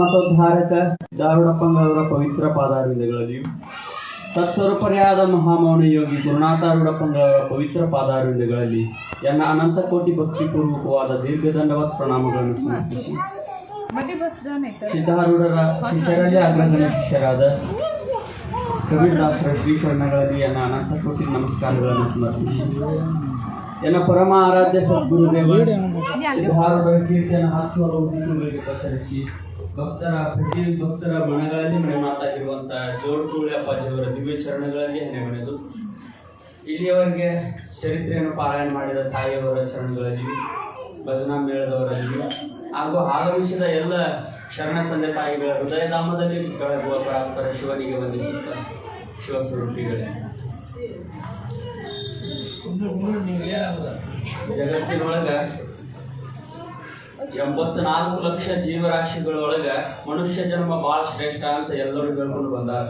ಮತೋದ್ಧಾರಕ ದಾರುಡಪ್ಪಂಗಳವರ ಪವಿತ್ರ ಪಾದಾರವಿಂದಗಳಲ್ಲಿಯೂ ತತ್ಸ್ವರೂಪರ್ಯಾದ ಮಹಾಮೌನ ಯೋಗಿ ಗುರುನಾಥಾರೂಢಪ್ಪಂಗಳವರ ಪವಿತ್ರ ಪಾದಾರವಿಂದಗಳಲ್ಲಿ ಎನ್ನ ಅನಂತ ಕೋಟಿ ಭಕ್ತಿಪೂರ್ವಕವಾದ ದೀರ್ಘದಂಡವತ್ ಪ್ರಣಾಮಗಳನ್ನು ಸಮರ್ಪಿಸಿ ಸಿದ್ಧಾರೂಢರ ಶಿಷ್ಯರಲ್ಲಿ ಅಗ್ರಗಣ್ಯ ಶಿಷ್ಯರಾದ ಕಬೀರದಾಸರ ಶ್ರೀಕರಣಗಳಲ್ಲಿ ಎನ್ನ ಅನಂತ ಕೋಟಿ ನಮಸ್ಕಾರಗಳನ್ನು ಸಮರ್ಪಿಸಿ ಎನ್ನ ಪರಮ ಆರಾಧ್ಯ ಸದ್ಗುರುದೇವ ಸಿದ್ಧಾರೂಢರ ಕೀರ್ತಿಯನ್ನು ಹತ್ತುವಲು ದಿಕ್ಕುಗಳಿಗೆ ಪಸರಿಸಿ ಪ್ರತಿ ಭಕ್ತರ ಮನಗಳಲ್ಲಿ ಮನೆ ಮಾತಾಗಿರುವಂತಹ ಜೋಡುಕೂಳಿ ಅಪ್ಪಾಜಿಯವರ ದಿವ್ಯ ಚರಣಗಳಲ್ಲಿ ಹೆಣೆ ಮನೆದು ಇಲ್ಲಿಯವರೆಗೆ ಚರಿತ್ರೆಯನ್ನು ಪಾರಾಯಣ ಮಾಡಿದ ತಾಯಿಯವರ ಚರಣಗಳಲ್ಲಿಯೂ ಭಜನಾ ಮೇಳದವರಲ್ಲಿಯೂ ಹಾಗೂ ಆಗಮಿಸಿದ ಎಲ್ಲ ಶರಣ ತಂದೆ ತಾಯಿಗಳ ಹೃದಯಧಾಮದಲ್ಲಿ ಬೆಳಗುವ ಪರಾತ್ಪರ ಶಿವನಿಗೆ ವಂದಿಸುತ್ತ ಶಿವಸ್ವರೂಪಿಗಳೇ, ಜಗತ್ತಿನೊಳಗ 84 ಲಕ್ಷ ಜೀವರಾಶಿಗಳೊಳಗ ಮನುಷ್ಯ ಜನ್ಮ ಬಹಳ ಶ್ರೇಷ್ಠ ಅಂತ ಎಲ್ಲರೂ ಹೇಳ್ಕೊಂಡು ಬಂದಾರ.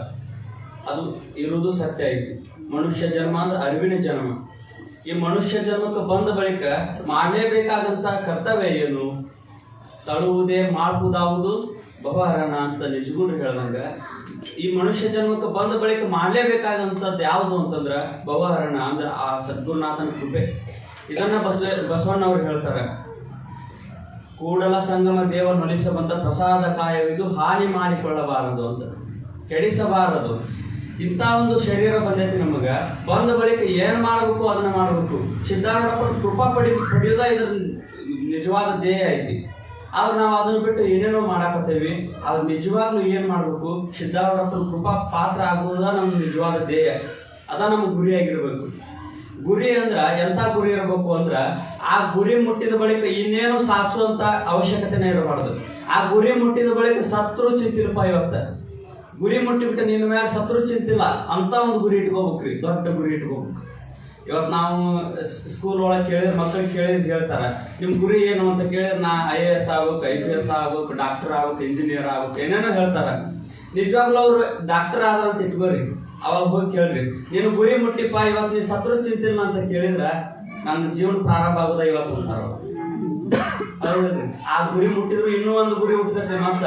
ಅದು ಇರುವುದು ಸತ್ಯ ಐತಿ. ಮನುಷ್ಯ ಜನ್ಮ ಅಂದ್ರೆ ಅರಿವಿನ ಜನ್ಮ. ಈ ಮನುಷ್ಯ ಜನ್ಮಕ್ಕೆ ಬಂದ ಬಳಿಕ ಮಾಡಲೇಬೇಕಾದಂತ ಕರ್ತವ್ಯ ಏನು? ತಳುವುದೇ ಮಾಡುವುದಾವುದು ಬಹುಹರಣ ಅಂತ ನಿಜಗುಂಡ್ರು ಹೇಳ್ದಂಗ ಈ ಮನುಷ್ಯ ಜನ್ಮಕ್ಕೆ ಬಂದ ಬಳಿಕ ಮಾಡಲೇಬೇಕಾದಂಥದ್ದು ಯಾವುದು ಅಂತಂದ್ರ ಬಹುಹರಣ ಅಂದ್ರೆ ಆ ಸದ್ಗುರುನಾಥನ ಕೃಪೆ. ಇದನ್ನ ಬಸವಣ್ಣವ್ರು ಹೇಳ್ತಾರೆ, ಕೂಡಲ ಸಂಗಮ ದೇವ ನೊಲಿಸ ಬಂದ ಪ್ರಸಾದ ಕಾಯವಿದು ಹಾನಿ ಮಾಡಿಕೊಳ್ಳಬಾರದು ಅಂತ, ಕೆಡಿಸಬಾರದು. ಇಂಥ ಒಂದು ಶರೀರ ಬಂದೈತಿ ನಮಗ, ಬಂದ ಬಳಿಕ ಏನ್ ಮಾಡಬೇಕು ಅದನ್ನ ಮಾಡಬೇಕು. ಸಿದ್ಧಾರೂಢಪ್ಪನ ಕೃಪಾ ಪಡೆಯುವುದ ಇದ್ರ ನಿಜವಾದ ಧ್ಯೇಯ ಐತಿ. ಆದ್ರೆ ನಾವು ಅದನ್ನ ಬಿಟ್ಟು ಏನೇನೋ ಮಾಡಾಕತ್ತೇವಿ. ಆದ್ರೆ ನಿಜವಾಗ್ಲೂ ಏನ್ ಮಾಡ್ಬೇಕು? ಸಿದ್ಧಾರೂಢಪ್ಪನ ಕೃಪಾ ಪಾತ್ರ ಆಗುವುದ ನಮ್ ನಿಜವಾದ ಧ್ಯೇಯ. ಅದ ನಮ್ ಗುರಿಯಾಗಿರ್ಬೇಕು. ಗುರಿ ಅಂದ್ರ ಎಂತ ಗುರಿ ಇರಬೇಕು ಅಂದ್ರ ಆ ಗುರಿ ಮುಟ್ಟಿದ ಬಳಿಕ ಇನ್ನೇನು ಸಾಧಿಸುವಂತ ಅವಶ್ಯಕತೆನೇ ಇರಬಾರ್ದು. ಆ ಗುರಿ ಮುಟ್ಟಿದ ಬಳಿಕ ಸತ್ರು ಚಿಂತಿಲ್ಲಪ್ಪ. ಇವತ್ತ ಗುರಿ ಮುಟ್ಟಿಬಿಟ್ಟು ನಿನ್ನ ಮೇಲೆ ಸತ್ರು ಚಿಂತಿಲ್ಲ ಅಂತ ಒಂದು ಗುರಿ ಇಟ್ಕೋಬೇಕ್ರಿ. ದೊಡ್ಡ ಗುರಿ ಇಟ್ಕೋಬೇಕು. ಇವತ್ತು ನಾವು ಸ್ಕೂಲ್ ಒಳಗೆ ಕೇಳಿದ್ರೆ ಮಕ್ಕಳಿಗೆ ಕೇಳಿದ್ರೆ ಹೇಳ್ತಾರ, ನಿಮ್ ಗುರಿ ಏನು ಅಂತ ಕೇಳಿದ್ರೆ ನಾ IAS ಆಗ್ಬೇಕು, IPS ಆಗ್ಬೇಕು, ಡಾಕ್ಟರ್ ಆಗ್ಬೇಕು, ಇಂಜಿನಿಯರ್ ಆಗ್ಬೇಕು, ಏನೇನೋ ಹೇಳ್ತಾರ. ನಿಜವಾಗ್ಲೂ ಅವ್ರು ಡಾಕ್ಟರ್ ಆದ್ರ ಅಂತ ಇಟ್ಕೋರಿ. ಅವಾಗ ಹೋಗಿ ಕೇಳ್ರಿ, ನೀನು ಗುರಿ ಮುಟ್ಟಿಪ್ಪ, ಇವತ್ತು ನೀ ಸತ್ರು ಚಿಂತಿಲ್ಲ ಅಂತ ಕೇಳಿದ್ರ ನನ್ನ ಜೀವನ ಪ್ರಾರಂಭ ಆಗೋದ ಇವತ್ತು ಅಂತಾರ. ಆ ಗುರಿ ಮುಟ್ಟಿದ್ರು ಇನ್ನೂ ಒಂದು ಗುರಿ ಹುಟ್ಟುತ್ತೆ ಮತ್ತ.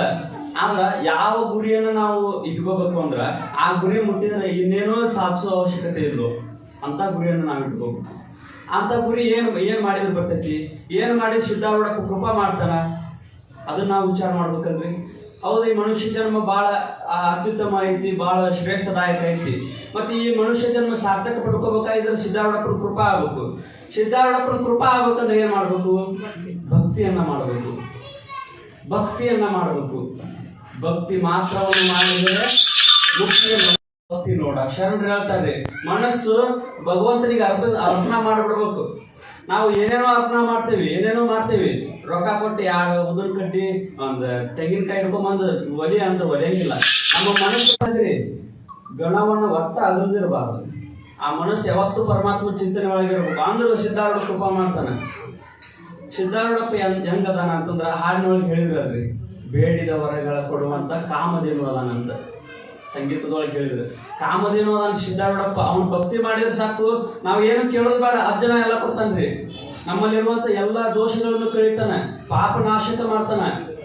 ಆದ್ರ ಯಾವ ಗುರಿಯನ್ನು ನಾವು ಇಟ್ಕೋಬೇಕು ಅಂದ್ರ ಆ ಗುರಿ ಮುಟ್ಟಿದ್ರೆ ಇನ್ನೇನೋ ಸಾಧಿಸೋ ಅವಶ್ಯಕತೆ ಇಲ್ಲೋ ಅಂತ ಗುರಿಯನ್ನು ನಾವು ಇಟ್ಕೋಬೇಕು. ಅಂತ ಗುರಿ ಏನ್ ಮಾಡಿದ್ರೆ ಬರ್ತೈತಿ? ಏನ್ ಮಾಡಿ ಸಿದ್ಧಾರೂಢಪ್ಪ ಕೃಪಾ ಮಾಡ್ತಾನ? ಅದನ್ನ ನಾವು ವಿಚಾರ ಮಾಡ್ಬೇಕಲ್ರಿ. ಹೌದು, ಈ ಮನುಷ್ಯ ಜನ್ಮ ಬಹಳ ಅತ್ಯುತ್ತಮ ಐತಿ, ಬಹಳ ಶ್ರೇಷ್ಠದಾಯಕ ಐತಿ. ಮತ್ತೆ ಈ ಮನುಷ್ಯ ಜನ್ಮ ಸಾರ್ಥಕ ಪಡ್ಕೋಬೇಕಾದ್ರೆ ಸಿದ್ಧಾರೂಢಪ್ಪನ ಕೃಪಾ ಆಗ್ಬೇಕು. ಸಿದ್ಧಾರೂಢಪ್ಪನ ಕೃಪಾ ಆಗ್ಬೇಕಂದ್ರೆ ಏನ್ ಮಾಡ್ಬೇಕು? ಭಕ್ತಿಯನ್ನ ಮಾಡಬೇಕು. ಭಕ್ತಿಯನ್ನ ಮಾಡಬೇಕು. ಭಕ್ತಿ ಮಾತ್ರವನ್ನು ಮಾಡಿದರೆ ಮುಕ್ತಿಯನ್ನು. ಭಕ್ತಿ ನೋಡ ಶರಣರು ಹೇಳ್ತಾರೆ, ಮನಸ್ಸು ಭಗವಂತನಿಗೆ ಅರ್ಪಣೆ ಮಾಡಿಬಿಡ್ಬೇಕು. ನಾವು ಏನೇನೋ ಅರ್ಪಣೆ ಮಾಡ್ತೇವಿ. ರೊಕ್ಕ ಕೊಟ್ಟು ಯಾರು ಉದುರು ಕಟ್ಟಿ ಒಂದ್ ತೆಂಗಿನಕಾಯಿ ಹಿಡ್ಕೊಂಬಂದು ಒಲಿ ಅಂತ ಒಲಿಯಂಗಿಲ್ಲ. ನಮ್ಮ ಮನಸ್ಸು ಅಂದ್ರೆ ಗಣವನ್ನು ಒಟ್ಟ ಅಗಲ್ದಿರಬಾರ್ದು. ಆ ಮನಸ್ಸು ಯಾವತ್ತೂ ಪರಮಾತ್ಮ ಚಿಂತನೆ ಒಳಗಿರ್ಬೇಕು. ಅಂದ್ರೂ ಸಿದ್ಧಾರೂಢ ಕೃಪಾ ಮಾಡ್ತಾನೆ. ಸಿದ್ಧಾರೂಢಪ್ಪ ಹೆಂಗದಾನ ಅಂತಂದ್ರ ಹಾಡಿನೊಳಗೆ ಹೇಳಿದ್ರಲ್ರಿ, ಬೇಡಿದ ವರಗಳ ಕೊಡುವಂತ ಕಾಮಧೇನು ಅದಾನಂತ. ಸಂಗೀತದೊಳಗೆ ಹೇಳಿದ್ರು ಕಾಮಧೇನು ಅದಾನ ಸಿದ್ಧಾರೂಢಪ್ಪ. ಅವ್ನು ಭಕ್ತಿ ಮಾಡಿದ್ರೆ ಸಾಕು, ನಾವ್ ಏನು ಕೇಳೋದು ಬೇಡ, ಅಜ್ಜನ ಎಲ್ಲ ಕೊಡ್ತಾನ್ರಿ. ನಮ್ಮಲ್ಲಿರುವಂತ ಎಲ್ಲಾ ದೋಷಗಳನ್ನು ಕಳೀತಾನ, ಪಾಪ ನಾಶಕ ಮಾಡ್ತಾನ.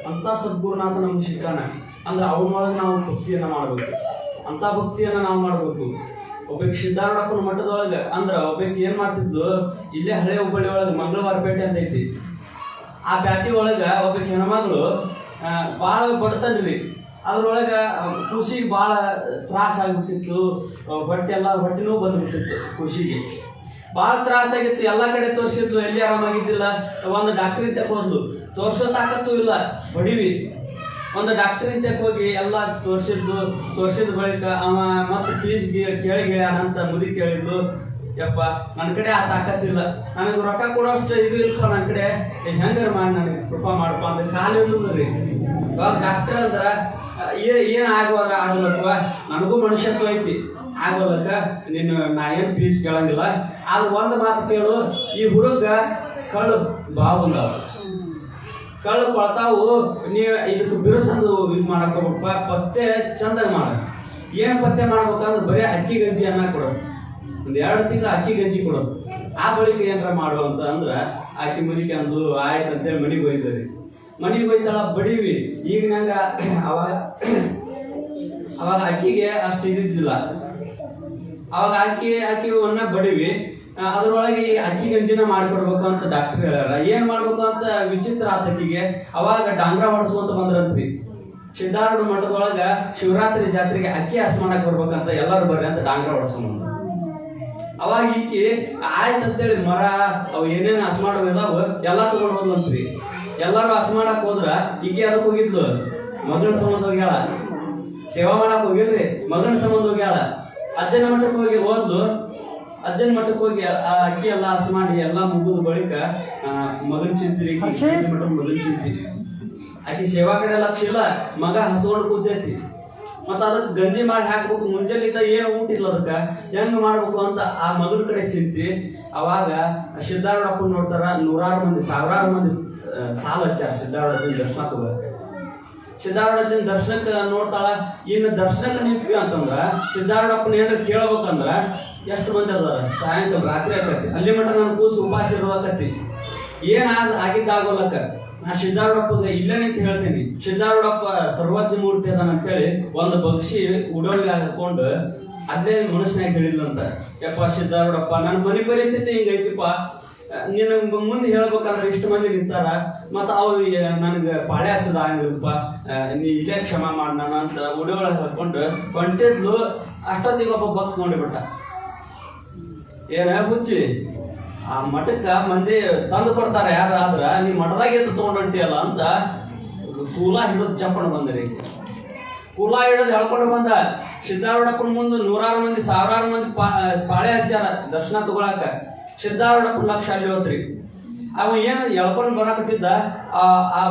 ಅಂತ ಸದ್ಗುರುನಾಥ ನಮ್ಗೆ ಸಿಕ್ಕಾನ. ಅಂದ್ರೆ ಅವನೊಳಗೆ ನಾವು ಭಕ್ತಿಯನ್ನ ಮಾಡ್ಬೇಕು. ಅಂತ ಭಕ್ತಿಯನ್ನ ನಾವು ಮಾಡ್ಬೇಕು. ಒಬ್ಬಕ್ಕೆ ಸಿದ್ಧಾರೂಢಪ್ಪನ ಮಠದೊಳಗ ಅಂದ್ರ ಒಬ್ಬಕ್ಕೆ ಏನ್ ಮಾಡ್ತಿದ್ದು, ಇಲ್ಲೇ ಹಳೆ ಹುಬ್ಬಳ್ಳಿ ಒಳಗ ಮಂಗಳವಾರ ಪೇಟೆ ಅಂತ ಐತಿ. ಆ ಪ್ಯಾಟಿ ಒಳಗ ಒಬ್ಬಕ್ಕೆ ಹೆಣ್ಮಗಳು ಬಾಳ ಬಡತನ್ರಿ. ಅದ್ರೊಳಗ ಖುಷಿಗೆ ಭಾಳ ತ್ರಾಸ ಆಗಿಬಿಟ್ಟಿತ್ತು. ಹೊಟ್ಟೆನೂ ಬಂದ್ಬಿಟ್ಟಿತ್ತು. ಖುಷಿಗೆ ಭಾಳ ತ್ರಾಸ ಆಗಿತ್ತು. ಎಲ್ಲ ಕಡೆ ತೋರಿಸಿದ್ಲು, ಎಲ್ಲಿ ಆರಾಮಾಗಿದ್ದಿಲ್ಲ. ಒಂದು ಡಾಕ್ಟ್ರಿನ ತಕ್ಕ ಹೋದ್ಲು, ತೋರ್ಸೋ ತಾಕತ್ತು ಇಲ್ಲ, ಬಡಿವಿ. ಒಂದು ಡಾಕ್ಟ್ರಿನ ತಕ್ಕ ಹೋಗಿ ಎಲ್ಲ ತೋರಿಸಿದ ಬಳಿಕ ಅವ ಮತ್ತೆ ಫೀಸ್ ಕೇಳಿಗ್ಯಾನಂತ ಮುದಿ ಕೇಳಿದ್ಲು. ಯಪ್ಪ, ನನ್ನ ಕಡೆ ಆ ತಾಕತ್ತಿಲ್ಲ, ನನಗೆ ರೊಕ್ಕ ಕೊಡೋಷ್ಟು ಇದು ಇಲ್ಪ, ನನ್ನ ಕಡೆ ಹೆಂಗಾರ ಮಾಡಿ ನನಗೆ ಕೃಪಾ ಮಾಡಪ್ಪ ಅಂತ ಕಾಲು ಇಲ್ಲದ್ರಿ. ಇವಾಗ ಡಾಕ್ಟರ್ ಅಂದ್ರ ಏನ್ ಆಗಲಕ್ಕ, ನನಗೂ ಮನುಷ್ಯತ್ವ ಐತಿ, ಆಗೋಲಕ್ಕ ನಾ ಏನ್ ಫೀಸ್ ಕೇಳಂಗಿಲ್ಲ. ಆದ್ರೆ ಒಂದು ಮಾತು ಕೇಳು, ಈ ಹುಡುಗ ಕಳ್ಳು ಬಾವುಂದಾವ, ಕಳ್ಳು ಕೊಳ್ತಾವು, ನೀವ್ ಇದಕ್ಕೆ ಬಿರುಸಂದು ಇದು ಮಾಡಕ್ ಹೋಗ್ಬೇಕಪ್ಪ, ಪತ್ತೆ ಚಂದಾಗ ಮಾಡ. ಏನ್ ಪತ್ತೆ ಮಾಡ್ಬೇಕಂದ್ರೆ ಬರೀ ಅಕ್ಕಿ ಗಂಜಿ ಅನ್ನ ಕೊಡೋದು, 1-2 ತಿಂಗಳು ಅಕ್ಕಿ ಗಂಜಿ ಕೊಡೋದು. ಆ ಬಳಿಕ ಏನಾರ ಮಾಡುವಂತ ಅಂದ್ರ ಆಕಿ ಮುದಿಕೆ ಅಂದು ಆಯ್ತಂತೇಳಿ ಮನೆಗೆ ಹೋಯ್ತರಿ. ಮನೆಗೆ ಹೋಯ್ತಾಳ ಬಡೀವಿ. ಈಗ ನಂಗ ಅವಾಗ ಅಕ್ಕಿಗೆ ಅಷ್ಟು ಇದ್ದಿದ್ದಿಲ್ಲ. ಅವಾಗ ಅಕ್ಕಿವನ್ನ ಬಡೀವಿ. ಅದ್ರೊಳಗೆ ಅಕ್ಕಿ ಗಂಜಿನ ಮಾಡ್ಕೊಡ್ಬೇಕು ಅಂತ ಡಾಕ್ಟರ್ ಹೇಳ್ಯಾರ. ಏನ್ ಮಾಡ್ಬೇಕು ಅಂತ ವಿಚಿತ್ರ ಆತ ಅಕ್ಕಿಗೆ. ಅವಾಗ ಡಾಂಗ್ರ ಹೊಡ್ಸುವಂತ ಬಂದ್ರಂತ್ರಿ. ಸಿದ್ಧಾರೂಢ ಮಠದೊಳಗ ಶಿವರಾತ್ರಿ ಜಾತ್ರೆಗೆ ಅಕ್ಕಿ ಹಸ್ ಮಾಡಕ್ ಬರ್ಬೇಕಂತ ಎಲ್ಲರೂ ಬರ್ರಿ ಅಂತ ಡಾಂಗ್ರ ಹೊಡ್ಸ್ಕೊಂಡ್. ಅವಾಗ ಈಕಿ ಆಯ್ತಂತೇಳಿ ಮರ ಅವ್ ಏನೇನು ಹಸ್ ಮಾಡೋದಾವ ಎಲ್ಲಾ ತಗೊಂಡ್ ಹೋದ್ಲಂತ್ರಿ. ಎಲ್ಲಾರು ಹಸ್ ಮಾಡಕ್ ಹೋದ್ರ ಈಕಿ ಅದಕ್ಕೆ ಹೋಗಿದ್ಲು, ಮಗನ ಸಂಬಂಧ ಹೋಗ್ಯಾಳ. ಸೇವಾ ಮಾಡಕ್ ಹೋಗಿಲ್ರಿ, ಮಗನ ಸಂಬಂಧ ಹೋಗ್ಯಾಳ. ಅಜ್ಜನ ಮಠಕ್ಕೆ ಹೋದ್ಲು. ಅಜ್ಜನ ಮಠಕ್ಕೆ ಹೋಗಿ ಆ ಅಕ್ಕಿ ಎಲ್ಲ ಹಸ್ ಮಾಡಿ ಎಲ್ಲ ಮುಗಿದ ಬಳಿಕ ಮಗನ ಚಿಂತಿರಿ ಮಗನ ಚಿಂತಿ. ಆಕಿ ಸೇವಾ ಕಡೆ ಲಕ್ಷ ಇಲ್ಲ, ಮಗ ಹಸ್ಕೊಂಡು ಕೂತೈತಿ. ಮತ್ತ ಅದಕ್ಕೆ ಗಂಜಿ ಮಾಡಿ ಹಾಕ್ಬೇಕು. ಮುಂಜಾನಿಂದ ಏನು ಊಟ ಇಲ್ಲ, ಅದಕ್ಕ ಹೆಂಗ್ ಮಾಡ್ಬೇಕು ಅಂತ ಆ ಮಗನ ಕಡೆ ಚಿಂತಿ. ಅವಾಗ ಸಿದ್ಧಾರೂಢಪ್ಪ ನೋಡ್ತಾರ, ನೂರಾರು ಮಂದಿ ಸಾವಿರಾರು ಮಂದಿ ಸಾಲ ಹಚ್ಚಾರ ಸಿದ್ಧಾರೂಢನ ದರ್ಶನ ತಗೋಕ. ಸಿದ್ಧಾರೂಢನ ದರ್ಶನಕ್ಕೆ ನೋಡ್ತಾಳ. ಇನ್ನು ದರ್ಶನಕ್ಕೆ ನಿಂತ್ವಿ ಅಂತಂದ್ರ ಸಿದ್ಧಾರೂಢಪ್ಪನ ಏನಾರ ಕೇಳ್ಬೇಕಂದ್ರ ಎಷ್ಟು ಮಂದಿ ಅದಾರ? ಸಾಯಂಕಾಲ ರಾತ್ರಿ ಆಕತಿ. ಅಲ್ಲಿ ಮಟ್ಟ ನಾನು ಕೂಸು ಉಪವಾಸ ಇರೋದಕ್ಕತಿ. ಏನ್ ಆಗಿದ್ದಾಗೋಲಕ್ಕ ನಾ ಸಿದ್ಧಾರೂಢಪ್ಪಗೆ ಇಲ್ಲೇ ನಿಂತ ಹೇಳ್ತೀನಿ. ಸಿದ್ಧಾರೂಢಪ್ಪ ಸರ್ವಜ್ಞ ಮೂರ್ತಿ ಅದಾನ ಅಂತೇಳಿ ಒಂದು ಬಗ್ಸಿ ಉಡೋಳಿಗೆ ಹಾಕೊಂಡು ಅದೇ ಮನುಷ್ಯನಾಗ ಹೇಳಿದ್ಲಂತ. ಯಪ್ಪ ಸಿದ್ಧಾರೂಢಪ್ಪ, ನನ್ನ ಮನೆ ಪರಿಸ್ಥಿತಿ ಹಿಂಗೈತಿಪ್ಪ, ನೀನು ಮುಂದೆ ಹೇಳ್ಬೇಕಂದ್ರೆ ಇಷ್ಟು ಮಂದಿ ನಿಂತಾರ, ಮತ್ತ ಅವ್ರು ನನಗೆ ಪಾಳೆ ಹಚ್ಚದ ಆಗಿಲ್ಲಪ್ಪ, ನೀ ಇಲ್ಲೇ ಕ್ಷಮ ಮಾಡ ನಾನು ಅಂತ ಉಡೋಳಿಗೆ ಹಾಕೊಂಡು ಹೊಂಟಿದ್ಲು. ಅಷ್ಟೊತ್ತಿಗೆ ಒಬ್ಬ ಭಕ್ತ ನೋಡಿಬಿಟ್ಟ. ಏನ ಹುಚ್ಚಿ, ಆ ಮಠಕ್ಕ ಮಂದಿ ತಂದು ಕೊಡ್ತಾರ ಯಾರಾದ್ರ, ನೀ ಮಠದಾಗ ಎದ್ದು ತಗೊಂಡ್ ಹೊಂಟಿಯಲ್ಲ ಅಂತ ಕೂಲ ಹಿಡಿದು ಚಪ್ಪಣ ಬಂದ್ರಿ. ಕೂಲ ಹಿಡಿದು ಹೇಳ್ಕೊಂಡು ಬಂದ. ಸಿದ್ಧಾರೂಢಪ್ಪನ ಮುಂದೆ ನೂರಾರು ಮಂದಿ ಸಾವಿರಾರು ಮಂದಿ ಪಾಳೆ ಹಚ್ಚಾರ ದರ್ಶನ ತಗೊಳಕ. ಸಿದ್ಧಾರೂಢಪ್ಪನ ಲಕ್ಷ ಅಲ್ಲಿ ಹೋತ್ರಿ. ಅವ ಏನ ಎಳ್ಕೊಂಡು ಬರಾಕತ್ತಿದ್ದ. ಆ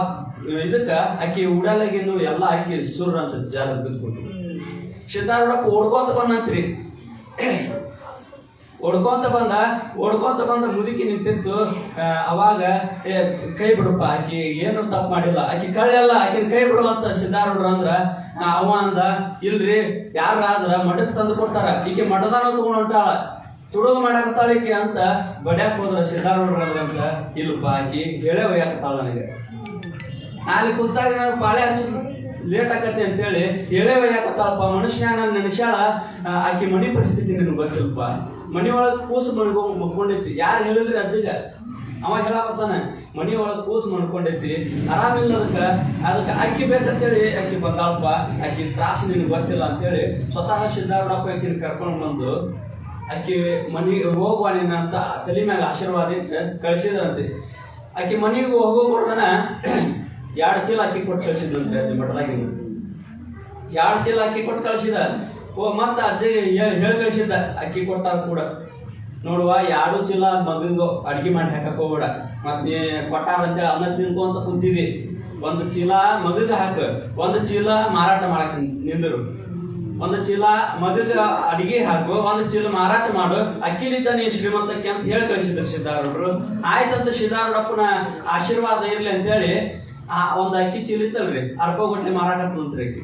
ಇದಕ್ಕ ಆಕಿ ಉಡಲಾಗಿನ್ನು ಎಲ್ಲ ಆಕಿ ಸುರ್ ಅಂತ ಜಾಗ ಬಿದ್ಕೊಂಡು ಸಿದ್ಧಾರೂಢಪ್ಪ ಓಡ್ಕೋತ ಬಂದಂತ್ರಿ. ಓಡ್ಕೊಂತ ಬಂದ ಮುದುಕಿ ನಿಂತಿತ್ತು. ಅವಾಗ ಕೈ ಬಿಡಪ್ಪ, ಆಕಿ ಏನು ತಪ್ಪು ಮಾಡಿಲ್ಲ, ಆಕಿ ಕಳ್ಳೆಲ್ಲ, ಆಕಿನ ಕೈ ಬಿಡು ಅಂತ ಸಿದ್ಧಾರೂಢರು ಅಂದ್ರ. ಅವ ಅಂದ, ಇಲ್ರಿ ಯಾರಾದ್ರ ಮಠಕ್ಕೆ ತಂದು ಕೊಡ್ತಾರ, ಈಕೆ ಮಠದಾನ ತಗೊಂಡ್ ಹೊಂಟಾಳ, ತುಡುಗು ಮಾಡಾಕತ್ತಾಳ ಈಕೆ ಅಂತ ಬಡ್ಯಾಕ್ ಹೋದ್ರ ಸಿದ್ಧಾರೂಢರು ಅಂತ. ಇಲ್ಲಪ್ಪ ಆಕಿ ಹೇಳೇ ಒಯ್ಯಾಕತ್ತಾಳ ನನಗೆ, ಅಲ್ಲಿ ಕುಂತಾಗ ನಾನು ಪಾಳೆ ಹಚ್ಚಿದ್ರು ಲೇಟ್ ಆಕತಿ ಅಂತೇಳಿ ಹೇಳೇ ಒಯ್ಯಾಕತ್ತಾಳಪ್ಪ. ಮನುಷ್ಯ ನಾನು ನೆನೆಸ್ಯಾಳ, ಆಕಿ ಮನಿ ಪರಿಸ್ಥಿತಿ ನಿನಗೆ ಗೊತ್ತಿಲ್ಲಪ್ಪ, ಮನಿ ಒಳಗೆ ಕೂಸು ಮನ್ಕೊಂಡೈತಿ. ಯಾರು ಹೇಳಿದ್ರಿ ಅಜ್ಜಗ? ಅವ ಹೇಳಾಕತ್ತಾನ, ಮನಿ ಒಳಗೆ ಕೂಸು ಮನ್ಕೊಂಡೈತಿ, ಆರಾಮಿಲ್ಲ, ಅದಕ್ಕೆ ಅಕ್ಕಿ ಬೇಕಂತೇಳಿ ಅಕ್ಕಿ ಬಂದಾಳಪ್ಪ, ಅಕ್ಕಿ ತ್ರಾಸು ನಿನಗೆ ಗೊತ್ತಿಲ್ಲ ಅಂತೇಳಿ ಸ್ವತಃ ಸಿದ್ಧಾರೂಢಪ್ಪ ಆಕಿನ ಕರ್ಕೊಂಡು ಬಂದು ಅಕ್ಕಿ ಮನಿಗೆ ಹೋಗುವ ನೀನ ಅಂತ ತಲೆ ಮ್ಯಾಗ ಆಶೀರ್ವಾದ ಕಳಿಸಿದ್ರಂತೆ. ಆಕಿ ಮನಿಗೆ ಹೋಗೋ ಕೊಡ್ದಾನ 2 ಚೀಲ ಅಕ್ಕಿ ಕೊಟ್ಟು ಕಳ್ಸಿದ್ರಂತೆ ಅಜ್ಜಿ ಮಠದಾಗಿನ. 2 ಚೀಲ ಅಕ್ಕಿ ಕೊಟ್ಟು ಕಳ್ಸಿದ. ಮತ್ತ ಅಜ್ಜಿಗೆ ಹೇಳಿ ಕಳ್ಸಿದ್ದ ಅಕ್ಕಿ ಕೊಟ್ಟಾರ ಕೂಡ. ನೋಡುವ 2 ಚೀಲ ಮಗಂಗು ಅಡ್ಗೆ ಮಾಡಿ ಹಾಕಕ್ ಹೋಗ್ಬೇಡ, ಮತ್ ನೀ ಕೊಟ್ಟಾರ ಅಂತೇಳಿ ಅನ್ನ ತಿನ್ಕೊಂತ ಕುಂತಿದಿ. 1 ಚೀಲ ಮಗಗ ಹಾಕ, 1 ಚೀಲ ಮಾರಾಟ ಮಾಡಕ್ ನಿಂದರು, 1 ಚೀಲ ಮಗಗ ಅಡಿಗೆ ಹಾಕು, 1 ಚೀಲ ಮಾರಾಟ ಮಾಡು, ಅಕ್ಕಿಲಿದ್ದ ನೀ ಶ್ರೀಮಂತಕ್ಕೆ ಅಂತ ಹೇಳಿ ಕಳಿಸಿದ್ರು ಸಿದ್ಧಾರೂಢರು. ಆಯ್ತಂತ ಸಿದ್ಧಾರೂಢಪ್ಪನ ಆಶೀರ್ವಾದ ಇರ್ಲಿ ಅಂತೇಳಿ ಆ 1 ಅಕ್ಕಿ ಚೀಲ ಇತ್ತಲ್ರಿ, ಅರ್ಕೋಗಟ್ಲೆ ಮಾರಾಕತ್ತಂತ್ರಿ. ಅಕ್ಕಿ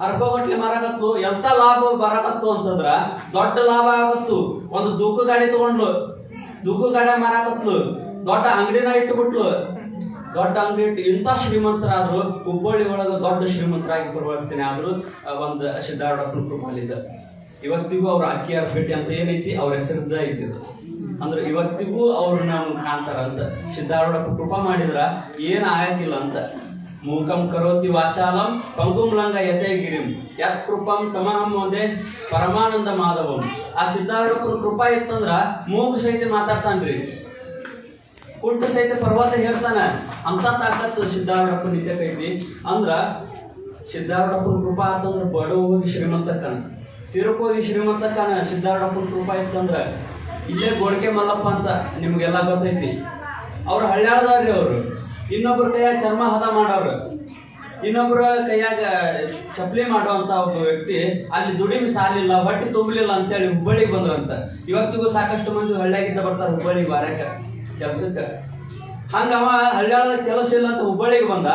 ಅರ್ಕೋಗಟ್ಲೆ ಮಾರಾಕತ್ತು. ಎಂತ ಲಾಭ ಬರಾಕತ್ತು ಅಂತಂದ್ರ ದೊಡ್ಡ ಲಾಭ ಆಗತ್ತು. 1 ದೂಕು ಗಾಡಿ ತಗೊಂಡ್ಲು, ದೂಕು ಗಾಡಿ ಮಾರಾಕತ್ಲು, ದೊಡ್ಡ ಅಂಗಡಿನ ಇಟ್ಟುಬಿಟ್ಲು. ದೊಡ್ಡ ಅಂಗಡಿ ಇಟ್ಟು ಇಂಥ ಶ್ರೀಮಂತರಾದ್ರು, ಹುಬ್ಬಳ್ಳಿ ಒಳಗ ದೊಡ್ಡ ಶ್ರೀಮಂತರಾಗಿ ಪರಿವರ್ತನೆ ಆದ್ರು ಒಂದು ಸಿದ್ಧಾರೂಢಪ್ಪನ ಕೃಪಾಲಿದ್ದ. ಇವತ್ತಿಗೂ ಅವ್ರ ಅಕ್ಕಿಯಾರ ಭೇಟಿ ಅಂತ ಏನೈತಿ ಅವ್ರ ಹೆಸರಿದ್ದ ಐತಿದ್ರು. ಅಂದ್ರೆ ಇವತ್ತಿಗೂ ಅವ್ರು ನಾವು ಕಾಣ್ತಾರ ಅಂತ. ಸಿದ್ಧಾರೂಢಪ್ಪ ಕೃಪಾ ಮಾಡಿದ್ರ ಏನ್ ಆಗಕ್ಕಿಲ್ಲ ಅಂತ. ಮೂಕಂ ಕರೋತಿ ವಾಚಾಲಂ ಪಂಗುಂ ಲಂಗ ಯತೆ ಗಿರಿಂ ಯತ್ ಕೃಪಂ ತಮಹಂ ಒಂದೇ ಪರಮಾನಂದ ಮಾಧವಂ. ಆ ಸಿದ್ಧಾರೂಢಪ್ಪನ ಕೃಪಾ ಇತ್ತಂದ್ರ ಮೂಗು ಸಹಿತ ಮಾತಾಡ್ತಾನ್ರಿ, ಕುಂಟ ಸಹಿತ ಪರ್ವತ ಹೇಳ್ತಾನ. ಅಂತ ತಾಕತ್ತು ಸಿದ್ಧಾರೂಢಪ್ಪ ನಿತ್ಯಕೈತಿ. ಅಂದ್ರ ಸಿದ್ಧಾರೂಢಪ್ಪನ ಕೃಪಾ ಆತಂದ್ರ ಬಡವ ಹೋಗಿ ಶ್ರೀಮಂತಕ್ಕನ, ತಿರುಕೋಗಿ ಶ್ರೀಮಂತಕ್ಕನ. ಸಿದ್ಧಾರೂಢಪ್ಪನ ಕೃಪಾ ಇತ್ತಂದ್ರ ಇಲ್ಲೇ ಗೋಡ್ಕೆ ಮಲ್ಲಪ್ಪ ಅಂತ ನಿಮ್ಗೆಲ್ಲ ಗೊತ್ತೈತಿ. ಅವ್ರು ಹಳ್ಳ್ಯಾಳದಾರ್ರಿ. ಅವ್ರು ಇನ್ನೊಬ್ರ ಕೈಯಾಗ ಚರ್ಮ ಹದ ಮಾಡೋರು, ಇನ್ನೊಬ್ರ ಕೈಯಾಗ ಚಪ್ಪಲಿ ಮಾಡುವಂತ ಒಬ್ಬ ವ್ಯಕ್ತಿ ಅಲ್ಲಿ ದುಡಿಮೆ ಸಾಲಿಲ್ಲ, ಹೊಟ್ಟೆ ತುಂಬಲಿಲ್ಲ ಅಂತೇಳಿ ಹುಬ್ಬಳ್ಳಿಗೆ ಬಂದ್ರಂತ. ಇವತ್ತಿಗೂ ಸಾಕಷ್ಟು ಮಂದಿ ಹಳ್ಳಿಯಾಗಿದ್ದ ಬರ್ತಾರೆ ಹುಬ್ಬಳ್ಳಿಗೆ ವಾರಕ್ಕ ಕೆಲ್ಸಕ್ಕ. ಹಂಗ ಅವ ಹಳ್ಳ್ಯಾಳದ ಕೆಲಸ ಇಲ್ಲ ಅಂತ ಹುಬ್ಬಳ್ಳಿಗೆ ಬಂದ.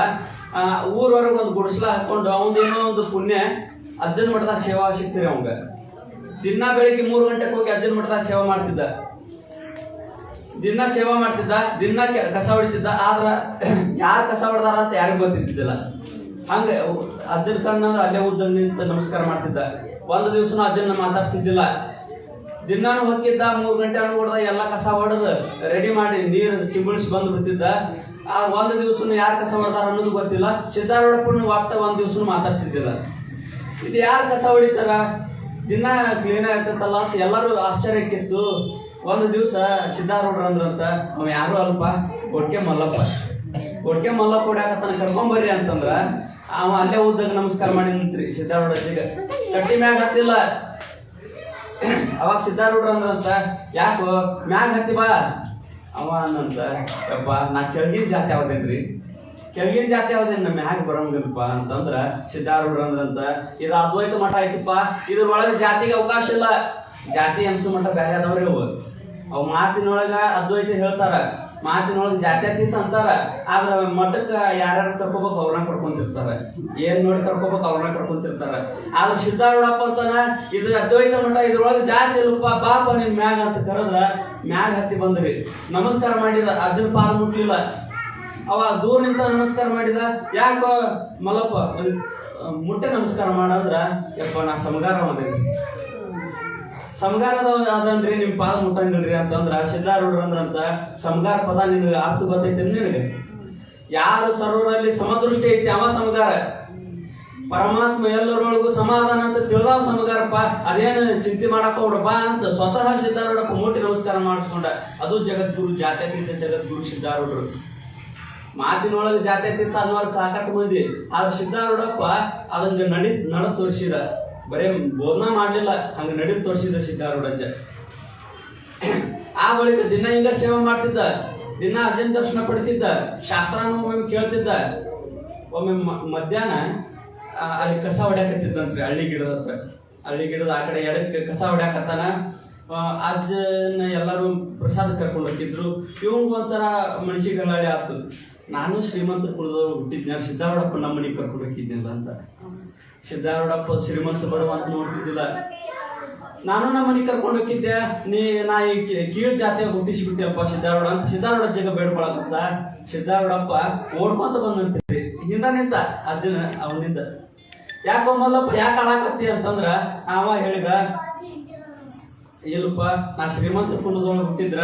ಊರವರೆಗೆ ಒಂದು ಗುಡಿಸ್ಲ ಹಾಕೊಂಡು ಅವನದೇನೋ ಒಂದು ಪುಣ್ಯ ಅಜ್ಜನ ಮಠದಾಗ ಸೇವಾ ಸಿಗ್ತೀರಿ ಅವಂಗ. ದಿನ ಬೆಳಿಗ್ಗೆ 3 ಗಂಟೆಗೆ ಹೋಗಿ ಅಜ್ಜನ ಮಠದಾಗ ಸೇವಾ ಮಾಡ್ತಿದ್ದ. ದಿನ ಸೇವಾ ಮಾಡ್ತಿದ್ದ, ದಿನ ಕಸ ಹೊಡಿತಿದ್ದ. ಆದ್ರ ಯಾರು ಕಸ ಹೊಡೆದಾರ ಅಂತ ಯಾರಿಗೂ ಗೊತ್ತಿದ್ದಿಲ್ಲ. ಹಂಗೆ ಅಜ್ಜನ ಕಣ್ಣಂದ್ರೆ ಅಲ್ಲೇ ಉದ್ದ ನಿಂತ ನಮಸ್ಕಾರ ಮಾಡ್ತಿದ್ದ. ಒಂದು ದಿವ್ಸನೂ ಅಜ್ಜನ ಮಾತಾಡ್ತಿದ್ದಿಲ್ಲ. ದಿನಾನು ಹೊಕ್ಕಿದ್ದ, 3 ಗಂಟೆ ಹೊಡೆದ ಎಲ್ಲ ಕಸ ಹೊಡೆದು ರೆಡಿ ಮಾಡಿ ನೀರು ಸಿಂಬಳಿಸಿ ಬಂದು ಬಿಡ್ತಿದ್ದ. ಆ ಒಂದು ದಿವ್ಸನು ಯಾರು ಕಸ ಹೊಡೆದಾರ ಅನ್ನೋದು ಗೊತ್ತಿಲ್ಲ. ಸಿದ್ದಾರೂಢಪ್ಪನ ಒಟ್ಟ ಒಂದು ದಿವ್ಸನು ಮಾತಾಡ್ತಿದ್ದಿಲ್ಲ. ಇದು ಯಾರು ಕಸ ಹೊಡಿತಾರ, ದಿನ ಕ್ಲೀನ್ ಆಗ್ತೈತಲ್ಲ ಅಂತ ಎಲ್ಲರೂ ಆಶ್ಚರ್ಯಕ್ಕಿತ್ತು. ಒಂದು ದಿವಸ ಸಿದ್ದಾರೂಢರು ಅಂದ್ರಂತ, ಅವ ಯಾರು ಅಲ್ಪ, ಕೊಡ್ಕೆ ಮಲ್ಲಪ್ಪ ಹೊಡ್ಯಾಕತ್ತಾನ, ಕರ್ಕೊಂಬರ್ರಿ ಅಂತಂದ್ರ ಅವ ಅಲ್ಲೇ ಉದ್ದಾಗ ನಮಸ್ಕಾರ ಮಾಡಿ ನಿಂತ್ರಿ. ಸಿದ್ದಾರೂಢ ಅಜ್ಜಿಗೆ ಕಟ್ಟಿ ಮ್ಯಾಗ ಹತ್ತಿಲ್ಲ. ಅವಾಗ ಸಿದ್ದಾರೂಢರು ಅಂದ್ರಂತ, ಯಾಕೋ ಮ್ಯಾಗ ಹತ್ತಿ ಬಾ. ಅವ ಅಂದಂತ, ಯಪ್ಪ ನಾ ಕೆಳಗಿನ ಜಾತಿ ಯಾವ್ದೇನ್ರಿ, ಕೆಳಗಿನ ಜಾತಿ ಯಾವ್ದೇನ್, ನಮ್ಮ ಮ್ಯಾಗ ಬರಂಗಿಲ್ಲಪ್ಪ ಅಂತಂದ್ರ ಸಿದ್ದಾರೂಢರು ಅಂದ್ರಂತ, ಇದು ಅದ್ವೈತ ಮಠ ಐತಪ್ಪ, ಇದ್ರೊಳಗೆ ಜಾತಿಗೆ ಅವಕಾಶ ಇಲ್ಲ. ಜಾತಿ ಅನ್ಸು ಮಠ ಬೇರೆ ಅದಾವ್ರಿ ಅವು ಮಾತಿನೊಳಗ ಅದ್ವೈತ ಹೇಳ್ತಾರ, ಮಾತಿನೊಳಗೆ ಜಾತ್ಯತೀತ ಅಂತಾರ. ಆದ್ರ ಮಠಕ್ಕೆ ಯಾರ್ಯಾರು ಕರ್ಕೋಬೇಕು ಅವ್ರನ್ನ ಕರ್ಕೊಂತಿರ್ತಾರ, ಏನ್ ನೋಡಿ ಕರ್ಕೋಬೇಕು ಅವ್ರನ್ನ ಕರ್ಕೊಂತಿರ್ತಾರ. ಆದ್ರ ಸಿದ್ದಾರೂಢಪ್ಪ ಅಂತಾನ, ಇದು ಅದ್ವೈತ ಮಠ, ಇದ್ರೊಳಗೆ ಜಾತಿ ಇಲ್ಲಪ್ಪ, ಪಾಪ ನಿಮ್ ಮ್ಯಾಗ ಅಂತ ಕರೆದ್ರ ಮ್ಯಾಗ ಹತ್ತಿ ಬಂದ್ರಿ. ನಮಸ್ಕಾರ ಮಾಡಿದ, ಅರ್ಜುನ ಪಾದ ಮುಟ್ಲಿಲ್ಲ. ಅವ ದೂರ ನಿಂತ ನಮಸ್ಕಾರ ಮಾಡಿದ. ಯಾಕ ಮಲ್ಲಪ್ಪ ಮುಟ್ಟೆ ನಮಸ್ಕಾರ ಮಾಡಂದ್ರ, ಯಪ್ಪ ನಾ ಸಮಗಾರ ಅದೇನಿ, ಸಮಗಾರದ ಅದನ್ರಿ, ನಿಮ್ ಪಾದ ಮುಟ್ಟಂಗಿಲ್ರಿ ಅಂತಂದ್ರ ಸಿದ್ದಾರೂಢರು ಅಂದ್ರಂತ, ಸಮಗಾರ ಪದ ನಿನ್ಗೆ ಅರ್ಥ ಗೊತ್ತೈತಿ ನಿನಗೆ? ಯಾರು ಸರ್ವರಲ್ಲಿ ಸಮದೃಷ್ಟಿ ಐತಿ ಅವ ಸಮಗಾರ. ಪರಮಾತ್ಮ ಎಲ್ಲರೊಳಗೂ ಸಮಾಧಾನ ಅಂತ ತಿಳಿದಾವ ಸಮಗಾರಪ್ಪ. ಅದೇನು ಚಿಂತೆ ಮಾಡಕ್ ಹೋಗ್ಬಿಡಪ್ಪ ಅಂತ ಸ್ವತಃ ಸಿದ್ದಾರೂಢಪ್ಪ ಮುಟ್ಟಿ ನಮಸ್ಕಾರ ಮಾಡಿಸ್ಕೊಂಡ. ಅದು ಜಗದ್ಗುರು, ಜಾತ್ಯತೀತ ಜಗದ್ಗುರು ಸಿದ್ದಾರೂಢರು. ಮಾತಿನೊಳಗೆ ಜಾತ್ಯತೀತ ಅನ್ನೋರು ಸಾಕಟ್ಟು ಮಂದಿ. ಆದ್ರೆ ಸಿದ್ದಾರೂಢಪ್ಪ ಅದನ್ನ ನಡ ತೋರಿಸಿದ. ಬರೇ ಬೋಧನಾ ಮಾಡ್ಲಿಲ್ಲ, ಹಂಗ ನಡಿ ತೋರಿಸಿದ ಸಿದ್ದಾರೂಢಜ್ಜ. ಆ ಬಳಿಕ ದಿನ ಹಿಂಗ ಸೇವೆ ಮಾಡ್ತಿದ್ದ, ದಿನ ಅರ್ಜುನ ದರ್ಶನ ಪಡಿತಿದ್ದ, ಶಾಸ್ತ್ರಾನು ಒಮ್ಮೆ ಕೇಳ್ತಿದ್ದ. ಒಮ್ಮೆ ಮಧ್ಯಾಹ್ನ ಅಲ್ಲಿ ಕಸ ಹೊಡ್ಯಾಕತ್ತಿದ್ದಂತ್ರಿ, ಹಳ್ಳಿ ಗಿಡದ ಹತ್ರ. ಹಳ್ಳಿ ಗಿಡದ ಆ ಕಡೆ ಎಡಕ್ಕೆ ಕಸ ಹೊಡ್ಯಾಕತ್ತಾನ. ಅಜ್ಜನ ಎಲ್ಲರೂ ಪ್ರಸಾದ ಕರ್ಕೊಂಡು ಹೋಗಿದ್ರು. ಇವಂಗ ಒಂಥರ ಮನುಷ್ಯಗಳ ಆತು, ನಾನು ಶ್ರೀಮಂತ ಕುಲದವ್ರು ಹುಟ್ಟಿದ್ನ, ಸಿದ್ದಾರೂಢಪ್ಪ ನಮ್ಮ ಮನೆಗೆ ಕರ್ಕೊಂಡು ಹೋಗಿದ್ನಿಲ್ಲ ಅಂತ. ಸಿದ್ದಾರೂಢಪ್ಪ ಶ್ರೀಮಂತ ಬಡವ ಅಂತ ನೋಡ್ತಿದ್ದಿಲ್ಲ. ನಾನು ನಮ್ಮ ಮನೆಗೆ ಕರ್ಕೊಂಡು ಹೋಗಿದ್ದೆ, ನಾ ಈ ಕೀಳ್ ಜಾತಿಯಾಗ ಹುಟ್ಟಿಸ್ಬಿಟ್ಟೆಪ್ಪ ಸಿದ್ದಾರೂಢ ಅಂತ ಸಿದ್ದಾರೂಢ ಜಗ ಬೇಡ್ಕೊಳಕಂತ. ಸಿದ್ದಾರೂಢಪ್ಪ ಓಡ್ಕೊಂತ ಬಂದಂತೀರಿ, ಹಿಂದ ನಿಂತ ಅಜ್ಜನ ಅವನಿಂದ. ಯಾಕೋ ಮಲ್ಲಪ್ಪ ಯಾಕೆ ಆಳಾಕತ್ತಿ ಅಂತಂದ್ರ ಅವ ಹೇಳಿದ, ಇಲ್ಲಪ್ಪ ನಾ ಶ್ರೀಮಂತ ಕುಲದೊಳಗೆ ಹುಟ್ಟಿದ್ರ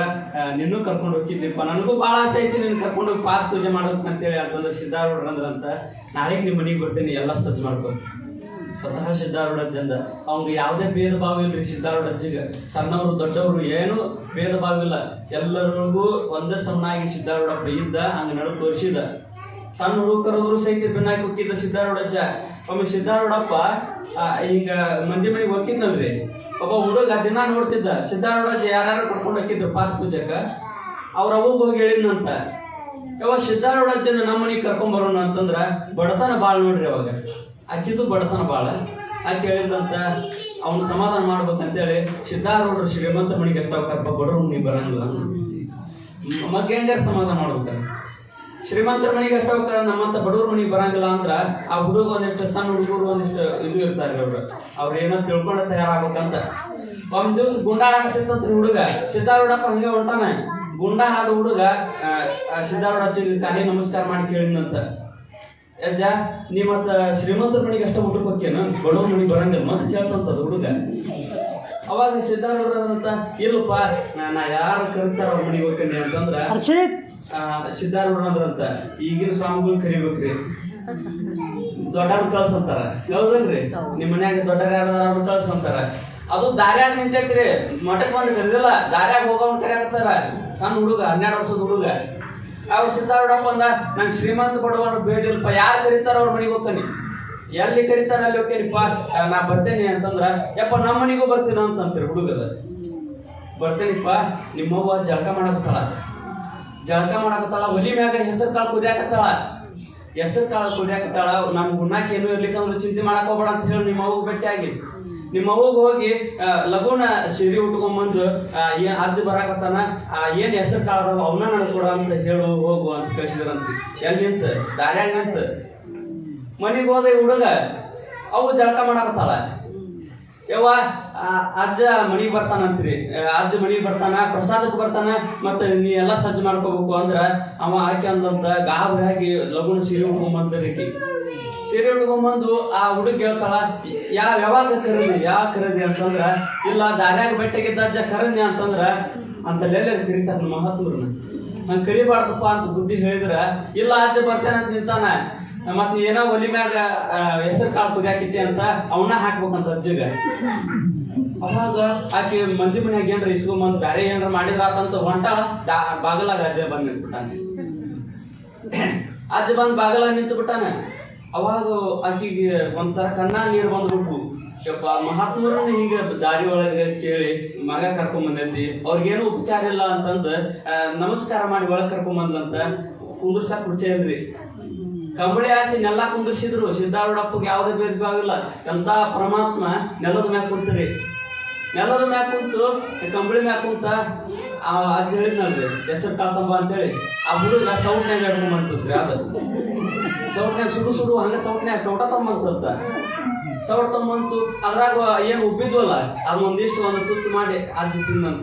ನಿನ್ನೂ ಕರ್ಕೊಂಡು ಹೋಗಿದ್ದೀಪ್ಪ, ನನಗೂ ಭಾಳ ಆಸೆ ಐತಿ ನಿನ್ ಕರ್ಕೊಂಡು ಹೋಗಿ ಪಾದ ಪೂಜೆ ಮಾಡೋದಕ್ಕಂತೇಳಿ ಅಂತಂದ್ರೆ ಸಿದ್ದಾರೂಢರು ಅಂದ್ರಂತ, ನಾಳೆಗೆ ನಿಮ್ಮ ಮನೆಗೆ ಬರ್ತೇನೆ ಎಲ್ಲ ಸಜ್ಜು ಮಾಡ್ಕೊಂಡು. ಸ್ವತಃ ಸಿದ್ದಾರೂಢ ಅಜ್ಜಂದ ಅವ್ನಿಗೆ ಯಾವುದೇ ಭೇದ ಭಾವ ಇಲ್ರಿ. ಸಿದ್ದಾರೂಢ ಅಜ್ಜಿಗೆ ಸಣ್ಣವರು ದೊಡ್ಡವರು ಏನು ಭೇದ ಭಾವ ಇಲ್ಲ, ಎಲ್ಲರಿಗೂ ಒಂದೇ ಸಮನಾಗಿ ಸಿದ್ದಾರೂಢಪ್ಪ ಇದ್ದ. ಹಂಗ ನಡು ತೋರಿಸಿದ. ಸಣ್ಣ ಹುಡುಗ ಕರೆದ್ರು ಸಹಿತ ಬೆನ್ನಾಗಿ ಹೋಗಿದ್ದ ಸಿದ್ದಾರೂಢ ಅಜ್ಜ. ಒಮ್ಮೆ ಸಿದ್ದಾರೂಢಪ್ಪ ಹಿಂಗ ಮಂದಿ ಮನೆಗೆ ಹೋಗಿದ್ನಲ್ರಿ, ಒಬ್ಬ ಹುಡುಗ ದಿನ ನೋಡ್ತಿದ್ದ. ಸಿದ್ದಾರೂಢ ಅಜ್ಜ ಯಾರು ಕರ್ಕೊಂಡು ಹೋಗಿದ್ರು ಪಾದ ಪೂಜಕ್ಕ, ಅವ್ರ ಅವ್ವಗ್ ಹೋಗಿ ಹೇಳಿದ್ನಂತ, ಯಾವಾಗ ಸಿದ್ದಾರೂಢ ಅಜ್ಜನ ನಮ್ಮ ಮನೆಗೆ ಕರ್ಕೊಂಡ್ ಬರೋಣ ಅಂತಂದ್ರ ಬಡತನ ಬಾಳ ನೋಡ್ರಿ. ಅವಾಗ ಆಕಿದ್ದು ಬಡತನ ಬಾಳ. ಆಕೆ ಹೇಳಿದಂತ ಅವ್ನು ಸಮಾಧಾನ ಮಾಡ್ಬೇಕಂತೇಳಿ ಸಿದ್ದಾರೂಢರು ಶ್ರೀಮಂತ ಮನೆಗೆ ಎಷ್ಟಾವಕಪ್ಪ, ಬಡವ್ರ ಮನೆಗೆ ಬರಂಗಿಲ್ಲ, ಮಗ್ ಹೆಂಗಾರ ಸಮಾಧಾನ ಮಾಡ್ಬೇಕ. ಶ್ರೀಮಂತರ ಮನೆಗೆ ಎಷ್ಟಾವಕ, ನಮ್ಮಂತ ಬಡವ್ರ ಮನೆಗೆ ಬರಂಗಿಲ್ಲ ಅಂದ್ರ ಆ ಹುಡುಗ ಒಂದಿಷ್ಟು ಸಣ್ಣ ಹುಡುಗರು ಒಂದಿಷ್ಟು ಇದು ಇರ್ತಾರೆ, ಅವ್ರ ಏನೋ ತಿಳ್ಕೊಂಡ ತಯಾರಾಗ್ಬೇಕಂತ. ಒಂದ್ ದಿವ್ಸ ಗುಂಡಾಡಕತ್ತಿತ್ತಂತ್ರಿ ಹುಡುಗ. ಸಿದ್ದಾರೂಢಪ್ಪ ಹಂಗೆ ಹೊಂಟಾನ. ಗುಂಡ ಹಾಡು ಹುಡುಗ ಸಿದ್ದಾರೂಢ ಅಜ್ಜಿಗೆ ಕಾಲಿ ನಮಸ್ಕಾರ ಮಾಡಿ ಕೇಳಿದಂತ, ಅಜ್ಜ ನೀ ಮತ್ತ ಶ್ರೀಮಂತರ ಮನೆಗೆ ಅಷ್ಟ ಊಟಕ್ಕೆ ಹೋಗ್ಯೇನ, ಬಡವ್ರ ಮನೆಗೆ ಬರಂಗಿಲ್ಲ ಮತ್ ಕೇಳ್ತಂತದ ಹುಡುಗ. ಅವಾಗ ಸಿದ್ದಾರೂಢರಂತ, ಇಲ್ಲಪ್ಪ ನಾ ಯಾರು ಕರಿತಾರ ಅವ್ರ ಮನೆಗೆ ಹೋಗ್ತೇನೆ ಅಂತಂದ್ರ ಸಿದ್ದಾರೂಢ ಅಂದ್ರಂತ, ಈಗಿನ ಸ್ವಾಮಿಗಳು ಕರಿಬೇಕ್ರಿ, ದೊಡ್ಡವ್ರ ಕಳ್ಸಂತಾರ. ಹೌದಲ್ರಿ? ನಿಮ್ ಮನ್ಯಾಗ ದೊಡ್ಡವ್ರ ಯಾರ ಅವ್ರು ಕಳ್ಸಂತಾರ. ಅದು ದಾರ್ಯಾಗ ನಿಂತೈತ್ರಿ, ಮಠಕ್ ಬಂದ್ ಕರೆದಿಲ್ಲ, ದಾರ್ಯಾಗ ಹೋಗೋನ್ ಕರಿಯಾಕತ್ತಾರ. ಸಣ್ಣ ಹುಡುಗ, 12 ವರ್ಷದ ಹುಡುಗ. ಅವ್ ಸಿದ್ದಾರೂಢಪ್ಪ ಅಂದ, ನಂಗೆ ಶ್ರೀಮಂತ ಬಡವನು ಬೇದಿಲ್ಪ, ಯಾರು ಕರೀತಾರ ಅವ್ರ ಮನೆಗೆ ಹೋಗ್ತಾನೆ, ಎಲ್ಲಿ ಕರೀತಾರ ಅಲ್ಲಿ ಹೋಗ್ತೇನಿಪ್ಪ, ನಾ ಬರ್ತೇನೆ ಅಂತಂದ್ರ, ಯಪ್ಪ ನಮ್ಮ ಮನೆಗೂ ಬರ್ತೀನ ಅಂತಂತೀರಿ ಹುಡುಗದ. ಬರ್ತೇನಿಪ್ಪ, ನಿಮ್ಮವ್ವ ಜಳಕ ಮಾಡಕತ್ತಾಳ, ಒಲಿ ಮ್ಯಾಗ ಹೆಸರು ಕಾಳು ಕುದಿಯಾಕತ್ತಾಳ, ನನ್ ಗುಣ್ಣಾಕ ಏನು ಇರ್ಲಿಕ್ಕಂದ್ರೆ ಚಿಂತೆ ಮಾಡಕ್ ಹೋಗ್ಬೇಡ ಅಂತ ಹೇಳಿ ನಿಮ್ಮ ಅವ್ಗ ಭೇಟಿಯಾಗಿ ನಿಮ್ಮ ಅವ್ಗ ಹೋಗಿ ಲಗುನ ಸೀರೆ ಉಟ್ಕೊಂಬಂದು ಅಜ್ಜ ಬರಾಕತ್ತಾನ, ಏನ್ ಹೆಸರು ಕಾಳು ಅವನ್ನ ನಡ್ಕೊಡ ಅಂತ ಹೇಳು ಹೋಗು ಅಂತ ಕಳಿಸಿದ್ರಂತ. ಎಲ್ಲಿ ನಿಂತ ದಾರ್ಯಾಗ ನಿಂತ. ಮನಿಗ್ ಹೋದ ಹುಡುಗ, ಅವು ಜಳಕ ಮಾಡಕತ್ತಾಳ. ಯವ್ವ ಅಜ್ಜ ಮನಿಗೆ ಬರ್ತಾನಂತ್ರಿ, ಅಜ್ಜ ಮನಿಗೆ ಬರ್ತಾನ, ಪ್ರಸಾದಕ್ಕೆ ಬರ್ತಾನ, ಮತ್ತೆ ನೀ ಎಲ್ಲ ಸಜ್ಜು ಮಾಡ್ಕೋಬೇಕು ಅಂದ್ರ ಅವ ಆಕೆ ಅಂದಂತ ಗಾಬರಿಯಾಗಿ ಲಗುನ ಸೀರೆ ಉಟ್ಕೊಂಬಂದ್ರಿ. ಸೀರೆ ಉಟ್ಕೊಂಬಂದು ಆ ಹುಡುಗ ಹೇಳ್ತಾಳ, ಯಾವಾಗ ಕರದಿ ಅಂತಂದ್ರ, ಇಲ್ಲ ದಾರ್ಯಾಗ ಬೆಟ್ಟಗಿದ್ದ ಅಜ್ಜ ಕರದ್ನಿ ಅಂತಂದ್ರ ಅಂತಲ್ಲೆಲ್ಲ ಕರಿತಾರ ಮಹಾತ್ಮರನ್ನ. ನಂಗೆ ಕರಿಬಾರ್ದಪ್ಪ ಅಂತ ಬುದ್ಧಿ ಹೇಳಿದ್ರ, ಇಲ್ಲ ಅಜ್ಜ ಬರ್ತೇನೆ ಅಂತ ನಿಂತಾನ, ಮತ್ ನೀ ಏನೋ ಒಲಿ ಮ್ಯಾಗ ಹೆಸರು ಕಾಳು ಕುದಿಯಾಕಿಟ್ಟಿ ಅಂತ ಅವನ್ನ ಹಾಕ್ಬೇಕಂತ ಅಜ್ಜಗ. ಅವಾಗ ಆಕೆ ಮಂದಿ ಮನ್ಯಾಗ ಏನ್ರ ಇಸ್ಕೊಂಬಂದ್ ಬ್ಯಾರೆ ಏನ್ರ ಮಾಡಿದ್ರಾತಂತ ಹೊಂಟಾಳ. ಬಾಗಲಾಗ ಅಜ್ಜ ಬಂದ್ ನಿಂತ್ಬಿಟ್ಟಾನ. ಅಜ್ಜ ಬಂದ್ ಬಾಗಲಾಗ ನಿಂತು ಬಿಟ್ಟಾನ. ಅವಾಗ ಆಕಿಗೆ ಒಂಥರ ಕಣ್ಣ ನೀರು ಬಂದ್ಬಿಟ್ವು. ಯಪ್ಪ ಮಹಾತ್ಮರನ್ನ ಹೀಗ ದಾರಿ ಒಳಗೆ ಕೇಳಿ ಮಗ ಕರ್ಕೊಂಡ್ ಬಂದೈತಿ, ಅವ್ರಿಗೇನು ಉಪಚಾರ ಇಲ್ಲ ಅಂತಂದ ನಮಸ್ಕಾರ ಮಾಡಿ ಒಳಗ್ ಕರ್ಕೊಂಡ್ ಬಂದಂತ ಕುಂದ್ರಸಾಕ್ ಕುರ್ಚಿ ಇಲ್ರಿ. ಕಂಬಳಿ ಆಸಿ ನೆಲ ಕುಂದಿರ್ಸಿದ್ರು. ಸಿದ್ದಾರೂಢಪ್ಪಗೆ ಯಾವುದೇ ಭೇದ ಭಾವ ಇಲ್ಲ. ಎಂತ ಪರಮಾತ್ಮ ನೆಲದ ಮ್ಯಾಗ ಕುಂತ್ರಿ. ನೆಲದ ಮ್ಯಾಗ ಕುಂತು ಕಂಬಳಿ ಮ್ಯಾಗ ಕುಂತ ಅಜ್ಜ ಹೇಳಿದ್ನಲ್ರಿ ಹೆಸರು ಕಾಳ್ತಂಬ ಅಂತೇಳಿ, ಆ ಹುಡುಗ ಸೌಟ್ನ್ಯಾಗ ಹಿಡ್ಕೊಂಡ್ ಬಂತದ್ರಿ. ಅದು ಸೌಟ್ನ್ಯಾಗ ಸುಡು ಹಂಗ ಸೌಟ್ನ್ಯಾಗ ಸೌಟ ತಮ್ಮಂತ ಸೌಟ್ ತಮ್ಮಂತು. ಅದ್ರಾಗ ಏನ್ ಉಬ್ಬಿದ್ವಲ್ಲ ಅದೊಂದಿಷ್ಟು ಒಂದು ತುತ್ತು ಮಾಡಿ ಅಜ್ಜ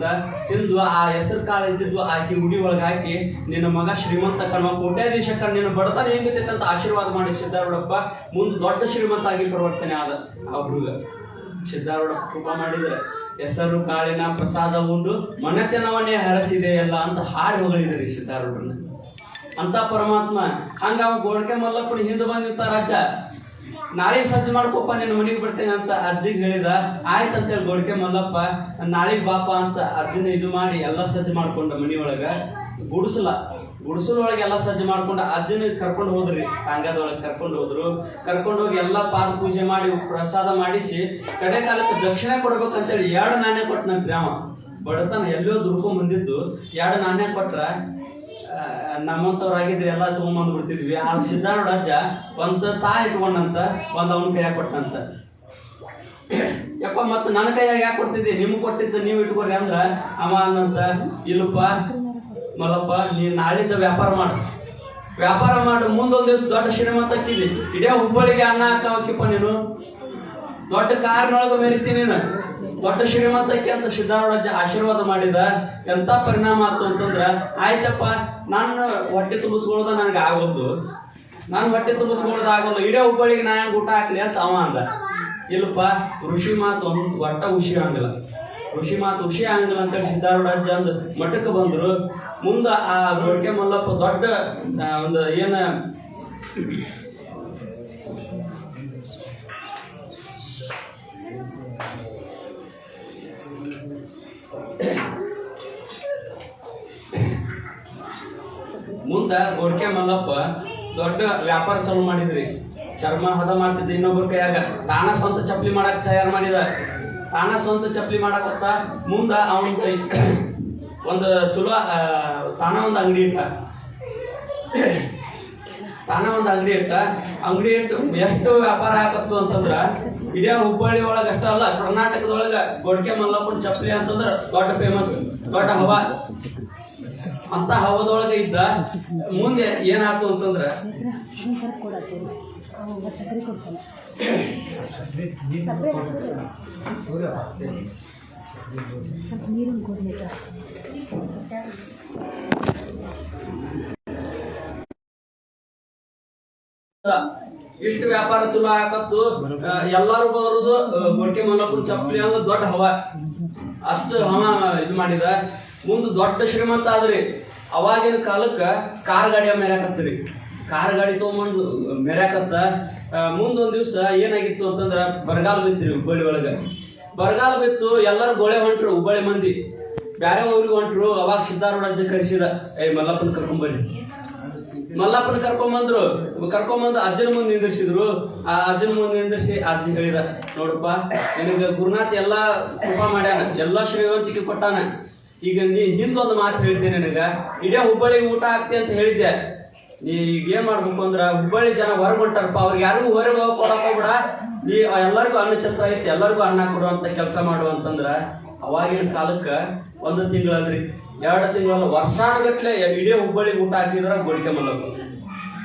ತಿಂದು ಆ ಹೆಸರು ಕಾಳು ಇದ್ದಿದ್ವು ಆಕಿ ಉಡಿ ಒಳಗೆ ಹಾಕಿ, ನಿನ್ನ ಮಗ ಶ್ರೀಮಂತ ಕಣ್ಣ ಕೋಟ್ಯಾಧೀಶ ಕಣ್ ನಿನ್ನ ಬಡತನ ಹೆಂಗತೈತೆ ಅಂತ ಆಶೀರ್ವಾದ ಮಾಡಿ ಸಿದ್ದಾರೂಢಪ್ಪ ಮುಂದೆ ದೊಡ್ಡ ಶ್ರೀಮಂತ ಆಗಿ ಪರಿವರ್ತನೆ ಆದ. ಆ ಹುಡುಗ ಸಿದ್ದಾರೂಢಪ್ಪ ಕೃಪಾ ಮಾಡಿದ್ರೆ ಹೆಸರು ಕಾಳಿನ ಪ್ರಸಾದ ಉಂಡು ಮನೆತನವನ್ನೇ ಹರಸಿದೆ ಎಲ್ಲ ಅಂತ ಹಾಡಿ ಹೊಗಳಿದ್ರಿ ಸಿದ್ದಾರೂಢರನ್ನ. ಅಂತ ಪರಮಾತ್ಮ ಹಂಗ ಅವ ಗೋಡ್ಕೆ ಮಲ್ಲಪ್ಪನ ಹಿಂದೆ ಬಂದ್ ನಿಂತ ರಾಜ. ನಾಳೆ ಸಜ್ಜು ಮಾಡ್ಕೊಪ್ಪ ನಿನ್ನ ಮನೆಗೆ ಬರ್ತೇನೆ ಅಂತ ಅಜ್ಜಿಗೆ ಹೇಳಿದ. ಆಯ್ತಂತೇಳಿ ಗೋಡ್ಕೆ ಮಲ್ಲಪ್ಪ ನಾಳೆಗ್ ಬಾಪ ಅಂತ ಅಜ್ಜನ ಇದು ಮಾಡಿ ಎಲ್ಲ ಸಜ್ಜು ಮಾಡ್ಕೊಂಡ ಮನಿಯೊಳಗ. ಗುಡಿಸಲೊಳಗೆ ಎಲ್ಲ ಸಜ್ಜು ಮಾಡ್ಕೊಂಡು ಅಜ್ಜನ ಕರ್ಕೊಂಡು ಹೋದ್ರಿ. ತಾಂಗದೊಳಗೆ ಕರ್ಕೊಂಡು ಹೋಗಿ ಎಲ್ಲ ಪಾದ ಪೂಜೆ ಮಾಡಿ ಪ್ರಸಾದ ಮಾಡಿಸಿ ಕಡೆ ಕಾಲಕ್ಕೆ ದಕ್ಷಿಣೆ ಕೊಡ್ಬೇಕಂತೇಳಿ 2 ನಾಣ್ಯ ಕೊಟ್ಟನಂತ್ರಿ. ಅವ ಬಡತನ ಎಲ್ಲೋ ದುಡ್ಕೊಂಡ್ ಬಂದಿದ್ದು 2 ನಾಣ್ಯ ಕೊಟ್ರ ನಮ್ಮಂತವ್ರಾಗಿದ್ರೆ ಎಲ್ಲ ತಗೊಂಬಂದ್ ಬಿಡ್ತಿದ್ವಿ. ಆ ಸಿದ್ದಾರೂಢ ಅಜ್ಜ ಒಂದ್ ಇಟ್ಕೊಂಡಂತ ಒಂದ್ ಅವನ ಕೈಯಾಗ ಕೊಟ್ಟಂತ. ಯಪ್ಪ ಮತ್ತ ನನ್ನ ಕೈಯಾಗ ಯಾಕೆ ಕೊಡ್ತಿದ್ದಿ, ನಿಮ್ಗೆ ಕೊಟ್ಟಿದ್ದ ನೀವು ಇಟ್ಕೊರಿ ಅಂದ್ರ ಅವ ಅನ್ನಂತ, ಇಲ್ಲಪ್ಪ ಮಲ್ಲಪ್ಪ ನೀ ನಾಳಿಂದ ವ್ಯಾಪಾರ ಮಾಡು, ಮುಂದೊಂದ್ ದಿವ್ಸ ದೊಡ್ಡ ಶ್ರೀಮಂತ ಹಾಕಿದಿ, ಇಡೀ ಹುಬ್ಬಳ್ಳಿಗೆ ಅನ್ನ ಹಾಕವಕ್ಕಿಪ್ಪ ನೀನು, ದೊಡ್ಡ ಕಾರ್ನೊಳಗ ಮೆರಿತೀನಿ ನೀನು, ದೊಡ್ಡ ಶ್ರೀಮಂತಕ್ಕೆ ಅಂತ ಸಿದ್ದಾರೂಢ ಆಶೀರ್ವಾದ ಮಾಡಿದ. ಎಂತ ಪರಿಣಾಮ ಆಯ್ತು ಅಂತಂದ್ರ, ಆಯ್ತಪ್ಪ ನಾನು ಹೊಟ್ಟೆ ತುಂಬಿಸ್ಕೊಳ್ಳೋದ ನನಗೆ ಆಗೋದು, ಇಡೀ ಹುಬ್ಬಳ್ಳಿಗೆ ನಾ ಹೆಂಗ್ ಊಟ ಹಾಕ್ಲಿ ಅಂತ ಅವ ಅಂದ. ಇಲ್ಲಪ್ಪ ಋಷಿ ಮಾತು ಒಂದು ಒಟ್ಟ ಹುಷಿ ಹಂಗಿಲ್ಲ ಅಂತೇಳಿ ಸಿದ್ದಾರೂಢ ಅಜ್ಜ ಅಂದ್ ಮಠಕ್ಕೆ ಬಂದ್ರು. ಮುಂದ ಆ ಗೋಡ್ಕೆ ಮಲ್ಲಪ್ಪ ದೊಡ್ಡ ಒಂದು ಏನ ಮುಂದ ಗೋಡ್ಕೆ ಮಲ್ಲಪ್ಪ ದೊಡ್ಡ ವ್ಯಾಪಾರ ಚಾಲು ಮಾಡಿದ್ರಿ. ಚರ್ಮ ಹದ ಮಾಡ್ತಿದ್ದ ಇನ್ನೊಬ್ಬರ ಕೈಯಾಗ. ತಾನ ಸ್ವಂತ ಚಪ್ಪಲಿ ಮಾಡಕ್ ತಯಾರು ಮಾಡಿದ. ತಾನ ಸ್ವಂತ ಚಪ್ಪಲಿ ಮಾಡಕತ್ತ ಮುಂದ ಅವನ ಕೈ ಒಂದು ಚಲೋ ತಾನ ಒಂದು ಅಂಗಡಿ ಇಟ್ಟ ಎಷ್ಟು ವ್ಯಾಪಾರ ಆಗತ್ತು ಅಂತಂದ್ರ ಇಡೀ ಹುಬ್ಬಳ್ಳಿ ಒಳಗ ಅಷ್ಟ ಅಲ್ಲ, ಕರ್ನಾಟಕದೊಳಗ ಗೋಡ್ಕೆ ಮಲ್ಲಪ್ಪನ ಚಪ್ಪಲಿ ಅಂತಂದ್ರ ದೊಡ್ಡ ಫೇಮಸ್, ದೊಡ್ಡ ಹವಾ. ಅಂತ ಹವದೊಳಗೆ ಇದ್ದ. ಮುಂದೆ ಏನಾಯ್ತು ಅಂತಂದ್ರ ಇಷ್ಟು ವ್ಯಾಪಾರ ಚಲೋ ಹಾಕತ್ತು. ಎಲ್ಲಾರು ಬರುದು ಗೋಡ್ಕೆ ಮಲ್ಲಪ್ಪನ ಚಪ್ಪಲಿ ಅಂದ್ರೆ ದೊಡ್ಡ ಹವಾ. ಅಷ್ಟು ಹವ ಇದು ಮಾಡಿದ. ಮುಂದೆ ದೊಡ್ಡ ಶ್ರೀಮಂತ ಆದ್ರಿ. ಅವಾಗಿನ ಕಾಲಕ್ಕ ಕಾರ್ ಗಾಡಿಯ ಮೆರ್ಯಾಕತ್ರಿ. ಕಾರ್ ಗಾಡಿ ತಗೊಂಬಂದು ಮೆರ್ಯಾಕತ್ತ. ಮುಂದೊಂದ್ ದಿವ್ಸ ಏನಾಗಿತ್ತು ಅಂತಂದ್ರ ಬರಗಾಲ ಬಿತ್ರಿ ಹುಬ್ಬಳ್ಳಿ ಒಳಗ. ಬರಗಾಲ ಬಿತ್ತು, ಎಲ್ಲರೂ ಗೋಳೆ ಹೊಂಟ್ರು ಹುಬ್ಬಳ್ಳಿ ಮಂದಿ, ಬ್ಯಾರೆ ಊರಿಗೆ ಹೊಂಟ್ರು. ಅವಾಗ ಸಿದ್ದಾರೂಢ ಅಜ್ಜ ಕರೆಸಿದ, ಮಲ್ಲಪ್ಪನ ಕರ್ಕೊಂಬರ್ರಿ. ಮಲ್ಲಪ್ಪನ ಕರ್ಕೊಂಬಂದು ಅಜ್ಜನ ಮುಂದೆ ನಿಂದಿರ್ಸಿದ್ರು. ಆ ಅಜ್ಜನ ಮುಂದೆ ನಿಂದಿರ್ಸಿ ಅಜ್ಜ ಹೇಳಿದ, ನೋಡಪ್ಪ ನಿನಗ ಗುರುನಾಥ್ ಎಲ್ಲಾ ಕೃಪಾ ಮಾಡ್ಯಾನ, ಎಲ್ಲಾ ಶ್ರೀವಂತಿಕೆ ಕೊಟ್ಟಾನ. ಈಗ ನೀ ಹಿಂದೊಂದು ಮಾತು ಹೇಳಿದ್ದೆ, ನಿನಗ ಇಡೀ ಹುಬ್ಬಳ್ಳಿಗೆ ಊಟ ಹಾಕ್ತಿ ಅಂತ ಹೇಳಿದ್ದೆ. ನೀ ಈಗ ಏನ್ ಮಾಡ್ಬೇಕು ಅಂದ್ರ ಹುಬ್ಬಳ್ಳಿ ಜನ ಹೊರಗೆ ಹೊಂಟಾರಪ್ಪ, ಅವ್ರಿಗೆ ಯಾರಿಗೂ ಹೊರಗೆ ಕೊಡಕ್ ಹೋಗ್ಬಿಡ, ನೀ ಎಲ್ಲರಿಗೂ ಅನ್ನ ಛತ್ರ ಐತಿ, ಎಲ್ಲರಿಗೂ ಅನ್ನ ಕೊಡುವಂತ ಕೆಲಸ ಮಾಡು ಅಂತಂದ್ರ. ಅವಾಗಿನ ಕಾಲಕ್ಕ 1 ತಿಂಗಳಲ್ರಿ, 2 ತಿಂಗಳಲ್ಲ, ವರ್ಷಾನುಗಟ್ಲೆ ಇಡೀ ಹುಬ್ಬಳ್ಳಿಗೆ ಊಟ ಹಾಕಿದ್ರ ಗೋಡ್ಕೆ ಮಲ್ಲಪ್ಪ.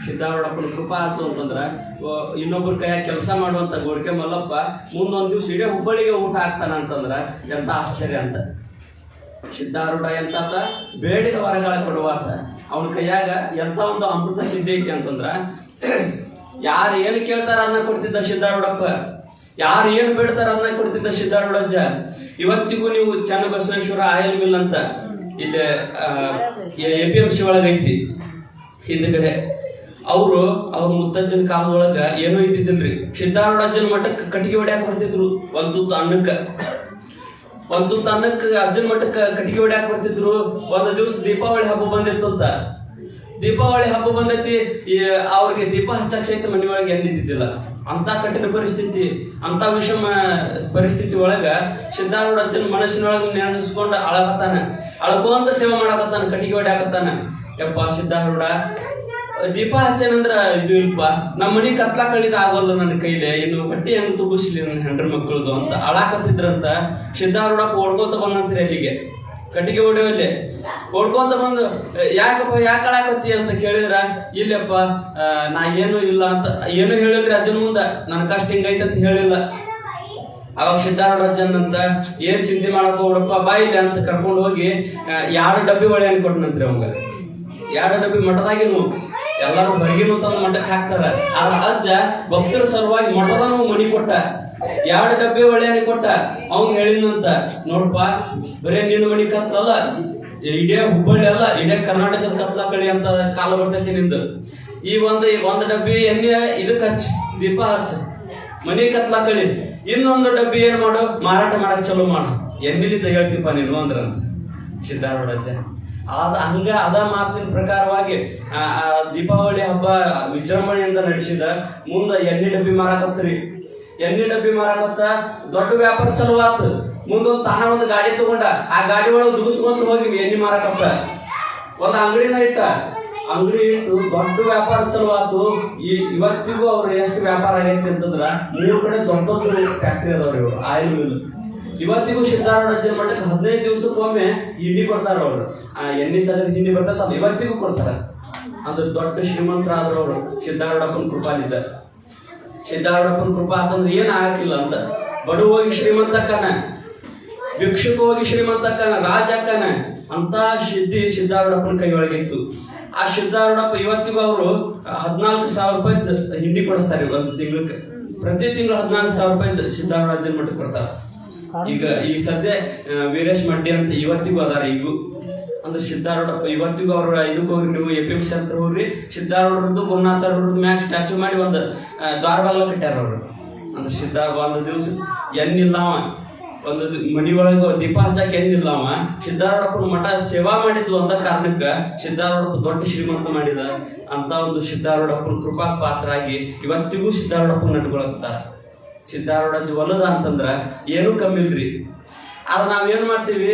ಸಿದ್ದಾರೂಢಪ್ಪನ ಕೃಪಾ ಆಯ್ತು ಅಂತಂದ್ರ ಇನ್ನೊಬ್ಬರ ಕೈಯಾಗ ಕೆಲಸ ಮಾಡುವಂತ ಗೋಡ್ಕೆ ಮಲ್ಲಪ್ಪ ಮುಂದೊಂದ್ ದಿವ್ಸ ಇಡೀ ಹುಬ್ಬಳ್ಳಿಗೆ ಊಟ ಹಾಕ್ತಾನ ಅಂತಂದ್ರ ಎಂತ ಆಶ್ಚರ್ಯ ಅಂತ. ಸಿದ್ದಾರೂಢ ಎಂತಾತ ಬೇಡಿದ ವರಗಳ ಕೊಡುವಾತ. ಅವನ ಕೈಯಾಗ ಎಂತ ಒಂದು ಅಮೃತ ಸಿದ್ಧಿ ಐತಿ ಅಂತಂದ್ರ ಯಾರು ಏನು ಕೇಳ್ತಾರ ಅನ್ನ ಕೊಡ್ತಿದ್ದ ಸಿದ್ದಾರೂಢಪ್ಪ, ಯಾರು ಏನು ಬೇಡ್ತಾರ ಅನ್ನ ಕೊಡ್ತಿದ್ದ ಸಿದ್ದಾರೂಢಜ್ಜ. ಇವತ್ತಿಗೂ ನೀವು ಚನ್ನಬಸವೇಶ್ವರ ಆಯಿಲ್ ಮಿಲ್ ಅಂತ ಇಲ್ಲಿ APMC ಒಳಗೈತಿ ಹಿಂದ್ಗಡೆ. ಅವ್ರ ಮುತ್ತಜ್ಜನ ಕಾಲದೊಳಗ ಏನೋ ಇದ್ದಿದ್ದಿಲ್ರಿ. ಸಿದ್ದಾರೂಢಜ್ಜನ ಮಠಕ್ಕೆ ಕಟ್ಟಿಗೆ ಹೊಡ್ಯಾಕ ಬರ್ತಿದ್ರು. ಒಂದು ತುತ್ತು ಅನ್ನಕ್ಕೆ ಅಜ್ಜನ ಮಠಕ್ಕೆ ಕಟ್ಟಿಗೆ ಹೊಡ್ಯಾಕ ಬರ್ತಿದ್ರು. ಒಂದು ದಿವ್ಸ ದೀಪಾವಳಿ ಹಬ್ಬ ಬಂದಿತ್ತಂತ. ದೀಪಾವಳಿ ಹಬ್ಬ ಬಂದೈತಿ, ಅವ್ರಿಗೆ ದೀಪ ಹಚ್ಚಕ್ ಸಹಿತ ಮನೆಯೊಳಗೆ ಎಲ್ಲಿದ್ದಿದ್ದಿಲ್ಲ. ಅಂತ ಕಠಿಣ ಪರಿಸ್ಥಿತಿ, ಅಂತ ವಿಷಮ ಪರಿಸ್ಥಿತಿ ಒಳಗ ಸಿದ್ದಾರೂಢಜ್ಜನ ಮನಸ್ಸಿನೊಳಗೆ ನೆನೆಸ್ಕೊಂಡು ಅಳಕೋಂತ ಸೇವೆ ಮಾಡಕತ್ತಾನ, ಕಟ್ಟಿಗೆ ಹೊಡ್ಯಾಕತ್ತಾನ. ಯಪ್ಪ ಸಿದ್ದಾರೂಢ, ದೀಪ ಹಚ್ಚನಂದ್ರ ಇದು ಇಲ್ಪ, ನಮ್ಮ ಮನಿ ಕತ್ಲಾ ಕಳಿದ ಆಗೋಲ್ಲ ನನ್ನ ಕೈಲೆ, ಇನ್ನು ಹೊಟ್ಟಿ ಹೆಂಗ್ ತುಗಿಸ್ಲಿ ನನ್ನ ಹೆಂಡ್ರ ಮಕ್ಕಳದು ಅಂತ ಅಳಾಕತ್ತಿದ್ರಂತ. ಸಿದ್ದಾರೂಢಪ್ಪ ಓಡ್ಕೋತ ಬಂದಂತ್ರಿ ಅಲ್ಲಿಗೆ, ಕಟ್ಟಿಗೆ ಹೊಡೆಯಲ್ಲಿ ಓಡ್ಕೊಂತ ಬಂದು ಯಾಕಪ್ಪ ಯಾಕೆ ಅಳಾಕತ್ತಿ ಅಂತ ಕೇಳಿದ್ರ, ಇಲ್ಲಪ್ಪ ನಾ ಏನು ಇಲ್ಲ ಅಂತ ಏನು ಹೇಳಿಲ್ರಿ ಅಜ್ಜನ ಮುಂದ, ನನ್ನ ಕಷ್ಟ ಹಿಂಗೈತೆ ಅಂತ ಹೇಳಿಲ್ಲ. ಅವಾಗ ಸಿದ್ದಾರೂಢಜ್ಜನ್ ಅಂತ ಏನ್ ಚಿಂತೆ ಮಾಡಕ್ ಹೋಗ್ಬಿಡಪ್ಪ ಬಾ ಇಲ್ಲಿ ಅಂತ ಕರ್ಕೊಂಡು ಹೋಗಿ 2 ಡಬ್ಬಿ ಒಳ್ಳೆಯನ್ನು ಕೊಟ್ಟನಂತ್ರಿ ಅವಂಗ. 2 ಡಬ್ಬಿ ಮಠದಾಗಿನು ಎಲ್ಲಾರು ಹೊರಗಿನೂ ತಂದು ಮಠಕ್ಕೆ ಹಾಕ್ತಾರ. ಆದ್ರ ಅಜ್ಜ ಭಕ್ತರ ಸಲುವಾಗಿ ಮಠದನು ಮನಿ ಕೊಟ್ಟ, 2 ಡಬ್ಬಿ ಒಳ್ಳೆಯನ್ನು ಕೊಟ್ಟ. ಅವ್ನ್ ಹೇಳಿದಂತ, ನೋಡಪ್ಪ ಬರೇ ನಿನ್ನ ಮನಿ ಕತ್ತಲ್ಲ, ಇಡೇ ಹುಬ್ಬಳ್ಳಿ ಅಲ್ಲ ಇಡೇ ಕರ್ನಾಟಕದ ಕತ್ಲ ಕಳಿ ಅಂತ ಕಾಲ ಬರ್ತೈತಿ ನಿಂದು. ಈ ಒಂದು ಡಬ್ಬಿ ಎಣ್ಣೆ ಇದಕ್ಕೆ ಹಚ್ಚ, ದೀಪ ಹಚ್ಚ, ಮನಿ ಕತ್ಲ ಕಳಿ. ಇನ್ನೊಂದು ಡಬ್ಬಿ ಏನ್ ಮಾಡು, ಮಾರಾಟ ಮಾಡಕ್ ಚಲೋ ಮಾಡು, ಎಣ್ಣಿಲಿದ್ದ ಹೇಳ್ತೀಪ ನೀನು ಅಂದ್ರಂತ ಸಿದ್ದಾರೂಢಜ್ಜ. ಅದ ಮಾತಿನ ಪ್ರಕಾರವಾಗಿ ದೀಪಾವಳಿ ಹಬ್ಬ ವಿಜೃಂಭಣೆಯಿಂದ ನಡೆಸಿದ. ಮುಂದ ಎಣ್ಣೆ ಡಬ್ಬಿ ಮಾರಾಕತ್ರಿ. ಎಣ್ಣೆ ಡಬ್ಬಿ ಮಾರಾಕತ್ತ ದೊಡ್ಡ ವ್ಯಾಪಾರ ಚಲುವಾತು. ಮುಂದೊಂದು ತಾನ ಒಂದು ಗಾಡಿ ತಗೊಂಡ, ಆ ಗಾಡಿ ಒಳಗೆ ದುಗಿಸ್ಕೊಂತ ಹೋಗಿ ಎಣ್ಣೆ ಮಾರಾಕತ್ತ. ಒಂದು ಅಂಗಡಿನ ಇಟ್ಟ, ಅಂಗಡಿ ಇಟ್ಟು ದೊಡ್ಡ ವ್ಯಾಪಾರ ಚಲುವಾತು. ಇವತ್ತಿಗೂ ಅವ್ರು ಎಷ್ಟು ವ್ಯಾಪಾರ ಆಗೈತಿ ಅಂತಂದ್ರ 3 ಕಡೆ ದೊಡ್ಡ ಫ್ಯಾಕ್ಟ್ರಿ ಅದಾವ್ರಿ ಇವ್ರು, ಆಯಿಲ್ ಮಿಲ್. ಇವತ್ತಿಗೂ ಸಿದ್ದಾರೂಢಜ್ಜನ ಮಠಕ್ಕೆ 15 ದಿವಸಕ್ಕೊಮ್ಮೆ ಹಿಂಡಿ ಕೊಡ್ತಾರ ಅವ್ರು. ಎಣ್ಣೆ ತಗದ ಹಿಂಡಿ ಬರ್ತದ, ಇವತ್ತಿಗೂ ಕೊಡ್ತಾರ. ಅಂದ್ರೆ ದೊಡ್ಡ ಶ್ರೀಮಂತರಾದ್ರ ಅವರು ಸಿದ್ದಾರೂಢಪ್ಪನ ಕೃಪಾಲಿದ್ದ. ಸಿದ್ದಾರೂಢಪ್ಪನ ಕೃಪಾ ಅಂತಂದ್ರೆ ಏನ್ ಆಗಕ್ಕಿಲ್ಲ ಅಂತ. ಬಡವ ಹೋಗಿ ಶ್ರೀಮಂತಕ್ಕನ, ಭಿಕ್ಷುಕ ಹೋಗಿ ಶ್ರೀಮಂತಕ್ಕನ, ರಾಜಕ್ಕನ ಅಂತ ಸಿದ್ಧಿ ಸಿದ್ದಾರೂಢಪ್ಪನ ಕೈ ಒಳಗಿತ್ತು. ಆ ಸಿದ್ದಾರೂಢಪ್ಪ ಇವತ್ತಿಗೂ ಅವರು 14,000 ರೂಪಾಯಿ ಹಿಂಡಿ ಕೊಡಿಸ್ತಾರೆ ಒಂದು ತಿಂಗಳಿಗೆ. ಪ್ರತಿ ತಿಂಗಳು 14,000 ರೂಪಾಯಿ ಸಿದ್ದಾರೂಢಜ್ಜನ ಮಠಕ್ಕೆ ಕೊಡ್ತಾರ. ಈ ಸದ್ಯ ವೀರೇಶ್ ಮಡ್ಡಿ ಅಂತ ಇವತ್ತಿಗೂ ಅದಾರ ಈಗೂ. ಅಂದ್ರೆ ಸಿದ್ದಾರೂಢಪ್ಪ ಇವತ್ತಿಗೂ ಅವ್ರ ಇದಕ್ಕೆ ಹೋಗಿ ನೀವು APMC ಅಂತ ಹೋಗ್ರಿ, ಸಿದ್ದಾರೂಢರದ್ದು ಗುರುನಾಥರದ್ದು ಮ್ಯಾಗ ಸ್ಟ್ಯಾಚು ಮಾಡಿ ಒಂದು ದ್ವಾರಬಾಗ್ಲ ಕಟ್ಟ್ಯಾರ ಅವ್ರು. ಅಂದ್ರೆ ಒಂದು ದಿವಸ ಎನ್ನಿಲ್ಲವ, ಒಂದು ಮನಿ ಒಳಗ ದೀಪ ಹಚ್ಚಕ್ಕೆ ಎನ್ನಿಲ್ಲವ. ಸಿದ್ದಾರೂಢಪ್ಪನ ಮಠ ಸೇವಾ ಮಾಡಿದ್ವು ಅಂದ ಕಾರಣಕ್ಕ ಸಿದ್ದಾರೂಢಪ್ಪ ದೊಡ್ಡ ಶ್ರೀಮಂತ ಮಾಡಿದ. ಅಂತ ಒಂದು ಸಿದ್ದಾರೂಢಪ್ಪನ ಕೃಪಾ ಪಾತ್ರರಾಗಿ ಇವತ್ತಿಗೂ ಸಿದ್ದಾರೂಢಪ್ಪನ ನಡ್ಕೊಳಕ್ತಾರ. ಸಿದ್ದಾರೂಢಜ್ಜ ಒಲ್ಲದ ಅಂತಂದ್ರ ಏನೂ ಕಮ್ಮಿ ಇಲ್ರಿ. ಆದ್ರೆ ನಾವೇನ್ ಮಾಡ್ತೀವಿ,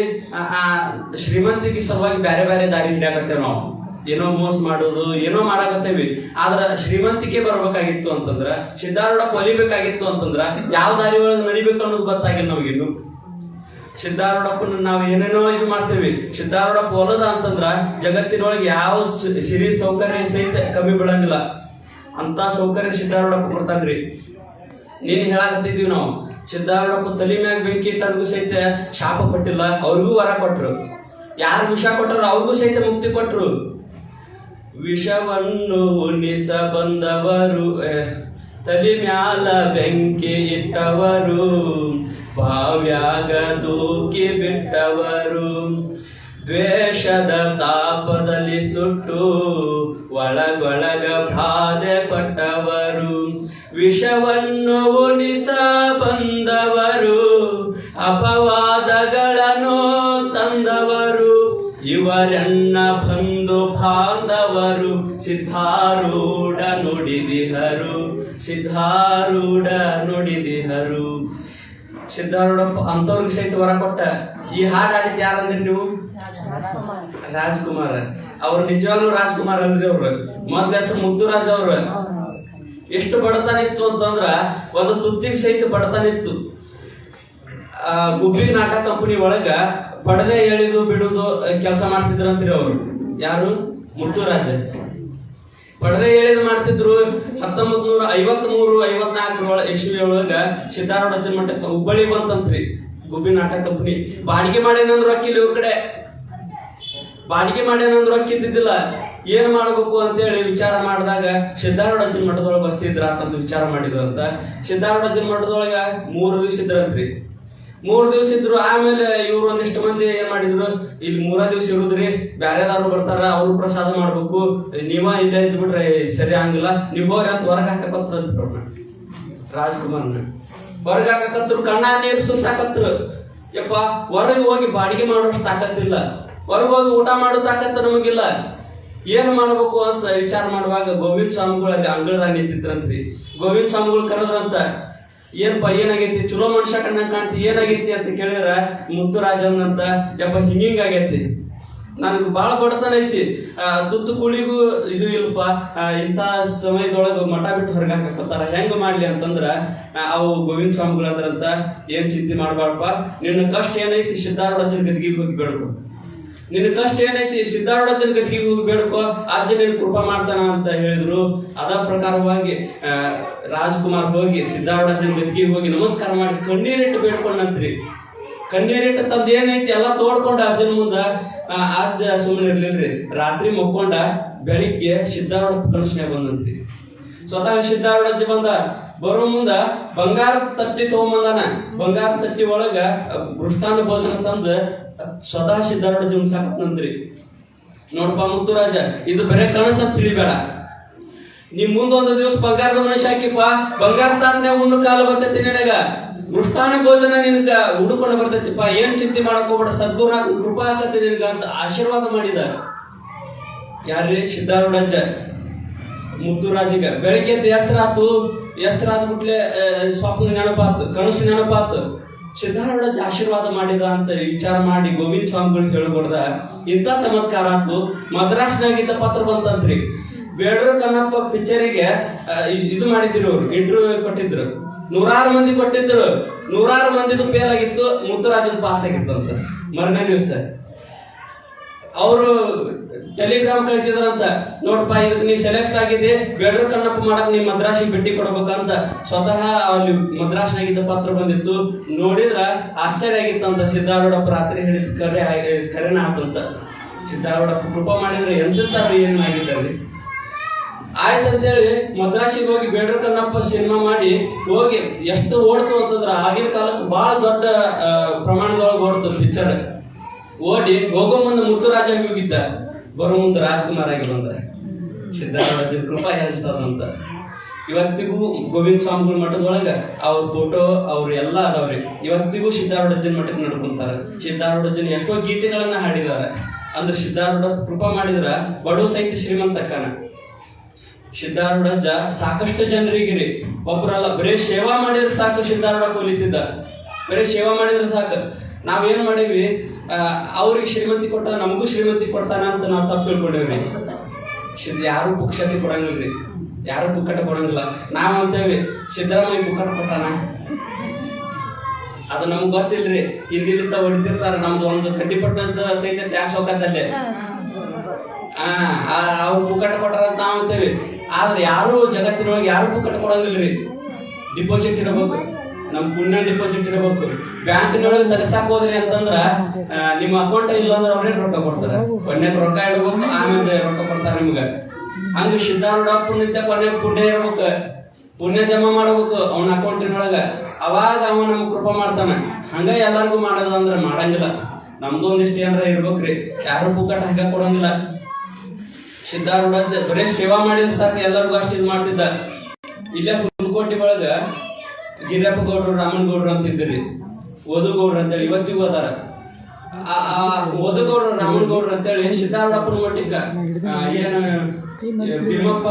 ಶ್ರೀಮಂತಿಗೆ ಸಲುವಾಗಿ ಬೇರೆ ಬೇರೆ ದಾರಿ ಹಿಡಿಯಾಕತ್ತೇವ್ ನಾವು. ಏನೋ ಮೋಸ ಮಾಡೋದು, ಏನೋ ಮಾಡಾಕತ್ತೇವಿ. ಆದ್ರ ಶ್ರೀಮಂತಿಕೆ ಬರ್ಬೇಕಾಗಿತ್ತು ಅಂತಂದ್ರ, ಸಿದ್ದಾರೂಢಪ್ಪ ಒಲಿಬೇಕಾಗಿತ್ತು ಅಂತಂದ್ರ ಯಾವ ದಾರಿ ಒಳಗೆ ನಡಿಬೇಕು ಅನ್ನೋದು ಗೊತ್ತಾಗಿಲ್ಲ ನಮಗಿನ್ನು. ಸಿದ್ದಾರೂಢಪ್ಪನ ನಾವು ಏನೇನೋ ಇದು ಮಾಡ್ತೇವಿ. ಸಿದ್ದಾರೂಢಪ್ಪ ಒಲದ ಅಂತಂದ್ರ ಜಗತ್ತಿನೊಳಗೆ ಯಾವ ಸಿರಿ ಸೌಕರ್ಯ ಸಹಿತ ಕಮ್ಮಿ ಬೀಳಂಗಿಲ್ಲ. ಅಂತ ಸೌಕರ್ಯ ಸಿದ್ದಾರೂಢಪ್ಪ ಕೊಡ್ತಾನ್ರಿ. ನೀನ್ ಹೇಳಾಕತ್ತಿದೀವಿ ನಾವು, ಸಿದ್ದಾರೂಢಪ್ಪ ತಲೆ ಮ್ಯಾಗ ಬೆಂಕಿ ಇಟ್ಟರ್ಗೂ ಸಹಿತ ಶಾಪ ಕೊಟ್ಟಿಲ್ಲ, ಅವ್ರಿಗೂ ವರ ಕೊಟ್ರು. ಯಾರು ವಿಷ ಕೊಟ್ಟರು ಅವ್ರಿಗೂ ಸಹಿತ ಮುಕ್ತಿ ಕೊಟ್ರು. ವಿಷವನ್ನು ಉಣಿಸ ಬಂದವರು, ತಲೆ ಮ್ಯಾಲ ಬೆಂಕಿ ಇಟ್ಟವರು, ಬಾವ್ಯಾಗ ದೂಕಿ ಬಿಟ್ಟವರು, ದ್ವೇಷದ ತಾಪದಲ್ಲಿ ಸುಟ್ಟು ಒಳಗೊಳಗ ಬಾಧೆ ಪಟ್ಟವರು, ವಿಷವನ್ನು ಉಣಿಸ ಬಂದವರು, ಅಪವಾದಗಳನ್ನು ತಂದವರು, ಇವರನ್ನ ಬಂಧು ಬಾಂಧವರು, ಸಿದ್ಧಾರೂಢ ನುಡಿದಿಹರು, ಸಿದ್ಧಾರೂಢ ನುಡಿದಿಹರು. ಸಿದ್ದಾರೂಢಪ್ಪ ಅಂತವ್ರಿಗೆ ಸಹಿತ ವರ ಕೊಟ್ಟ. ಈ ಹಾಡು ಹಾಡಿದ್ ಯಾರಂದ್ರಿ ನೀವು? ರಾಜ್ಕುಮಾರ್. ಅವ್ರು ನಿಜವಾಗ್ಲೂ ರಾಜ್ಕುಮಾರ್ ಅಂದ್ರಿ. ಅವ್ರು ಮೊದ್ಲ ಹೆಸರು ಮುದ್ದುರಾಜ್. ಅವ್ರ ಎಷ್ಟು ಬಡತನ ಇತ್ತು ಅಂತಂದ್ರ ಒಂದು ತುತ್ತಿಗೆ ಸಹಿತ ಬಡತನ ಇತ್ತು. ಗುಬ್ಬಿ ನಾಟಕ ಕಂಪನಿ ಒಳಗ ಪಡದೆ ಎಳಿದು ಬಿಡುದು ಕೆಲಸ ಮಾಡ್ತಿದ್ರಂತ್ರಿ ಅವ್ರು. ಯಾರು? ಮುತ್ತುರಾಜ್. ಪಡರೆ ಹೇಳಿದ ಮಾಡ್ತಿದ್ರು. 1953-54 ಇಸ್ವಿ ಒಳಗ ಸಿದ್ದಾರೂಢಜ್ಜನ ಮಠಕ್ಕೆ ಹುಬ್ಬಳ್ಳಿ ಬಂತಂತ್ರಿ. ಗುಬ್ಬಿ ನಾಟಕ ಕಂಪನಿ ಬಾಡಿಗೆ ಮಾಡ್ಯಾನಂದ್ರು ಅಕ್ಕಿಲ್ಲ ಇವ್ರ ಕಡೆ. ಬಾಡಿಗೆ ಮಾಡ್ಯಾನಂದ್ರು ಅಕ್ಕಿದ್ದಿದ್ದಿಲ್ಲ. ಏನ್ ಮಾಡ್ಬೇಕು ಅಂತೇಳಿ ವಿಚಾರ ಮಾಡಿದಾಗ ಸಿದ್ದಾರೂಢಜ್ಜನ ಮಠದೊಳಗೆ ಬಸ್ತಿದ್ರ ಅಂತಂದು ವಿಚಾರ ಮಾಡಿದ್ರಂತ. ಸಿದ್ದಾರೂಢಜ್ಜನ ಮಠದೊಳಗ 3 ದಿವಸ ಇದ್ರಂತ್ರಿ. 3 ದಿವಸ ಇದ್ರು. ಆಮೇಲೆ ಇವ್ರು ಒಂದಿಷ್ಟು ಮಂದಿ ಏನ್ ಮಾಡಿದ್ರು, ಇಲ್ಲಿ 3 ದಿವಸ ಇರುದ್ರಿ, ಬ್ಯಾರೆದಾರು ಬರ್ತಾರ, ಅವ್ರು ಪ್ರಸಾದ ಮಾಡ್ಬೇಕು, ನೀವ ಇಲ್ಲೇ ಇದ್ಬಿಟ್ರೆ ಸರಿ ಆಗಂಗಿಲ್ಲ, ನೀವ್ ಹೋಗಿ ಅಂತ ಹೊರಗೆ ಹಾಕಕತ್ರಂತ ರಾಜ್ಕುಮಾರ್ನ. ಹೊರಗೆ ಹಾಕಕತ್ರು, ಕಣ್ಣ ನೀರು ಸುರ್ಸಾಕತ್ರು. ಯಪ್ಪ ಹೊರಗೆ ಹೋಗಿ ಬಾಡಿಗೆ ಮಾಡೋಷ್ಟು ತಾಕತ್ತಿಲ್ಲ, ಹೊರಗೆ ಹೋಗಿ ಊಟ ಮಾಡೋ ತಾಕತ್ತ ನಮಗಿಲ್ಲ, ಏನ್ ಮಾಡ್ಬೇಕು ಅಂತ ವಿಚಾರ ಮಾಡುವಾಗ ಗೋವಿಂದ ಸ್ವಾಮಿಗಳು ಅಲ್ಲಿ ಅಂಗಳದಾಗ ನಿಂತಿದ್ರಂತ್ರಿ. ಗೋವಿಂದ ಸ್ವಾಮಿಗಳು ಕರೆದ್ರಂತ, ಏನಪ್ಪ ಏನಾಗೈತಿ, ಚಲೋ ಮನುಷ್ಯ ಕಣ್ಣಂಗ್ ಕಾಣ್ತಿ, ಏನಾಗೈತಿ ಅಂತ ಕೇಳಿದ್ರ ಮುತ್ತುರಾಜನ್ ಅಂತ, ಯಪ್ಪ ಹಿಂಗಾಗೈತಿ, ನನಗೆ ಬಾಳ ಬಡತನ ಐತಿ, ತುತ್ತು ಕುಳಿಗೂ ಇದು ಇಲ್ಲಪ್ಪ, ಇಂಥ ಸಮಯದೊಳಗ ಮಠ ಬಿಟ್ಟು ಹೊರಗೆ ಹಾಕತ್ತಾರ, ಹೆಂಗ ಮಾಡ್ಲಿ ಅಂತಂದ್ರ ಅವು ಗೋವಿಂದ ಸ್ವಾಮಿಗಳು ಅಂದ್ರಂತ, ಏನ್ ಚಿಂತೆ ಮಾಡ್ಬಾರಪ್ಪ, ನಿನ್ನ ಕಷ್ಟ ಏನೈತಿ ಸಿದ್ದಾರೂಢಜ್ಜನ ಗದ್ಗಿಗೆ ಹೋಗಿ ಬೇಡ್ಕೊ, ನಿನ್ನ ಕಷ್ಟ ಏನೈತಿ ಸಿದ್ದಾರೂಢಜ್ಜನ ಗದ್ಗಿಗೆ ಹೋಗಿ ಬೇಡ್ಕೊ, ಅಜ್ಜ ನಿನ್ ಕೃಪಾ ಮಾಡ್ತಾನ ಅಂತ ಹೇಳಿದ್ರು. ಅದ ಪ್ರಕಾರವಾಗಿ ರಾಜ್ಕುಮಾರ್ ಹೋಗಿ ಸಿದ್ದಾರೂಢಜ್ಜನ ಗದ್ಗಿಗೆ ಹೋಗಿ ನಮಸ್ಕಾರ ಮಾಡಿ ಕಣ್ಣೀರಿಟ್ಟು ಬೇಡ್ಕೊಂಡಂತ್ರಿ. ಕಣ್ಣೀರಿಟ್ಟು ತಂದ ಏನೈತಿ ಎಲ್ಲ ತೋಡ್ಕೊಂಡ ಅಜ್ಜನ ಮುಂದ. ಅಜ್ಜ ಸುಮ್ಮನೆ ಇರ್ಲಿಲ್ರಿ, ರಾತ್ರಿ ಮಕ್ಕೊಂಡ, ಬೆಳಿಗ್ಗೆ ಸಿದ್ದಾರೂಢ ಕನಸನ್ಯಾಗ ಬಂದಂತ್ರಿ. ಸ್ವತಃ ಸಿದ್ದಾರೂಢಜ್ಜ ಬಂದ. ಬರೋ ಮುಂದ ಬಂಗಾರದ ತಟ್ಟಿ ತಗೊಂಬಂದಾನ. ಬಂಗಾರ ತಟ್ಟಿ ಒಳಗ ಮೃಷ್ಟಾನ್ನ ಭೋಜನ ತಂದ ಸ್ವತಃ ಸಿದ್ದಾರೂಢಜ್ಜ ಉಣ್ಸಾಕತ್ನಂತ್ರಿ. ನೋಡಪ್ಪ ಮುತ್ತುರಾಜ, ಇದು ಬರೇ ಕನಸ ತಿಳಿಬೇಡ, ನೀ ಮುಂದೊಂದು ದಿವಸ ಬಂಗಾರದ ಮನುಷ್ಯ ಹಾಕಿಪ್ಪ, ಬಂಗಾರ ತಾನೇ ಉಣ್ಣು ಕಾಲ ಬರ್ತೈತಿ ನಿನಗ, ಮೃಷ್ಟಾನ್ನ ಭೋಜನ ನಿನಗ ಹುಡುಕೊಂಡು ಬರ್ತೈತಿಪ್ಪ, ಏನ್ ಚಿಂತೆ ಮಾಡಕ್ ಹೋಗ್ಬೇಡ, ಸದ್ಗುರುನಾಥ ಕೃಪಾ ಆಗತ್ತೆ ನಿನಗ ಅಂತ ಆಶೀರ್ವಾದ ಮಾಡಿದ. ಯಾರ್ರಿ? ಸಿದ್ದಾರೂಢಜ್ಜ ಮುತ್ತುರಾಜಿಗ. ಬೆಳಿಗ್ಗೆ ಎಚ್ಚರ ಆದ ಬಿಟ್ಲೆ ಸ್ವಪ್ನ ನೆನಪಾತು, ಕನಸು ನೆನಪಾತು. ಸಿದ್ದಾರೂಢಜ್ಜ ಆಶೀರ್ವಾದ ಮಾಡಿದ ಅಂತ ವಿಚಾರ ಮಾಡಿ ಗೋವಿಂದ ಸ್ವಾಮಿಗಳು ಹೇಳ್ಕೊಡ್ದ. ಇಂಥ ಚಮತ್ಕಾರ ಆತು. ಮದ್ರಾಸ್ನಾಗಿದ್ದ ಪತ್ರ ಬಂತಂತ್ರಿ. ಬೇಡೂರು ಕಣ್ಣಪ್ಪ ಪಿಕ್ಚರಿಗೆ ಇದು ಮಾಡಿದ್ರು, ಅವ್ರು ಇಂಟರ್ವ್ಯೂ ಕೊಟ್ಟಿದ್ರು. 100 ಮಂದಿ ಕೊಟ್ಟಿದ್ರು. 100 ಮಂದಿದು ಫೇಲ್ ಆಗಿತ್ತು, ಮುತ್ತುರಾಜನ್ ಪಾಸ್ ಆಗಿತ್ತು ಅಂತ. ಮರನೇ ದಿವಸ ಅವರು ಟೆಲಿಗ್ರಾಮ್ ಕಳಿಸಿದ್ರಂತ, ನೋಡಪ್ಪ ಇದಕ್ಕೆ ನೀ ಸೆಲೆಕ್ಟ್ ಆಗಿದೆ, ಬೇಡೂರು ಕಣ್ಣಪ್ಪ ಮಾಡಕ್ ನೀ ಮದ್ರಾಸಿಗೆ ಭೇಟಿ ಕೊಡ್ಬೇಕಂತ. ಸ್ವತಃ ಅಲ್ಲಿ ಮದ್ರಾಸ್ನಾಗಿದ್ದ ಪತ್ರ ಬಂದಿತ್ತು. ನೋಡಿದ್ರ ಆಶ್ಚರ್ಯ ಆಗಿತ್ತಂತ. ಸಿದ್ದಾರೂಢಪ್ಪ ರಾತ್ರಿ ಹೇಳಿದ ಕರೆನ ಆತಂತ. ಸಿದ್ದಾರೂಢಪ್ಪ ಕೃಪಾ ಮಾಡಿದ್ರೆ ಎಂತಾರು ಏನಾಗಿದ್ದಾರೆ. ಆಯ್ತಂತೇಳಿ ಮದ್ರಾಸಿಗೆ ಹೋಗಿ ಬೇಡೂರು ಕಣ್ಣಪ್ಪ ಸಿನಿಮಾ ಮಾಡಿ ಹೋಗಿ ಎಷ್ಟು ಓಡ್ತು ಅಂತಂದ್ರ ಆಗಿನ ಕಾಲಕ್ಕೆ ಬಹಳ ದೊಡ್ಡ ಪ್ರಮಾಣದೊಳಗೆ ಓಡ್ತು ಪಿಕ್ಚರ್. ಓಡಿ ಹೋಗೋ ಮುಂದೆ ಮುತ್ತುರಾಜ ಹೋಗಿದ್ದ, ಬರೋ ಮುಂದೆ ರಾಜ್ಕುಮಾರ್ ಆಗಿ ಬಂದ. ಸಿದ್ದಾರೂಢಜ್ಜನ ಕೃಪಾ ಹೇಳ್ತದಂತ. ಇವತ್ತಿಗೂ ಗೋವಿಂದ ಸ್ವಾಮಿಗಳ ಮಠದೊಳಗ ಅವ್ರ ಫೋಟೋ ಅವ್ರ ಎಲ್ಲಾ ಅದಾವ್ರಿ. ಇವತ್ತಿಗೂ ಸಿದ್ದಾರೂಢಜ್ಜನ ಮಠಕ್ಕೆ ನಡ್ಕೊಂತಾರ. ಸಿದ್ದಾರೂಢಜ್ಜನ ಎಷ್ಟೋ ಗೀತೆಗಳನ್ನ ಹಾಡಿದಾರ. ಅಂದ್ರೆ ಸಿದ್ದಾರೂಢ ಕೃಪಾ ಮಾಡಿದ್ರ ಬಡವ ಸಹಿತ ಶ್ರೀಮಂತಕ್ಕನ. ಸಿದ್ದಾರೂಢಜ್ಜ ಸಾಕಷ್ಟು ಜನರಿಗಿರಿ, ಒಬ್ಬರಲ್ಲ, ಬರೀ ಸೇವಾ ಮಾಡಿದ್ರೆ ಸಾಕು ಸಿದ್ದಾರೂಢ ಕೊಲಿತಿದ್ದ. ಬರೀ ಸೇವಾ ಮಾಡಿದ್ರೆ ಸಾಕು. ನಾವೇನ್ ಮಾಡೀವಿ, ಅವ್ರಿಗೆ ಶ್ರೀಮಂತಿ ಕೊಟ್ಟ ನಮಗೂ ಶ್ರೀಮಂತಿ ಕೊಡ್ತಾನ ಅಂತ ನಾವು ತಪ್ಪು ತಿಳ್ಕೊಂಡೇವ್ರಿ. ಯಾರು ಪುಕ್ಷಟಿ ಕೊಡಂಗಿಲ್ರಿ, ಯಾರು ಪುಕ್ಕಟ ಕೊಡಂಗಿಲ್ಲ. ನಾವ್ ಅಂತೇವಿ ಸಿದ್ದರಾಮಯ್ಯ ಪುಕ್ಕಟ ಕೊಟ್ಟಾನ, ಅದು ನಮ್ಗ್ ಗೊತ್ತಿಲ್ರಿ. ಹಿಂದಿಲಿಂದ ಹೊಡಿತಿರ್ತಾರ. ನಮ್ದು ಒಂದು ಕಡ್ಡಿಪಟ್ಟದ ಸಹಿತ ಟ್ಯಾಕ್ಸ್ ಹೋಗತ್ತಲ್ಲೇ, ಅವ್ರು ಪುಕ್ಕಟ ಕೊಟ್ಟಾರ ಅಂತ ನಾವ್ ಅಂತೇವಿ. ಆದ್ರೆ ಯಾರು ಜಗತ್ತಿನೊಳಗೆ ಯಾರು ಪುಕ್ಕಟ ಕೊಡಂಗಿಲ್ರಿ. ಡಿಪಾಸಿಟ್ ಇಡಬೇಕು, ನಮ್ ಪುಣ್ಯ ಡಿಪಾಸಿಟ್ ಇಡಬೇಕು. ಬ್ಯಾಂಕಿನೊಳಗೆ ತೆಗಸಾಕ್ ಹೋದ್ರಿ ಅಂತಂದ್ರ ನಿಮ್ಮ ಅಕೌಂಟ್ ಇಲ್ಲ ಅಂದ್ರೆ ಅವ್ರೇ ರೊಕ್ಕ ಕೊಡ್ತಾರ. ಕೊನೆಗೆ ರೊಕ್ಕ ಇಡ್ಬೇಕು, ಆಮೇಲೆ ರೊಕ್ಕ ಕೊಡ್ತಾರ ನಿಮ್ಗ. ಹಂಗ ಸಿದ್ದಾರೂಢ ಪುಣ್ಯ ಕೊನೆ ಪುಣ್ಯ ಇರ್ಬೇಕು, ಪುಣ್ಯ ಜಮಾ ಮಾಡ್ಬೇಕು ಅವನ ಅಕೌಂಟಿನೊಳಗ. ಅವಾಗ ಅವ ನಮ್ಗ್ ಕೃಪಾ ಮಾಡ್ತಾನ. ಹಂಗ ಎಲ್ಲಾರ್ಗು ಮಾಡೋದು ಅಂದ್ರೆ ಮಾಡಂಗಿಲ್ಲ. ನಮ್ದು ಒಂದಿಷ್ಟು ಏನಾರ ಇರ್ಬೇಕ್ರಿ. ಯಾರು ಪುಕ್ಕಟ ಹಂಗ ಕೊಡಂಗಿಲ್ಲ. ಸಿದ್ದಾರೂಢ ಬರೇ ಸೇವಾ ಮಾಡಿದ್ರೆ ಸಾಕು, ಎಲ್ಲರಿಗೂ ಅಷ್ಟು ಇದು ಮಾಡ್ತಿದ್ದ. ಇಲ್ಲೇ ಹುಲ್ಕೋಟಿ ಒಳಗ ಗಿರಿಯಪ್ಪ ಗೌಡ್ರು, ರಾಮನ್ ಗೌಡ್ರು ಅಂತಿದ್ರಿ, ಓದುಗೌಡ್ರು ಅಂತೇಳಿ ಇವತ್ತಿಗೂ ಅದಾರ. ಓದುಗೌಡ್ರು, ರಾಮನ್ ಗೌಡ್ರು ಅಂತೇಳಿ ಸಿದ್ದಾರೂಢಪ್ಪನ ಮಟ್ಟಿಗ ಏನು ಭೀಮಪ್ಪ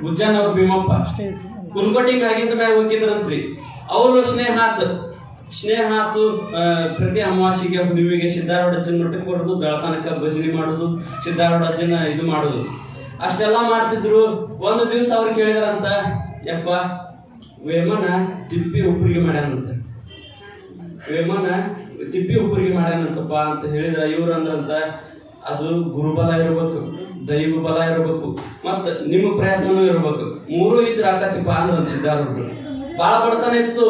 ಉಜ್ಜಾನ್ ಅವ್ರ ಭೀಮಪ್ಪ ಹುಲ್ಕೋಟಿಗೆ ಆಗಿದ್ದ ಮ್ಯಾಗ ಹೋಗಿದ್ರಂತ್ರಿ. ಅವರು ಸ್ನೇಹ ಆತು. ಪ್ರತಿ ಅಮಾವಾಸ್ಯೆಗೆ ಹುಣ್ಣಿಮೆಗೆ ಸಿದ್ದಾರೂಢಜ್ಜನ ಮಠಕ್ಕೆ ಬರೋದು, ಬೆಳತನಕ ಭಜನೆ ಮಾಡೋದು, ಸಿದ್ದಾರೂಢಜ್ಜನ ಇದು ಮಾಡೋದು, ಅಷ್ಟೆಲ್ಲಾ ಮಾಡ್ತಿದ್ರು. ಒಂದು ದಿವ್ಸ ಅವ್ರು ಕೇಳಿದಾರಂತ, ಯಪ್ಪ ವೇಮನ ತಿಪ್ಪಿ ಉಪ್ಪರಿಗೆ ಮಾಡ್ಯಾನಂತ, ವೇಮನ ತಿಪ್ಪಿ ಉಪ್ಪರಿಗೆ ಮಾಡ್ಯಾನಂತಪ್ಪ ಅಂತ ಹೇಳಿದ್ರ, ಇವ್ರು ಅಂದ್ರಂತ ಅದು ಗುರುಬಲ ಇರ್ಬೇಕು. ದೈವ ಬಲ ಇರಬೇಕು, ಮತ್ತ ನಿಮ್ಮ ಪ್ರಯತ್ನನೂ ಇರ್ಬೇಕು. ಮೂರು ಇದ್ರ ಆಕತಿಪ್ಪ ಅಂದ್ರ ಸಿದ್ಧಾರೂಢರು. ಬಾಳ ಬಡತನ ಇತ್ತು.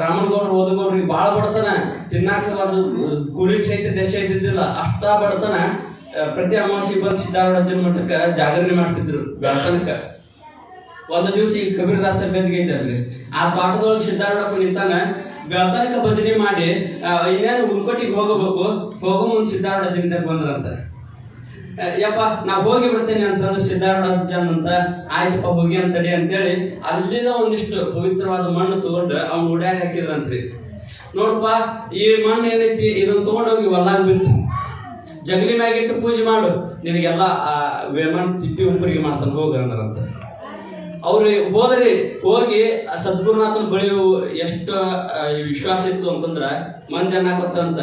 ರಾಮನಗೌಡ್ರು ಓದಗೌಡ್ರಿಗೆ ಬಾಳ ಬಡತನ, ತಿನ್ನಾಕ ಒಂದು ಕೂಲಿ ಸಹಿತ ದೇಶ ಇದ್ದಿದ್ದಿಲ್ಲ, ಅಷ್ಟ ಬಡತನ. ಪ್ರತಿ ಅಮಾವಾಸ್ಯೆ ಬಂದು ಸಿದ್ಧಾರೂಢಜ್ಜನ ಮಠಕ್ಕ ಜಾಗರಣೆ ಮಾಡ್ತಿದ್ರು ಬೆಳತನಕ. ಒಂದು ದಿವಸ ಈ ಕಬೀರದಾಸರ ಗದ್ದಿಗೆ ಇದ್ದಲ್ಲಿ ಆ ತೋಟದೊಳಗೆ ಸಿದ್ಧಾರೂಢಪ್ಪ ನಿಂತಾನ. ಬೆಳತನಕ ಭಜನೆ ಮಾಡಿ ಇನ್ನೇನು ಉಲ್ಕೋಟಿಗೆ ಹೋಗಬೇಕು, ಹೋಗೋ ಮುಂದೆ ಸಿದ್ಧಾರೂಢಜ್ಜನಿಂದ ಬಂದ್ರಂತ. ಯಪ್ಪ ನಾ ಹೋಗಿ ಬಿಡ್ತೇನೆ ಅಂತಂದ್ರೆ ಸಿದ್ಧಾರೂಢಜ್ಜನ್ ಅಂತ ಆಯ್ತಪ್ಪ ಹೋಗಿ ಅಂತಡಿ ಅಂತೇಳಿ ಅಲ್ಲಿದ ಒಂದಿಷ್ಟು ಪವಿತ್ರವಾದ ಮಣ್ಣು ತಗೊಂಡು ಅವ್ನ ಉಡ್ಯಾಗ ಹಾಕಿದ್ರಂತ್ರಿ. ನೋಡಪ್ಪ ಈ ಮಣ್ಣು ಏನೈತಿ, ಇದನ್ನ ತಗೊಂಡೋಗಿ ಹೊಲ್ಲಾಗ ಬಿತ್ತು, ಜಗಲಿ ಮ್ಯಾಗಿಟ್ಟು ಪೂಜೆ ಮಾಡು, ನಿನಗೆಲ್ಲ ವೇಮನ್ ತಿಪ್ಪಿ ಉಪ್ಪರಿಗೆ ಮಾಡ್ತಾನೆ ಹೋಗ ಅಂದ್ರಂತ. ಅವ್ರು ಹೋದ್ರಿ. ಹೋಗಿ ಸದ್ಗುರುನಾಥನ ಬಳಿ ಎಷ್ಟು ವಿಶ್ವಾಸ ಇತ್ತು ಅಂತಂದ್ರ ಮಂದಿ ಅನ್ನಾಕೊತ್ತಾರಂತ,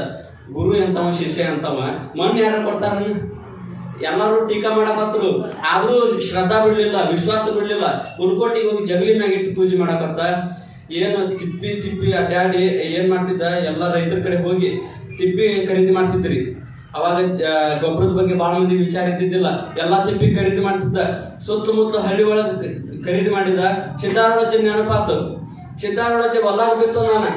ಗುರು ಎಂತವ ಶಿಷ್ಯ ಅಂತವ, ಮಣ್ಣು ಯಾರು ಕೊಡ್ತಾರ? ಎಲ್ಲರೂ ಟೀಕಾ ಮಾಡಕತ್ತರು. ಆದ್ರೂ ಶ್ರದ್ಧಾ ಬಿಡ್ಲಿಲ್ಲ, ವಿಶ್ವಾಸ ಬಿಡ್ಲಿಲ್ಲ. ಉಲ್ಕೋಟಿಗೆ ಹೋಗಿ ಜಗಲಿ ಮ್ಯಾಗಿಟ್ಟು ಪೂಜೆ ಮಾಡಕತ್ತ. ಏನು ತಿಪ್ಪಿ ತಿಪ್ಪಿ ಅಡ್ಡಾಡಿ ಏನ್ ಮಾಡ್ತಿದ್ದ, ಎಲ್ಲ ರೈತರ ಕಡೆ ಹೋಗಿ ತಿಪ್ಪಿ ಖರೀದಿ ಮಾಡ್ತಿದ್ರಿ. ಅವಾಗ ಗೊಬ್ಬರದ ಬಗ್ಗೆ ಬಹಳ ಮಂದಿ ವಿಚಾರ ಇದ್ದಿದ್ದಿಲ್ಲ. ಎಲ್ಲಾ ತಿಪ್ಪಿ ಖರೀದಿ ಮಾಡ್ತಿದ್ದ. ಸುತ್ತಮುತ್ತ ಹಳ್ಳಿ ಒಳಗ ಖರೀದಿ ಮಾಡಿದ. ಸಿದ್ಧಾರೂಢಜ್ಜನ ನೆನಪಾತು. ಸಿದ್ಧಾರೂಢಜ್ಜ ಹೊಲ್ಲಾಗ ಬಿತ್ತು, ನಾನು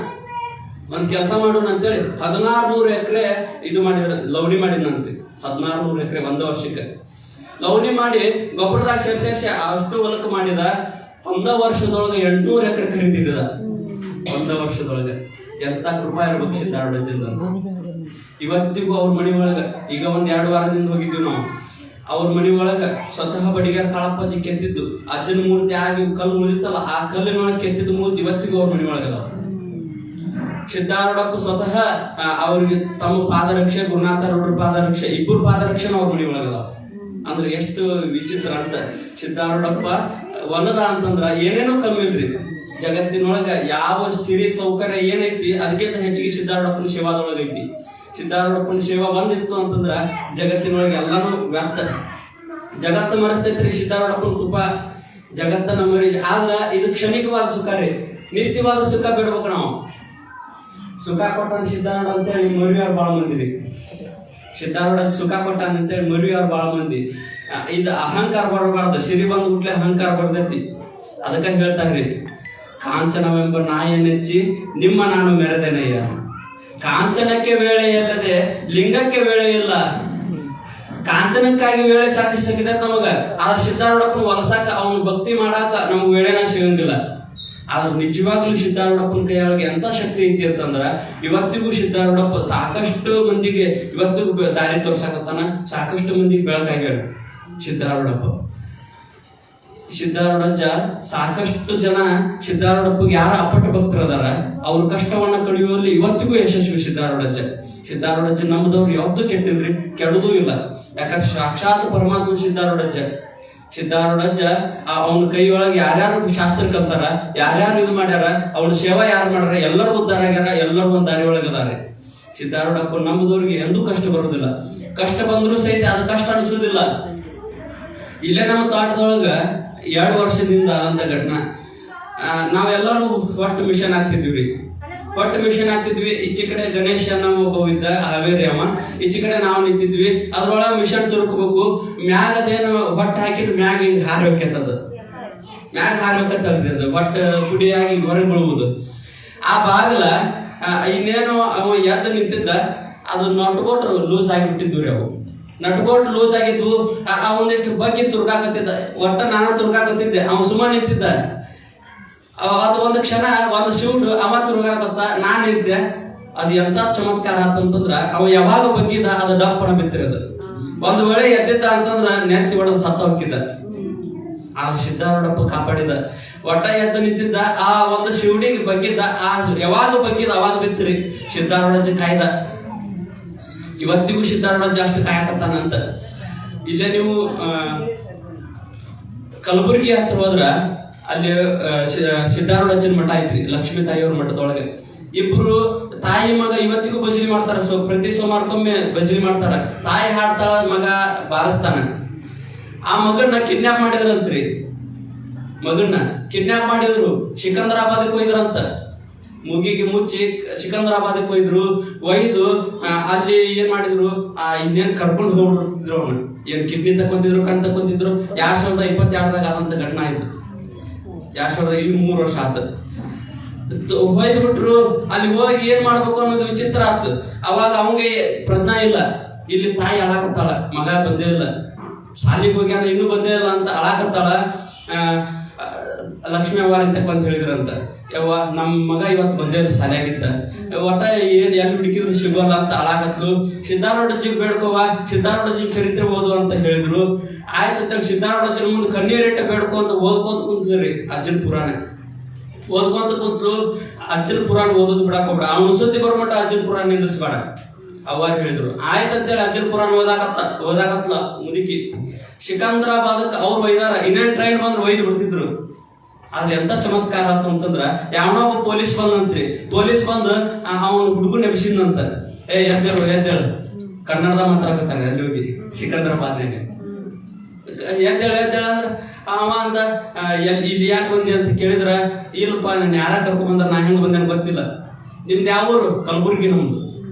ಒಂದ್ ಕೆಲಸ ಮಾಡೋಣ ಅಂತೇಳಿ 1600 ಎಕರೆ ಇದು ಮಾಡಿದ್ರ, ಲವಣಿ ಮಾಡಿದ್ನಂತೆ. 1600 ಎಕರೆ ಒಂದ ವರ್ಷಕ್ಕೆ ಲವಣಿ ಮಾಡಿ ಗೊಬ್ಬರದಾಗ ಸೇರ್ಸಿ ಅಷ್ಟು ಹೊಲಕ್ಕೆ ಮಾಡಿದ. 1 ವರ್ಷದೊಳಗೆ 800 ಎಕರೆ ಖರೀದಿದ. 1 ವರ್ಷದೊಳಗೆ ಎಂತ ಕೃಪಾ ಇರ್ಬೇಕು ಸಿದ್ಧಾರೂಢಜ್ಜನ ಅಂತ. ಇವತ್ತಿಗೂ ಅವ್ರ ಮನಿ ಒಳಗ, ಈಗ ಒಂದ್ 2 ವಾರದಿಂದ ಹೋಗಿದ್ವಿ ನಾವು, ಅವ್ರ ಮನಿ ಒಳಗ ಸ್ವತಃ ಬಡಿಗಾರ ಕಾಳಪ್ಪಾಜಿ ಕೆತ್ತಿದ್ದು ಅಜ್ಜನ ಮೂರ್ತಿ ಆಗಿ ಕಲ್ಲು ಉಳಿದಿತ್ತಲ್ಲ, ಆ ಕಲ್ಲಿನೊಳಗೆ ಕೆತ್ತಿದ್ದು ಮೂರ್ತಿ ಇವತ್ತಿಗೂ ಅವ್ರ ಮನಿ ಒಳಗದ. ಸಿದ್ಧಾರೂಢಪ್ಪ ಸ್ವತಃ ಅವ್ರಿಗೆ ತಮ್ಮ ಪಾದರಕ್ಷೆ, ಗುರುನಾಥರೂಢರ ಪಾದರಕ್ಷೆ, ಇಬ್ಬರು ಪಾದರಕ್ಷೆನ ಅವ್ರ ಮನಿ ಒಳಗದ. ಅಂದ್ರೆ ಎಷ್ಟು ವಿಚಿತ್ರ ಅಂತ. ಸಿದ್ಧಾರೂಢಪ್ಪ ಒನ್ನದ ಅಂತಂದ್ರ ಏನೇನೋ ಕಮ್ಮಿ ಇಲ್ರಿ ಜಗತ್ತಿನೊಳಗ. ಯಾವ ಸಿರಿ ಸೌಕರ್ಯ ಏನೈತಿ ಅದಕ್ಕಿಂತ ಹೆಚ್ಚಿಗೆ ಸಿದ್ಧಾರೂಢಪ್ಪನ ಸೇವಾದೊಳಗ ಐತಿ. ಸಿದ್ಧಾರೂಢಪ್ಪನ ಸೇವಾ ಬಂದಿತ್ತು ಅಂತಂದ್ರ ಜಗತ್ತಿನೊಳಗೆ ಎಲ್ಲಾನು ವ್ಯರ್ಥ. ಜಗತ್ತ ಮರೆಸ್ತೈತ್ರಿ ಸಿದ್ಧಾರೂಢಪ್ಪನ ಕೃಪಾ, ಜಗತ್ತನ್ನ ಮರಿ. ಆದ್ರ ಇದು ಕ್ಷಣಿಕವಾದ ಸುಖ ರೀ, ನಿತ್ಯವಾದ ಸುಖ ಬಿಡ್ಬೇಕು ನಾವು. ಸುಖ ಕೊಟ್ಟಾನ ಸಿದ್ಧಾರೂಢ ಅಂತೇಳಿ ಮರಿಯವ್ರು ಬಾಳ ಮಂದಿ ರೀ. ಸಿದ್ಧಾರೂಢ ಸುಖ ಕೊಟ್ಟಾನ ಅಂತೇಳಿ ಮರಿಯವ್ರು ಬಾಳ ಮಂದಿ. ಇದು ಅಹಂಕಾರ ಬರಬಾರ್ದು. ಸಿರಿ ಬಂದ್ ಹುಟ್ಲೆ ಅಹಂಕಾರ ಬರ್ತೈತಿ. ಅದಕ್ಕ ಹೇಳ್ತಾರ್ರಿ, ಕಾಂಚನವೆಂಬ ನಾಯನೆಚ್ಚಿ ನಿಮ್ಮ ನಾನು ಮೆರೆದೆನಯ್ಯ. ಕಾಂಚನಕ್ಕೆ ವೇಳೆ ಇಲ್ಲದೆ ಲಿಂಗಕ್ಕೆ ವೇಳೆ ಇಲ್ಲ. ಕಾಂಚನಕ್ಕಾಗಿ ವೇಳೆ ಸಾಧಿಸಕ್ಕಿದೆ ನಮಗ. ಆದ್ರೆ ಸಿದ್ಧಾರೂಢಪ್ಪನ ಹೊಲಸಾಕ, ಅವನು ಭಕ್ತಿ ಮಾಡಾಕ ನಮ್ಗೆ ವೇಳೆನ ಸಿಗಂಗಿಲ್ಲ. ಆದ್ರೆ ನಿಜವಾಗ್ಲೂ ಸಿದ್ಧಾರೂಢಪ್ಪನ ಕೈಯೊಳಗೆ ಎಂತ ಶಕ್ತಿ ಐತಿ ಅಂತಂದ್ರ ಇವತ್ತಿಗೂ ಸಿದ್ಧಾರೂಢಪ್ಪ ಸಾಕಷ್ಟು ಮಂದಿಗೆ ಇವತ್ತಿಗೂ ದಾರಿ ತೋರ್ಸಾಕತ್ತಾನ. ಸಾಕಷ್ಟು ಮಂದಿಗೆ ಬೆಳಕಾಗ್ಯಾರ ಸಿದ್ಧಾರೂಢಪ್ಪ. ಸಿದ್ಧಾರೂಢಜ್ಜ ಸಾಕಷ್ಟು ಜನ ಸಿದ್ಧಾರೂಢಪ್ಪಗೆ ಯಾರ ಅಪ್ಪಟ ಭಕ್ತರದಾರ ಅವ್ರ ಕಷ್ಟವನ್ನ ಕಡಿಯುವಲ್ಲಿ ಇವತ್ತಿಗೂ ಯಶಸ್ವಿ ಸಿದ್ಧಾರೂಢಜ್ಜ. ಸಿದ್ಧಾರೂಢಜ್ಜ ನಂಬದವ್ರು ಯಾವತ್ತೂ ಕೆಟ್ಟಿಲ್ರಿ, ಕೆಡದೂ ಇಲ್ಲ. ಯಾಕಂದ್ರೆ ಸಾಕ್ಷಾತ್ ಪರಮಾತ್ಮ ಸಿದ್ಧಾರೂಢಜ್ಜ. ಸಿದ್ಧಾರೂಢಜ್ಜ ಅವನ ಕೈ ಒಳಗೆ ಯಾರ್ಯಾರು ಶಾಸ್ತ್ರ ಕಲ್ತಾರ, ಯಾರ್ಯಾರು ಇದು ಮಾಡ್ಯಾರ, ಅವನ ಸೇವಾ ಯಾರು ಮಾಡ್ಯಾರ, ಎಲ್ಲರೂ ಉದ್ಧಾರ ಆಗ್ಯಾರ, ಎಲ್ಲರೂ ಒಂದ್ ದಾರಿ ಒಳಗದಾರೆ. ಸಿದ್ಧಾರೂಢಪ್ಪ ನಂಬದವ್ರಿಗೆ ಎಂದೂ ಕಷ್ಟ ಬರುದಿಲ್ಲ. ಕಷ್ಟ ಬಂದ್ರು ಸಹಿತ ಅದು ಕಷ್ಟ ಅನಿಸೋದಿಲ್ಲ. ಇಲ್ಲೇ ನಮ್ಮ ತೋಟದೊಳಗ 2 ವರ್ಷದಿಂದ ಅಂತ ಘಟನಾ. ನಾವೆಲ್ಲರೂ ಒಟ್ಟು ಮಿಷನ್ ಆಗ್ತಿದ್ವಿ. ಈಚೆ ಕಡೆ ಗಣೇಶ ನಮ್ಮ ಒಬ್ಬ ಇದ್ದ, ಹಾವೇರಿ ಅವ. ಈಚೆ ಕಡೆ ನಾವು ನಿಂತಿದ್ವಿ. ಅದ್ರೊಳಗ ಮಿಷನ್ ತುರುಕಬೇಕು. ಮ್ಯಾಗ ಅದೇನು ಹೊಟ್ಟೆ ಹಾಕಿದ್ರೆ ಮ್ಯಾಗ ಹಿಂಗ್ ಹಾರಿ ಹೋಗ್ಯತದ. ಮ್ಯಾಗ ಹಾರಿ ಹೋಗತ್ತಲ್ರಿ ಅದು. ಹೊಟ್ಟೆ ಕುಡಿಯಾಗಿ ಹೊರಗೆ ಬೀಳುವುದು. ಆ ಬಾಗಲ ಇನ್ನೇನು ಅವ ಎದ್ದು ನಿಂತಿದ್ದ. ಅದು ನಟ್ಕೊಟ್ರು ಲೂಸ್ ಆಗಿಬಿಟ್ಟಿದ್ವು ರೀ. ಅವು ನಟ್ಕೊಟ್ಟು ಲೂಸ್ ಆಗಿದ್ವು. ಅವನಿಷ್ಟು ಬಗ್ಗೆ ತುರ್ಗಾಕತ್ತಿದ್ದ. ಒಟ್ಟ ನಾನು ತುರ್ಗಾಕತ್ತಿದ್ದೆ, ಅವ ಸುಮ್ಮನೆ ನಿಂತಿದ್ದ. ಅದು ಒಂದು ಕ್ಷಣ ಒಂದು ಶೂಟ್ ಅವ ತುರ್ಗಾಕತ್ತ, ನಾನ್ ನಿಂತೆ. ಅದು ಎಂತ ಚಮತ್ಕಾರ ಅಂತಂದ್ರ ಅವ ಯಾವಾಗ ಬಗ್ಗಿದ ಅದು ಡಪ್ಪನ ಬಿತ್ತಿರೋದು. ಒಂದು ವೇಳೆ ಎದ್ದಿದ್ದ ಅಂತಂದ್ರ ನೆತ್ತಿ ಹೊಡೆದು ಸತ್ತ ಹೋಗಿದ್ದ. ಆದ್ರೆ ಸಿದ್ಧಾರೂಢಪ್ಪ ಕಾಪಾಡಿದ. ಒಟ್ಟ ಎದ್ದು ನಿಂತಿದ್ದ. ಆ ಒಂದು ಶಿವಡಿಗೆ ಬಗ್ಗಿದ್ದ. ಆ ಯಾವಾಗ ಬಗ್ಗಿದ ಅವಾಗ ಬಿತ್ತಿರಿ. ಸಿದ್ಧಾರೂಢಜ್ಜ ಕಾಯ್ದ. ಇವತ್ತಿಗೂ ಸಿದ್ಧಾರೂಢಜ್ಜ ಅಷ್ಟು ಕಾಯಕತ್ತಾನಂತ. ಇಲ್ಲೇ ನೀವು ಕಲಬುರಗಿ ಹತ್ರ ಹೋದ್ರ ಅಲ್ಲಿ ಸಿದ್ಧಾರೂಢಜ್ಜನ ಮಠ ಐತ್ರಿ, ಲಕ್ಷ್ಮೀ ತಾಯಿಯವ್ರ ಮಠದೊಳಗೆ. ಇಬ್ರು ತಾಯಿ ಮಗ ಇವತ್ತಿಗೂ ಭಜನೆ ಮಾಡ್ತಾರ. ಪ್ರತಿ ಸೋಮವಾರಕ್ಕೊಮ್ಮೆ ಭಜನೆ ಮಾಡ್ತಾರ. ತಾಯಿ ಹಾಡ್ತಾಳ, ಮಗ ಬಾರಿಸ್ತಾನ. ಆ ಮಗನ್ನ ಕಿಡ್ನಾಪ್ ಮಾಡಿದ್ರಂತ್ರಿ. ಮಗನ್ನ ಕಿಡ್ನಾಪ್ ಮಾಡಿದ್ರು. ಸಿಕಂದರಾಬಾದಕ್ಕೆ ಹೋಯ್ದ್ರಂತ. ಮುಗಿಗೆ ಮುಚ್ಚಿ ಸಿಕಂದರಾಬಾದಕ್ಕೆ ಒಯ್ದು ಅಲ್ಲಿ ಏನ್ ಮಾಡಿದ್ರು, ಇನ್ನೇನ್ ಕರ್ಕೊಂಡು ಹೋಗ್ಬಿಟ್ಟಿದ್ರು ಅವನು. ಏನ್ ಕಿಡ್ನಿ ತಕೊಂತಿದ್ರು, ಕಣ್ ತಕೊಂತಿದ್ರು. 2022 ಆದಂತ ಘಟನಾ ಆಯ್ತು. 2023 ವರ್ಷ ಆತ. ಹೊಯ್ದು ಬಿಟ್ರು. ಅಲ್ಲಿ ಹೋಗಿ ಏನ್ ಮಾಡ್ಬೇಕು ಅನ್ನೋದು ವಿಚಿತ್ರ ಆತು. ಅವಾಗ ಅವಂಗೆ ಪ್ರಜ್ಞಾ ಇಲ್ಲ. ಇಲ್ಲಿ ತಾಯಿ ಅಳಾಕತ್ತಾಳ, ಮಗ ಬಂದೇ ಇಲ್ಲ, ಶಾಲಿಗೆ ಹೋಗ್ಯಾನ ಇನ್ನೂ ಬಂದೇ ಇಲ್ಲ ಅಂತ ಅಳಾಕತ್ತಾಳ. ಲಕ್ಷ್ಮೀ ಅವ್ವ ಅಂತ ಬಂದು ಹೇಳಿದ್ರಂತ, ಯವ್ವ ನಮ್ಮ ಮಗ ಇವತ್ತು ಬಂದೇ ಇಲ್ಲ, ಶಾಲೆಯಾಗಿತ್ತ, ಒಟ್ಟ ಏನ್ ಎಲ್ಲಿ ಹುಡುಕಿದ್ರು ಸಿಗೋಲ್ಲ ಅಂತ ಅಳಾಕತ್ಲು. ಸಿದ್ಧಾರೂಢಜ್ಜಿಗೆ ಬೇಡ್ಕೋವ, ಸಿದ್ಧಾರೂಢಜ್ಜಿಗೆ ಚರಿತ್ರೆ ಓದು ಅಂತ ಹೇಳಿದ್ರು. ಆಯ್ತು, ಸಿದ್ಧಾರೂಢಜ್ಜನ ಮುಂದೆ ಕಣ್ಣೀರಿಟ್ಟ ಬೇಡ್ಕೊ ಅಂತ ಓದ್ಕೋತ ಕುಂತಿದ್ರಿ. ಅಜ್ಜನ ಪುರಾಣ ಓದ್ಕೊಂತ ಕುಂತು ಅಜ್ಜನ ಪುರಾಣ ಓದೋದು ಬಿಡಾಕ ಹೋಗ್ಬೇಡ, ಅವ್ನು ಸುದ್ದಿ ಬರ್ಮಟ ಅಜ್ಜನ ಪುರಾಣ ನಿಂದಿಸ್ಬೇಡ ಅವ್ರು ಹೇಳಿದ್ರು. ಆಯ್ತಂತೇಳಿ ಅಜ್ಜನ ಪುರಾಣ ಓದಾಕತ್ಲ ಮುದುಕಿ. ಸಿಕಂದ್ರಾಬಾದಕ್ಕೆ ಅವ್ರು ಒಯ್ದಾರ. ಇನ್ನೇನ್ ಟ್ರೈನ್ ಬಂದ್ರೆ ಒಯ್ದು ಬಿಡ್ತಿದ್ರು. ಆದ್ರೆ ಎಂತ ಚಮತ್ಕಾರ ಆಯ್ತು ಅಂತಂದ್ರ, ಯಾವನೊಬ್ಬ ಪೊಲೀಸ್ ಬಂದಂತ್ರಿ. ಪೊಲೀಸ್ ಬಂದು ಅವನು ಹುಡುಗನ್ ಎಬ್ಸಿದ್ನಂತ. ಎದ್ದೇಳು ಕನ್ನಡದ ಮಾತಾಡಕತ್ತಾನೆ. ಅಲ್ಲಿ ಹೋಗಿ ಸಿಕಂದ್ರಾಬಾದ್ನಾಗ ಎದ್ದೇಳ ಅಂದ್ರೆ ಅವ ಅಂದ, ಇಲ್ಲಿ ಯಾಕೆ ಬಂದಿ ಅಂತ ಕೇಳಿದ್ರ, ಇಲ್ಲಪ್ಪ ನಾನು ಯಾರ ಕರ್ಕೊಂಡ್ ಬಂದ್ರ, ನಾ ಹೆಂಗ್ ಬಂದೇನು ಗೊತ್ತಿಲ್ಲ. ನಿಮ್ದು ಯಾವ ಊರು? ಕಲಬುರ್ಗಿ ನಮ್ದು.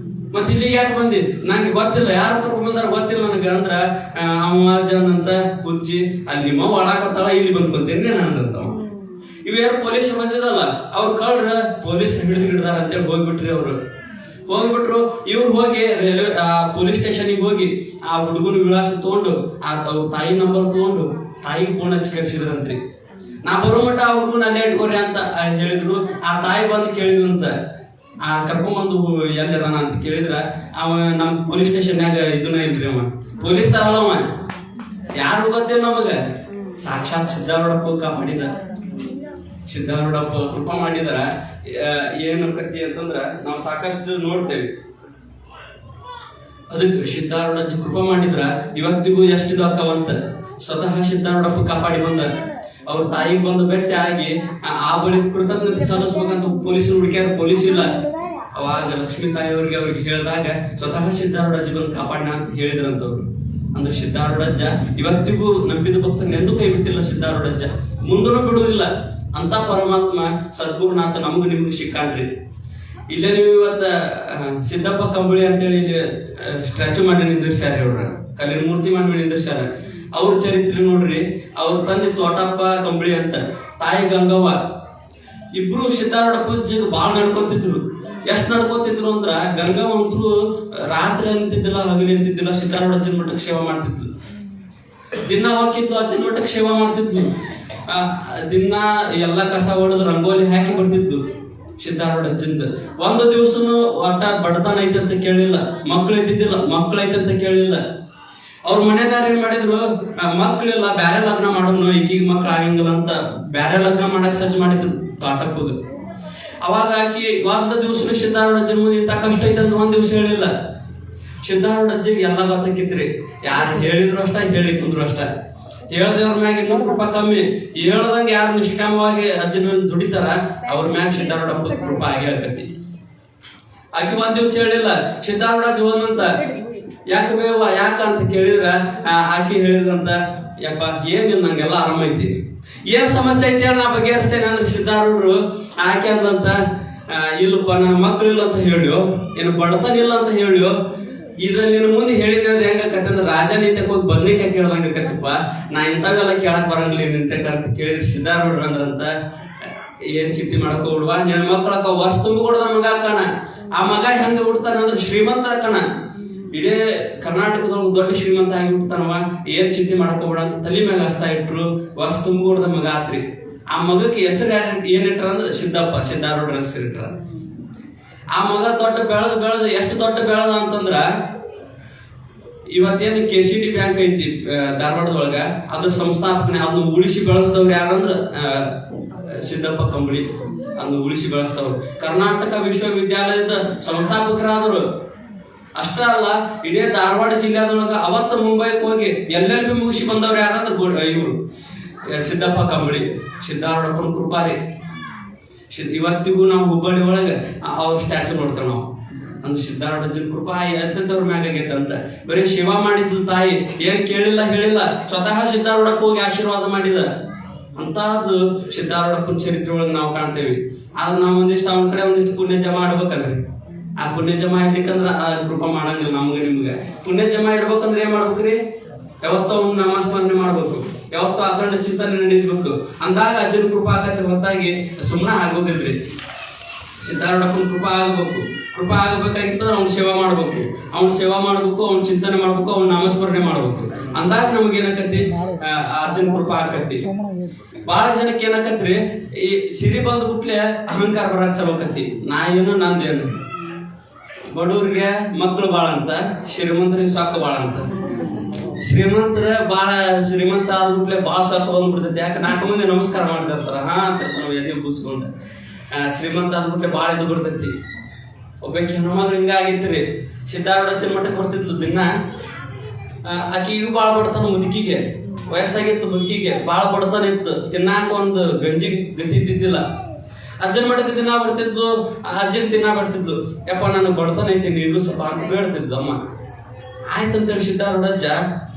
ಮತ್ತೆ ಇಲ್ಲಿಗೆ ಯಾಕೆ ಬಂದಿ? ನಂಗೆ ಗೊತ್ತಿಲ್ಲ, ಯಾರು ಕರ್ಕೊಂಡ್ ಬಂದಾರ ಗೊತ್ತಿಲ್ಲ ನನಗೆ ಅಂದ್ರ, ಅವ ಜನ್ ಅಂತ ಹುಚ್ಚಿ ಅಲ್ಲಿ ನಿಮ್ಮ ಒಳಾಕತ್ತಾಳ, ಇಲ್ಲಿ ಬಂದೇನೆ ನಂದಂತ. ಇವ್ಯಾರು ಪೊಲೀಸ್ ಬಂದಿದಲ್ಲ, ಅವ್ರು ಕಳ್ರ ಪೊಲೀಸ್ ಹಿಡಿದಾರ ಅಂತೇಳಿ ಹೋಗ್ಬಿಟ್ರು. ಇವ್ರು ಹೋಗಿ ರೈಲ್ವೆ ಪೊಲೀಸ್ ಸ್ಟೇಷನ್ಗೆ ಹೋಗಿ ಆ ಹುಡುಗನ ವಿಳಾಸ ತಗೊಂಡು ಅವ್ರ ತಾಯಿ ನಂಬರ್ ತಗೊಂಡು ತಾಯಿಗೆ ಫೋನ್ ಹಚ್ಚಿ ಕರ್ಸಿದ್ರಂತ್ರಿ. ನಾ ಬರೋ ಮಟ್ಟ ಆ ಹುಡುಗನ ಅಲ್ಲೇ ಇಟ್ಕೋರಿ ಅಂತ ಹೇಳಿದ್ರು. ಆ ತಾಯಿ ಬಂದು ಕೇಳಿದ್ರಂತ, ಕರ್ಕೊಂಡ್ಬಂದು ಎಲ್ಲದಾನ ಅಂತ ಕೇಳಿದ್ರ, ಅವ ನಮ್ ಪೊಲೀಸ್ ಸ್ಟೇಷನ್ಯಾಗ ಇದನ್ನ ಇಲ್ರಿ, ಅವ ಪೊಲೀಸ್ ಅವ ಯಾರು ಗೊತ್ತಿಲ್ಲ ನಮಗ. ಸಾಕ್ಷಾತ್ ಸಿದ್ಧಾರೂಢಪ್ಪ ಕಾಪಾಡಿದ. ಸಿದ್ಧಾರೂಢಪ್ಪ ಕೃಪಾ ಮಾಡಿದಾರ. ಏನು ಕತಿ ಅಂತಂದ್ರ ನಾವು ಸಾಕಷ್ಟು ನೋಡ್ತೇವೆ. ಅದಕ್ಕೆ ಸಿದ್ಧಾರೂಢಜ್ಜಿ ಕೃಪಾ ಮಾಡಿದ್ರ ಇವತ್ತಿಗೂ ಎಷ್ಟು ದೊಕ್ಕವಂತ. ಸ್ವತಃ ಸಿದ್ಧಾರೂಢಪ್ಪ ಕಾಪಾಡಿ ಬಂದಾರ. ಅವ್ರ ತಾಯಿಗೆ ಬಂದು ಭೇಟಿ ಆಗಿ ಆ ಬಳಿ ಕೃತಜ್ಞತೆ ಸಲ್ಲಿಸ್ಬೇಕಂತ ಪೊಲೀಸರು ಹುಡುಕ್ಯಾರ, ಪೊಲೀಸ್ ಇಲ್ಲ. ಅವಾಗ ಲಕ್ಷ್ಮೀ ತಾಯಿಯವ್ರಿಗೆ ಅವ್ರಿಗೆ ಹೇಳಿದಾಗ ಸ್ವತಃ ಸಿದ್ಧಾರೂಢಜ್ಜಿ ಬಂದು ಕಾಪಾಡಿನ ಅಂತ ಹೇಳಿದ್ರಂತವ್ರು. ಅಂದ್ರೆ ಸಿದ್ಧಾರೂಢಜ್ಜ ಇವತ್ತಿಗೂ ನಂಬಿದ ಭಕ್ತನ ಎಂದೂ ಕೈ ಬಿಟ್ಟಿಲ್ಲ. ಸಿದ್ಧಾರೂಢಜ್ಜ ಮುಂದೂ ಬಿಡುವುದಿಲ್ಲ. ಅಂತ ಪರಮಾತ್ಮ ಸದ್ಗುರುನಾಥ ನಮಗೂ ನಿಮ್ಗೆ ಸಿಕ್ಕಾನ್ರಿ. ಇಲ್ಲೇ ನೀವು ಇವತ್ತ ಸಿದ್ದಪ್ಪ ಕಂಬಳಿ ಅಂತೇಳಿ ಸ್ಟ್ಯಾಚು ಮಾಡಿ ನಿಂದಿರ್ಸ್ಯಾರ. ಅವ್ರ ಕಲ್ಲಿನ ಮೂರ್ತಿ ಮಾಡಿ ನಿಂದಿರ್ಸ್ಯಾರ. ಅವ್ರ ಚರಿತ್ರೆ ನೋಡ್ರಿ. ಅವ್ರ ತಂದೆ ತೋಟಪ್ಪ ಕಂಬಳಿ ಅಂತ, ತಾಯಿ ಗಂಗವ್ವ. ಇಬ್ರು ಸಿದ್ಧಾರೂಢಪ್ಪ ಬಾಳ್ ನಡ್ಕೊತಿದ್ರು. ಎಷ್ಟ್ ನಡ್ಕೋತಿದ್ರು ಅಂದ್ರ, ಗಂಗವ್ವ ಅಂತೂ ರಾತ್ರಿ ಅಂತಿದ್ದಿಲ್ಲ, ಹಗಲಿ ಅಂತಿದ್ದಿಲ್ಲ, ಸಿದ್ಧಾರೂಢಜ್ಜನ ಮಠಕ್ಕೆ ಸೇವಾ ಮಾಡ್ತಿದ್ಲು. ದಿನ ಹೋಗಿದ್ದು ಅಜ್ಜನ ಮಠಕ್ಕೆ ಸೇವಾ ಮಾಡ್ತಿದ್ಲು. ದಿನ ಎಲ್ಲ ಕಸ ಹೊಡೆದು ರಂಗೋಲಿ ಹಾಕಿ ಬರ್ತಿದ್ದು ಸಿದ್ಧಾರೂಢಜ್ಜಂದ. ಒಂದು ದಿವಸನು ಒಟ್ಟ ಬಡತನ ಐತೆ ಅಂತ ಕೇಳಿಲ್ಲ, ಮಕ್ಳು ಐತೆ ಅಂತ ಕೇಳಿಲ್ಲ. ಅವ್ರ ಮನೆದಾರ ಏನ್ ಮಾಡಿದ್ರು, ಮಕ್ಳಿಲ್ಲ ಬ್ಯಾರೆ ಲಗ್ನ ಮಾಡೋನು, ಈಗೀಗ ಮಕ್ಳು ಆಗಂಗಿಲ್ಲ ಅಂತ ಬ್ಯಾರೆ ಲಗ್ನ ಮಾಡಕ್ ಸಜ್ಜು ಮಾಡಿದ್ರು ತಾಟಪ್ಪಗ. ಅವಾಗ ಆಕಿ ಒಂದು ದಿವಸ ಸಿದ್ಧಾರೂಢಜ್ಜನ ಮುಂದೆ ಇಂತ ಕಷ್ಟ ಐತೆ ಅಂತ ಒಂದ್ ದಿವ್ಸ ಹೇಳಿಲ್ಲ. ಸಿದ್ಧಾರೂಢಜ್ಜಿಗೆ ಎಲ್ಲ ಗೊತ್ತಾಕಿತ್ರಿ. ಯಾರು ಹೇಳಿದ್ರು ಅಷ್ಟ, ಹೇಳಿ ಕುಂದ್ರು ಅಷ್ಟ. ಹೇಳ್ದವ್ರ ಮ್ಯಾಗ ಇನ್ನೂ ಕೃಪಾ ಕಮ್ಮಿ. ಹೇಳ್ದಂಗ ಯಾರು ನಿಷ್ಕಾಮವಾಗಿ ಅಜ್ಜನ ದುಡಿತಾರ ಅವ್ರ ಮ್ಯಾಗ ಸಿದ್ಧಾರೂಢಪ್ಪ ಕೃಪಾ ಆಗಿ ಹೇಳ್ಕತಿ. ಆಕಿ ಒಂದ್ ದಿವ್ಸ ಹೇಳಿಲ್ಲ. ಸಿದ್ಧಾರೂಢಜ್ಜ ಹೋದಂತ, ಯಾಕ ಬೇವ ಯಾಕ ಅಂತ ಕೇಳಿದ್ರ ಆಕಿ ಹೇಳಿದಂತ, ಯಪ್ಪ ಏನಿಲ್ಲ, ನಂಗೆಲ್ಲ ಆರಾಮೈತಿ, ಏನ್ ಸಮಸ್ಯೆ ಐತಿ ನಾ ಬಗೆಹರಿಸ್ತೇನೆ ಅಂದ್ರೆ ಸಿದ್ಧಾರೂಢರು. ಆಕೆ ಅಂದಂತ, ಇಲ್ಲಪ್ಪ ನನ್ನ ಮಕ್ಳಿಲ್ಲ ಅಂತ ಹೇಳಿಯೋ, ಏನು ಬಡತನ ಇಲ್ಲ ಅಂತ ಹೇಳಿಯೋ, ಇದ ನಿನ್ನ ಮುಂದೆ ಹೇಳಿದ್ರೆ ಹೆಂಗಕತ್ತ ಅಂದ್ರೆ ರಾಜನೀತಿಗೆ ಹೋಗಿ ಬದ್ನಿಕಾಯಿ ಕೇಳ್ದಂಗ ಕತ್ತಪ್ಪ, ನಾ ಇಂಥವೆಲ್ಲ ಕೇಳಕ್ ಬರಂಗಿಲ್ಲ ನಿಂತ ಅಂತ ಕೇಳಿದ್ರೆ ಸಿದ್ಧಾರೂಢರು ಅಂದ್ರಂತ, ಏನ್ ಚಿಂತೆ ಮಾಡಕ್ ಹೋಗ್ಬಿಡ್ವಾ, ನಿನ್ನ ಮಕ್ಕಳಕ್ಕ ವರ್ಷ ತುಂಬ ಕೊಡದ ಮಗ ಕಣ. ಆ ಮಗ ಹೆಂಗ ಹುಡ್ತಾನ ಅಂದ್ರೆ ಶ್ರೀಮಂತರ ಕಣ. ಇಡೀ ಕರ್ನಾಟಕದೊಳಗೆ ದೊಡ್ಡ ಶ್ರೀಮಂತ ಆಗಿ ಹುಡ್ತಾನವ, ಏನ್ ಚಿಂತೆ ಮಾಡಕ್ ಹೋಗ್ಬೇಡ ಅಂತ ತಲೆ ಮ್ಯಾಗ ಹಸ್ತಾ ಇಟ್ರು. ವರ್ಷ ತುಂಬ ಕೊಡದ ಮಗ ಆತ್ರಿ. ಆ ಮಗಕ್ಕೆ ಹೆಸರು ಏನಿಟ್ರ ಅಂದ್ರೆ ಸಿದ್ದಪ್ಪ, ಸಿದ್ಧಾರೂಢರ ಹೆಸರು ಇಟ್ರ. ಆ ಮಗ ದೊಡ್ಡ ಬೆಳೆದ ಎಷ್ಟು ದೊಡ್ಡ ಬೆಳೆದ ಅಂತಂದ್ರ, ಇವತ್ತೇನು KCD ಬ್ಯಾಂಕ್ ಐತಿ ಧಾರವಾಡದೊಳಗ, ಅದ್ರ ಸಂಸ್ಥಾಪನೆ ಅದನ್ನ ಉಳಿಸಿ ಬೆಳೆಸ್ತವ್ರು ಯಾರಂದ್ರ ಸಿದ್ದಪ್ಪ ಕಂಬಳಿ. ಅದನ್ನ ಉಳಿಸಿ ಬೆಳೆಸ್ತವ್ರು. ಕರ್ನಾಟಕ ವಿಶ್ವವಿದ್ಯಾಲಯದ ಸಂಸ್ಥಾಪಕರಾದರು. ಅಷ್ಟ ಅಲ್ಲ, ಇಡೀ ಧಾರವಾಡ ಜಿಲ್ಲೆದೊಳಗ ಅವತ್ತು ಮುಂಬೈಗೆ ಹೋಗಿ LLB ಮುಗಿಸಿ ಬಂದವ್ರು ಯಾರಂದ್ರ ಇವ್ರು ಸಿದ್ದಪ್ಪ ಕಂಬಳಿ, ಸಿದ್ಧಾರೂಢಪ್ಪನ ಕೃಪಾರಿ. ಇವತ್ತಿಗೂ ನಾವು ಹುಬ್ಬಳ್ಳಿ ಒಳಗ ಅವ್ರ ಸ್ಟ್ಯಾಚು ನೋಡ್ತೇವೆ ನಾವು. ಅಂದ್ರೆ ಸಿದ್ಧಾರೂಢಜ್ಜನ ಕೃಪಾ ಅತ್ಯಂತವ್ರ ಮ್ಯಾಗ ಆಗೈತೆ ಅಂತ. ಬರೀ ಸೇವಾ ಮಾಡಿದ್ಲು ತಾಯಿ, ಏನ್ ಕೇಳಿಲ್ಲ ಹೇಳಿಲ್ಲ, ಸ್ವತಃ ಸಿದ್ಧಾರೂಢಪ್ಪ ಹೋಗಿ ಆಶೀರ್ವಾದ ಮಾಡಿದ. ಅಂತದ್ದು ಸಿದ್ದಾರೂಢಪ್ಪನ ಚರಿತ್ರೆ ಒಳಗೆ ನಾವು ಕಾಣ್ತೇವೆ. ಆದ್ರೆ ನಾವು ಒಂದಿಷ್ಟು ಅವನ ಕಡೆ ಒಂದಿಷ್ಟು ಪುಣ್ಯ ಜಮಾ ಇಡ್ಬೇಕಲ್ರಿ. ಆ ಪುಣ್ಯ ಜಮಾ ಇಡ್ಲಿಕ್ಕಂದ್ರ ಕೃಪಾ ಮಾಡಂಗಿಲ್ಲ ನಮ್ಗೆ ನಿಮ್ಗೆ. ಪುಣ್ಯ ಜಮಾ ಇಡ್ಬೇಕಂದ್ರೆ ಏನ್ ಮಾಡ್ಬೇಕ್ರಿ? ಯಾವತ್ತೋ ಅವ್ನ ನಾಮಸ್ಮರಣೆ ಮಾಡ್ಬೇಕು, ಯಾವತ್ತೋ ಅಖಂಡ ಚಿಂತನೆ ನಡೀಬೇಕು. ಅಂದಾಗ ಅಜ್ಜನ ಕೃಪಾ ಆಗತ್ತೆ ಹೊರತಾಗಿ ಸುಮ್ಮನೆ ಆಗೋದಿಲ್ರಿ. ಸಿದ್ದಾರೂಢಪ್ಪನ ಕೃಪಾ ಆಗಬೇಕು. ಕೃಪಾ ಆಗಬೇಕಾಗಿತ್ತಂದ್ರೆ ಅವ್ನ ಸೇವಾ ಮಾಡ್ಬೇಕು, ಅವ್ನ ಚಿಂತನೆ ಮಾಡ್ಬೇಕು, ಅವ್ನ ನಾಮಸ್ಮರಣೆ ಮಾಡ್ಬೇಕು. ಅಂದಾಗ ನಮ್ಗೆ ಏನಾಕತಿ? ಅಜ್ಜನ ಕೃಪಾ ಆಕತಿ. ಬಹಳ ಜನಕ್ಕೆ ಏನಾಕತ್ರಿ, ಈ ಸಿರಿ ಬಂದ್ ಬಿಟ್ಲೆ ಅಹಂಕಾರ ಬರಾಕ್ ಚಲೋ ಆಕತಿ. ನಾ ಏನು ನಂದೇನು. ಬಡವ್ರಿಗೆ ಮಕ್ಕಳು ಬಾಳ ಅಂತ, ಶ್ರೀಮಂತರಿಗೆ ಸಾಕ ಬಾಳ ಅಂತ. ಶ್ರೀಮಂತರ ಬಾಳ ಶ್ರೀಮಂತ ಆದ್ಬಿಟ್ಲೆ ಬಾಳ ಸಾಕ ಬಂದ್ಬಿಡ್ತೈತಿ. ಯಾಕೆ 4 ಮಂದಿ ನಮಸ್ಕಾರ ಮಾಡ್ತಿರ್ತಾರ, ಹಾ ಅಂತ ನಾವು ಎದೆ ಬೂಸ್ಕೊಂಡ. ಶ್ರೀಮಂತ ಆದ್ಬಿಟ್ಲೆ ಬಾಳ ಇದು ಬಿಡ್ತೈತಿ. ಒಬ್ಬಾಕಿ ಹೆಣ್ಮಗಳು ಹಿಂಗ ಆಗಿತ್ರಿ. ಸಿದ್ದಾರೂಢ ಮಠಕ್ಕೆ ಬರ್ತಿದ್ಲು ದಿನ. ಆಕಿಗೂ ಬಾಳ ಬಡತನ, ಮುದುಕಿಗೆ ವಯಸ್ಸಾಗಿತ್ತು, ಮುದುಕಿಗೆ ಬಾಳ ಬಡತನ ಇತ್ತು. ತಿನ್ನಾಕ ಒಂದು ಗಂಜಿ ಗತಿ ಇದ್ದಿದ್ದಿಲ್ಲ. ಅಜ್ಜನ ಮಠಕ್ಕೆ ದಿನ ಬರ್ತಿದ್ಲು, ಅಜ್ಜನ್ ದಿನ ಬರ್ತಿದ್ಲು. ಯಪ್ಪ ನನಗೆ ಬಡತನ ಐತಿ, ನೀರು ಸ್ವಲ್ಪ ಅಂತ ಬೇಡ್ತಿದ್ಲು ಅಮ್ಮ. ಆಯ್ತಂತೇಳಿ ಸಿದ್ದಾರೂಢಜ್ಜ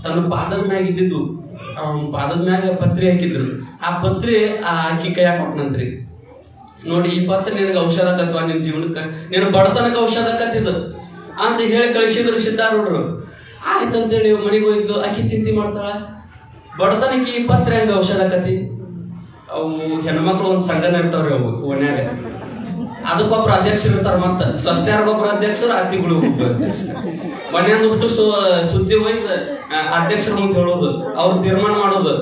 ತನ್ನ ಪಾದದ ಮ್ಯಾಗ ಇದ್ದಿದ್ದು, ಪಾದದ ಮ್ಯಾಗ ಪತ್ರಿ ಹಾಕಿದ್ರು. ಆ ಪತ್ರಿ ಆಕಿ ಕೈಯಾಗ ಕೊಟ್ಟನಂತ್ರಿ. ನೋಡಿ, ಈ ಪತ್ರಿ ನಿನಗೆ ಔಷಧ ಆಕತ್ವಾ ನಿನ್ ಜೀವನಕ್ಕ, ನೀನು ಬಡತನಕ್ಕೆ ಔಷಧ ಆಕತ್ತಿದ್ದು ಅಂತ ಹೇಳಿ ಕಳಿಸಿದ್ರು ಸಿದ್ದಾರೂಢರು. ಆಯ್ತಂತೇಳಿ ಮನೆಗೆ ಹೋಯ್ತು. ಆಕಿ ಚಿಂತೆ ಮಾಡ್ತಾಳ, ಬಡತನಕ್ಕೆ ಈ ಪತ್ರಿ ಹಂಗ ಔಷಧ ಆಕತಿ. ಅವು ಹೆಣ್ಮಕ್ಳು ಒಂದ್ ಸಂಘನ ಇರ್ತಾವ್ರಿ, ಅವು ಓಣ್ಯಾಗ. ಅದಕ್ಕೊಬ್ರು ಅಧ್ಯಕ್ಷರು ಇರ್ತಾರ. ಮತ್ತ ಸಸ್ತ್ಯಾರ್ಗೊಬ್ರು ಅಧ್ಯಕ್ಷರು, ಅತಿಗಳು ಅಧ್ಯಕ್ಷರು. ಮನೆಯಂದಷ್ಟು ಸುದ್ದಿ ಹೋಯ್ತು ಅಧ್ಯಕ್ಷರ ಮುಂದೆ ಹೇಳೋದು, ಅವ್ರು ತೀರ್ಮಾನ ಮಾಡೋದು.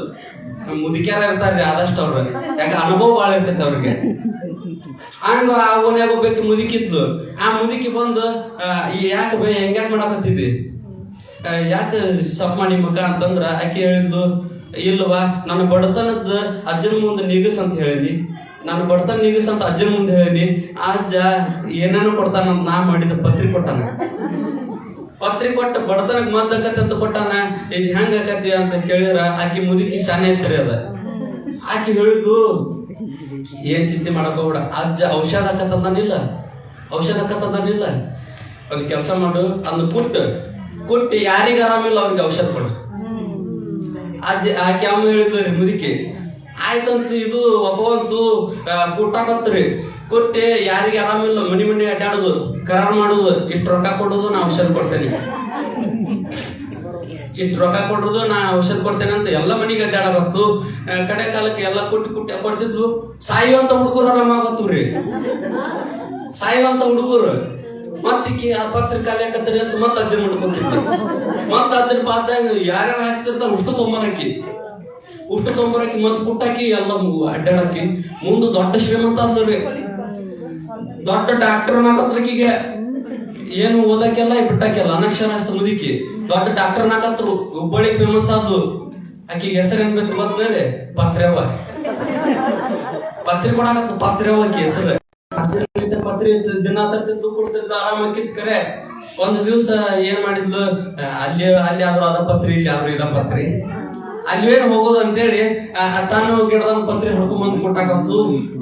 ಮುದುಕ್ಯಾರ ಇರ್ತಾರ್ರಿ ಆದಷ್ಟು ಅವ್ರ, ಯಾಕೆ ಅನುಭವ ಬಾಳ ಇರ್ತೈತಿ ಅವ್ರಿಗೆ. ಹಂಗ ಆ ಓಣ್ಯಾಗ ಹೋಗ್ಬೇಕು ಮುದುಕಿತ್ಲು. ಆ ಮುದುಕಿ ಬಂದು ಯಾಕೆ ಹೆಂಗ್ಯಾಕ್ ಮಾಡಾಕತ್ತಿದ್ದಿ, ಯಾಕೆ ಸಪ್ ಮಾಡಿ ಮಗ ಅಂತಂದ್ರ ಆಕೆ ಹೇಳಿದ್ಲು, ಇಲ್ವಾ ನನ್ನ ಬಡತನದ ಅಜ್ಜನ ಮುಂದೆ ನೀಗಸ್ ಅಂತ ಹೇಳಿನಿ, ನಾನು ಬಡತನ ನೀಗಸ್ ಅಂತ ಅಜ್ಜನ ಮುಂದೆ ಹೇಳಿನಿ. ಆ ಅಜ್ಜ ಏನೇನೋ ಕೊಡ್ತಾನ, ನಾ ಮಾಡಿದ ಪತ್ರಿ ಕೊಟ್ಟಾನ. ಪತ್ರಿ ಕೊಟ್ಟ ಬಡತನಕ್ ಮದ್ದಕತಿ ಅಂತ ಕೊಟ್ಟಾನ. ಇದು ಹೆಂಗ ಆಕತಿ ಅಂತ ಕೇಳಿದ್ರ ಆಕಿ ಮುದುಕಿ ಶಾನೆ ಐತ್ರಿ. ಅದ ಆಕಿ ಹೇಳಿದ್ಲು, ಏನ್ ಚಿಂತೆ ಮಾಡಕ್ ಹೋಗ್ಬೇಡ, ಅಜ್ಜ ಔಷಧ ಹಾಕತ್ತಂದಾನಿಲ್ಲ, ಒಂದ್ ಕೆಲ್ಸ ಮಾಡು, ಅದನ್ನ ಕುಟ್ಟು ಯಾರಿಗ ಆರಾಮಿಲ್ಲ ಅವ್ರಿಗೆ ಔಷಧ ಕೊಡು. ಆಕೆ ಅಮ್ಮ ಹೇಳಿದ್ರಿ ಮುದುಕಿ. ಆಯ್ತಂತ ಇದು ಒಬ್ಬವಂತು ಕುಟ್ಟಾಕತ್ರಿ. ಕೊಟ್ಟಿ ಯಾರಿಗೆ ಆರಾಮಿಲ್ಲ ಮನಿ ಅಡ್ಡಾಡುದು, ಕರಾರ್ ಮಾಡುದು, ಇಷ್ಟು ರೊಕ್ಕ ಕೊಡುದು, ನಾ ಔಷಧ ಕೊಡ್ತೇನೆ, ಇಷ್ಟು ರೊಕ್ಕ ಕೊಡುದು, ನಾ ಔಷಧ ಕೊಡ್ತೇನೆ ಅಂತ ಎಲ್ಲ ಮನಿಗೆ ಅಡ್ಡಾಡಕತ್ತು. ಕಡೆ ಕಾಲಕ್ಕೆ ಎಲ್ಲ ಕುಟ್ಟಿ ಕೊಡ್ತಿದ್ಲು. ಸಾಯುವಂತ ಹುಡುಗರು ಆರಾಮಾಗತ್ವ್ರಿ, ಸಾಯುವಂತ ಹುಡುಗರು. ಮತ್ತಿಕ್ಕಿ ಆ ಪತ್ರಿಕೆ ಖಾಲಿ ಹಾಕತ್ತರಿ ಅಂತ ಮತ್ತೆ ಅಜ್ಜನ್ ಮಾಡ್ಕೊತಿದ್ವಿ. ಮತ್ತ ಅಜ್ಜನ ಪಾದಾಗ ಯಾರ್ಯಾರು ಹಾಕ್ತಿರ್ತಾರ ಉಷ್ಟು ತೊಂಬರಕಿ ಮತ್ ಕುಟ್ಟಾಕಿ ಎಲ್ಲ ಅಡ್ಡಾಡಕಿ. ಮುಂದೆ ದೊಡ್ಡ ಶ್ರೀಮಂತ ಆದ್ರಿ, ದೊಡ್ಡ ಡಾಕ್ಟರ್ ನಾಕತ್ರಕಿಗೆ ಏನು ಓದಕ್ಕೆಲ್ಲ ಬಿಟ್ಟಾಕೆಲ್ಲ ಅನಕ್ಷರಾಸ್ತ್ರ ಮುದುಕಿ ದೊಡ್ಡ ಡಾಕ್ಟರ್ ನಾಕತ್ರು. ಹುಬ್ಬಳ್ಳಿ ಫೇಮಸ್ ಆದ್ಲು. ಆಕಿಗೆ ಹೆಸರು ಏನ್ ಬೇಕು ಗೊತ್ತೇಳಿ? ಪತ್ರೆವ್ವ. ಪತ್ರಿ ಕೊಡಾಕತ್ತು ಪತ್ರೆವ್ವ ಆಕಿ ಹೆಸರು. ಪತ್ರಿ ದಿನ ತರ್ತಿದ್ದು ಕೊಡ್ತಿದ್ದು ಆರಾಮಕ್ಕಿತ್. ಕರೆ ಒಂದ್ ದಿವ್ಸ ಏನ್ ಮಾಡಿದ್ಲು, ಅಲ್ಲಿ ಆದ್ರೂ ಅದ ಪತ್ರಿ, ಇಲ್ಲಿ ಆದ್ರೂ ಇದ ಪತ್ರಿ, ಅಲ್ವೇನು ಹೋಗೋದು ಅಂತೇಳಿ ತಾನು ಗಿಡದ ಪತ್ರಿ ಹೊಡ್ಕೊಂಬಂದು ಕೊಟ್ಟಾಕಂತು.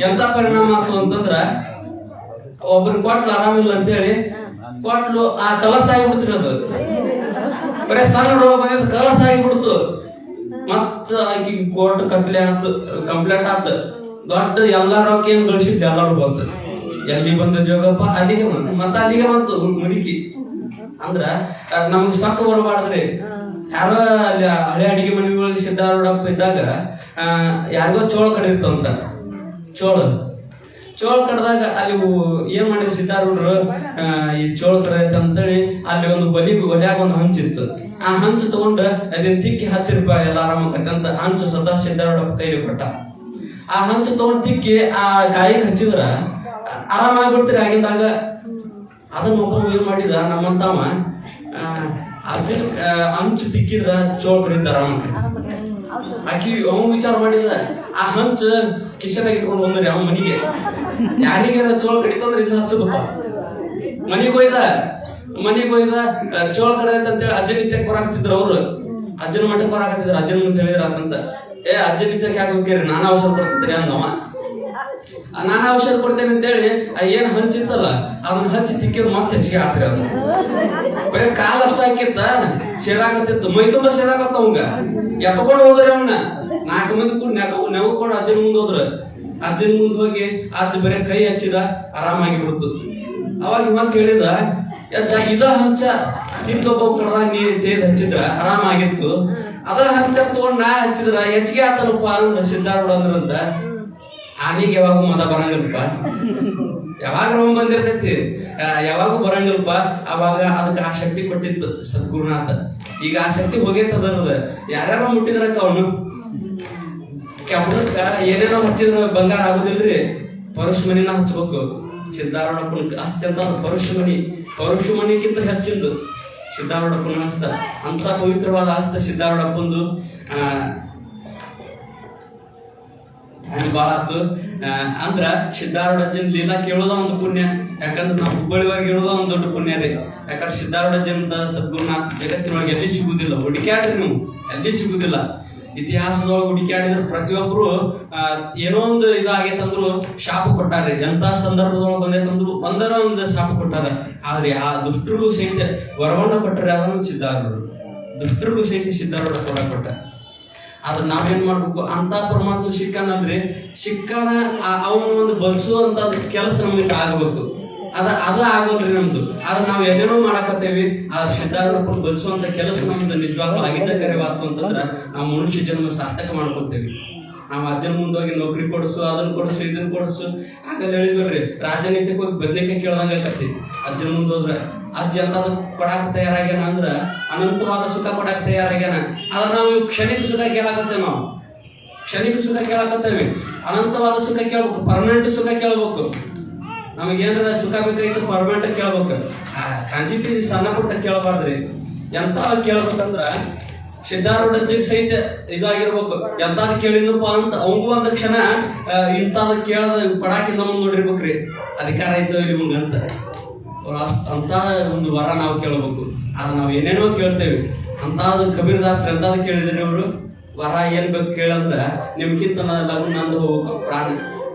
ಎಂತ ಪರಿಣಾಮ ಆಯ್ತು ಅಂತಂದ್ರ, ಒಬ್ರಿಗೆ ಕೊಟ್ಲು ಆರಾಮಿಲ್ಲ ಅಂತೇಳಿ ಕೊಟ್ಲು, ಆ ಕಲಸ ಆಗಿಬಿಡ್ತೀರಿ. ಅದು ಬರೇ ಸಣ್ಣ ರೋಗ ಬಂದಿದ್ದು ಕಲಸ ಆಗಿಬಿಡ್ತು. ಮತ್ತ ಆಕಿ ಕೋರ್ಟ್ ಕಟ್ಲೆ ಆತು, ಕಂಪ್ಲೇಂಟ್ ಆತ. ದೊಡ್ಡ ಎಲ್ಲಾರು ಆಕಿ ಏನ್ ಗಳಿಸಿದ್ ಎಲ್ಲಾರು ಬಂತು. ಎಲ್ಲಿ ಬಂದ ಜೋಗಪ್ಪ ಅಲ್ಲಿಗೆ ಬಂತು ಮುದುಕಿ. ಅಂದ್ರ ನಮ್ಗ್ ಸೊಕ್ಕ ಬರಬಾರ್ದ್ರಿ. ಯಾರೋ ಅಲ್ಲಿ ಹಳೆ ಅಡಿಗೆ ಮನೆಗಳಿಗೆ ಸಿದ್ದಾರೂಢಪ್ಪ ಇದ್ದಾಗ ಯಾರಿಗೋ ಚೋಳ ಕಡಿರ್ತಂತ. ಚೋಳ ಕಡ್ದಾಗ ಅಲ್ಲಿ ಏನ್ ಮಾಡಿದ್ರು ಸಿದ್ದಾರೂಢರು, ಈ ಚೋಳ ಕಡೈತೆ ಅಂತೇಳಿ ಅಲ್ಲಿ ಒಂದು ಒಲ್ಯಾಗ ಒಂದು ಹಂಚಿತ್ತು. ಆ ಹಂಚು ತಗೊಂಡ ಅದನ್ನ ತಿಕ್ಕಿ ಹಚ್ಚಿರಪ್ಪ ಎಲ್ಲ ಆರಾಮಕ್ಕಂತ ಅಂತ ಹಂಚು ಸ್ವತಃ ಸಿದ್ದಾರೂಢಪ್ಪ ಕೈಲಿ ಕೊಟ್ಟ. ಆ ಹಂಚು ತಗೊಂಡ್ ತಿಕ್ಕಿ ಆ ಗಾಯಕ್ಕೆ ಹಚ್ಚಿದ್ರ ಆರಾಮಾಗ್ಬಿಡ್ತೀರಿ ಆಗಿಂದಾಗ. ಅದನ್ನ ಒಬ್ಬ ಏನ್ ಮಾಡಿದ ನಮ್ಮಂತವ, ಅದನ್ನ ಹಂಚು ತಿಕ್ಕಿದ್ರ ಚೋಳ ಕಡಿದ ಆರಾಮ. ಆಕಿ ಅವನು ವಿಚಾರ ಮಾಡಿದ, ಆ ಹಂಚು ಕಿಶನಾಗ ಇಟ್ಕೊಂಡು ಬಂದ್ರಿ ಅವ ಮನಿಗೆ. ಯಾರಿಗಾರ ಚೋಳ ಕಡಿತಂದ್ರೆ ಇನ್ನು ಹಚ್ಚದಪ್ಪ. ಮನಿಗೆ ಹೋಯ್ದ ಚೋಳ ಕಡಿತ ಅಂತೇಳಿ ಅಜ್ಜನ ನಿತ್ಯಕ್ಕೆ ಬರಾಕತ್ತಿದ್ರು. ಅವ್ರು ಅಜ್ಜನ ಮಠಕ್ಕೆ ಬರಾಕತ್ತಿದ್ರು. ಅಜ್ಜನ ಮುಂದೆ ಹೇಳಿದ್ರ ಅಂತ, ಅಜ್ಜನ ನಿತ್ಯಕ್ಕೆ ಯಾಕೆ ಹೋಗ್ಯಾರಿ, ನಾನು ಔಷಧ ಕೊಡ್ತಿದ್ರಿ ಅಂದವ. ನಾನು ಔಷಧ ಕೊಡ್ತೇನೆ ಅಂತೇಳಿ ಏನ್ ಹಂಚಿತ್ತಲ್ಲ ಅದನ್ನ ಹಚ್ಚಿ ತಿಕ್ಕಿದ್ರು ಮತ್ತೆ ಹೆಚ್ಚಿಗೆ ಆತ್ರಿ. ಅದು ಬರೀ ಕಾಲ ಅಷ್ಟ ಹಾಕಿತ್ತ, ಸೇರಾಕತ್ತಿತ್ತು, ಮೈ ತುಂಬ ಸೇರಾಕತ್ತ ಅವಂಗ. ಎತ್ಕೊಂಡು ಹೋದ್ರಿ ಅವನ್ನ 4 ಮಂದಿ ಕೂಡ ನೆವಕೊಂಡು ಅಜ್ಜನ ಮುಂದೆ ಹೋದ್ರ. ಅಜ್ಜನ ಮುಂದೆ ಹೋಗಿ ಅಜ್ಜ ಬರೀ ಕೈ ಹಚ್ಚಿದ, ಆರಾಮಾಗಿ ಬಿಡ್ತು. ಅವಾಗ ಇವಾಗ ಕೇಳಿದ, ಇದ ಹಂಚ ನಿಂದೊಬ್ಬ ಕಡ್ದ ನೀ ತೇದ್ ಹಚ್ಚಿದ್ರ ಆರಾಮಾಗಿತ್ತು, ಅದ ಹಂಚ ತಗೊಂಡ್ ನಾ ಹಚ್ಚಿದ್ರ ಹೆಚ್ಚಿಗೆ ಆತನಪ್ಪ ಅಂದ್ರ ಸಿದ್ಧಾರೂಢ ಅಂದ್ರಂತ. ಆನೆಗೆ ಯಾವಾಗ ಮದ ಬರಂಗಿಲ್ಲಪ್ಪ, ಯಾವಾಗ ಬಂದಿರ್ತೈತಿ, ಯಾವಾಗೂ ಬರಂಗಿಲ್ಲಪ್ಪ. ಅವಾಗ ಅದಕ್ಕೆ ಆ ಶಕ್ತಿ ಕೊಟ್ಟಿತ್ತು ಸದ್ಗುರುನಾಥ. ಈಗ ಆ ಶಕ್ತಿ ಹೋಗೈತದ. ಯಾರ್ಯಾರೋ ಮುಟ್ಟಿದ್ರಕ್ಕ ಅವನು ಕೆಬ್ಬಳಕ್ಕ ಏನೇನೋ ಹಚ್ಚಿದ್ರ ಬಂಗಾರ ಆಗುದಿಲ್ರಿ. ಪರಶುಮಣಿನ ಹಚ್ಬೇಕು. ಸಿದ್ಧಾರೂಢಪ್ಪನ ಅಸ್ತಿ ಅಂತ ಪರಶುಮಣಿಗಿಂತ ಹೆಚ್ಚಿಂದು ಸಿದ್ಧಾರೂಢಪ್ಪನ ಹಸ್ತ. ಅಂತ ಪವಿತ್ರವಾದ ಹಸ್ತ ಸಿದ್ಧಾರೂಢಪ್ಪಂದು. ಬಾಳ ಆತು ಅಂದ್ರ ಸಿದ್ಧಾರೂಢಜ್ಜನ್ ಲೀಲಾ ಕೇಳೋದ ಒಂದು ಪುಣ್ಯ. ಯಾಕಂದ್ರೆ ನಾವು ಹುಬ್ಬಳ್ಳಿಯಾಗಿ ಹೇಳೋದ ಒಂದು ದೊಡ್ಡ ಪುಣ್ಯ ರೀ. ಯಾಕಂದ್ರೆ ಸಿದ್ಧಾರೂಢಜ್ಜನ್ ಸದ್ಗುರುನಾಥ್ ಜಗತ್ತಿನೊಳಗೆ ಎಲ್ಲಿ ಸಿಗುದಿಲ್ಲ. ಹುಡುಕ್ಯಾಡ್ರಿ ನೀವು, ಎಲ್ಲಿ ಸಿಗುದಿಲ್ಲ. ಇತಿಹಾಸದೊಳಗೆ ಹುಡುಕ್ಯಾಡಿದ್ರೆ ಪ್ರತಿಯೊಬ್ರು ಏನೋ ಒಂದು ಇದಾಗೈತಂದ್ರು ಶಾಪ ಕೊಟ್ಟಾರೆ. ಎಂತ ಸಂದರ್ಭದೊಳಗೆ ಬಂದೈತಂದ್ರು ಒಂದು ಶಾಪ ಕೊಟ್ಟಾರ. ಆದ್ರೆ ಆ ದುಷ್ಟರಿಗೂ ಸಹಿತ ವರವನ್ನ ಕೊಟ್ಟರೆ ಅದನ್ನು ಸಿದ್ಧಾರೂಢರು. ದುಷ್ಟರಿಗೂ ಸಹಿತ ಸಿದ್ಧಾರೂಢ ಕೊಟ್ಟ. ಆದ್ರೆ ನಾವೇನ್ ಮಾಡ್ಬೇಕು, ಅಂತ ಪರಮಾತ್ಮ ಸಿಕ್ಕನಲ್ರಿ, ಸಿಕ್ಕನ ಅವನು ಒಂದು ಬಲ್ಸುವಂತ ಕೆಲಸ ನಮ್ಗೆ ಆಗ್ಬೇಕು. ಅದ ಆಗೋದ್ರಿ ನಮ್ದು. ಆದ್ರೆ ನಾವ್ ಏನೇನೋ ಮಾಡಾಕತ್ತೇವಿ. ಆದ್ರೆ ಸಿದ್ಧಾರೂಢಪ್ಪನ ಬಲ್ಸುವಂತ ಕೆಲಸ ನಮ್ದು ನಿಜವಾಗ್ಲೂ ಆಗಿದ್ದ ಕರೆವಾತು ಅಂತಂದ್ರ ನಾವು ಮನುಷ್ಯ ಜನ್ಮ ಸಾರ್ಥಕ ಮಾಡ್ಕೊತೇವಿ. ನಾವು ಅಜ್ಜನ ಮುಂದೋಗಿ ನೌಕರಿ ಕೊಡಿಸು, ಅದನ್ನ ಕೊಡಿಸು, ಇದನ್ನ ಕೊಡಿಸು ಆಗಲ್ಲ ಹೇಳಿದ್ರಿ. ರಾಜನೀತಿಗೆ ಹೋಗಿ ಬದ್ಲಿಕ್ಕೆ ಕೇಳ್ದಂಗ ಆಕತಿ. ಅಜ್ಜನ ಮುಂದೆ ಹೋದ್ರ ಅಜ್ಜ ಅಂತ ಕೊಡಾಕ ತಯಾರಾಗ್ಯಾನ ಅಂದ್ರ ಅನಂತವಾದ ಸುಖ ಕೊಡಾಕ ತಯಾರಾಗ್ಯಾನ. ಆದ್ರೆ ನಾವು ಕ್ಷಣಿಕ ಸುಖ ಕೇಳಾಕತ್ತೇವೆ. ನಾವು ಕ್ಷಣಿಕ ಸುಖ ಕೇಳಾಕತ್ತೇವಿ. ಅನಂತವಾದ ಸುಖ ಕೇಳ್ಬೇಕು, ಪರ್ಮನೆಂಟ್ ಸುಖ ಕೇಳ್ಬೇಕು. ನಮಗೇನ್ರ ಸುಖ ಬೇಕಾಯ್ತು ಪರ್ಮನೆಂಟ್ ಕೇಳ್ಬೇಕು. ಕಾಂಜಿ ಪೀಜಿ ಸಣ್ಣ ಪುಟ್ಟ ಕೇಳಬಾರ್ದ್ರಿ. ಎಂತ ಕೇಳ್ಬೇಕಂದ್ರ ಸಿದ್ಧಾರೂಢಜ್ಜಿಗೆ ಸಹಿತ ಇದಾಗಿರ್ಬೇಕು. ಎಂತಾದ್ ಕೇಳಿದ್ನಪ್ಪ ಅಂತ ಅವಂಗೂ ಒಂದ್ ಕ್ಷಣ ಇಂತಾದ ಕೇಳದ ಕೊಡಾಕಿಂದ ಮುಂದ್ ನೋಡಿರ್ಬೇಕ್ರಿ. ಅಧಿಕಾರ ಇದ್ದೋ ನಿಮ್ಗೆ ಅಂತ ಅಂತ ಒಂದು ವರ ನಾವು ಕೇಳ್ಬೇಕು. ಆದ್ರೆ ನಾವ್ ಏನೇನೋ ಕೇಳ್ತೇವೆ. ಅಂತಾದ್ ಕಬೀರದಾಸ್ ಎಂತಾದ್ ಕೇಳಿದ್ರಿ ಅವರು, ವರ ಏನ್ ಬೇಕು ಕೇಳಂದ್ರ ನಿಮ್ಗಿಂತ ಲಘು ನಂದು ಹೋಗ್ಬೇಕು ಪ್ರಾಣ.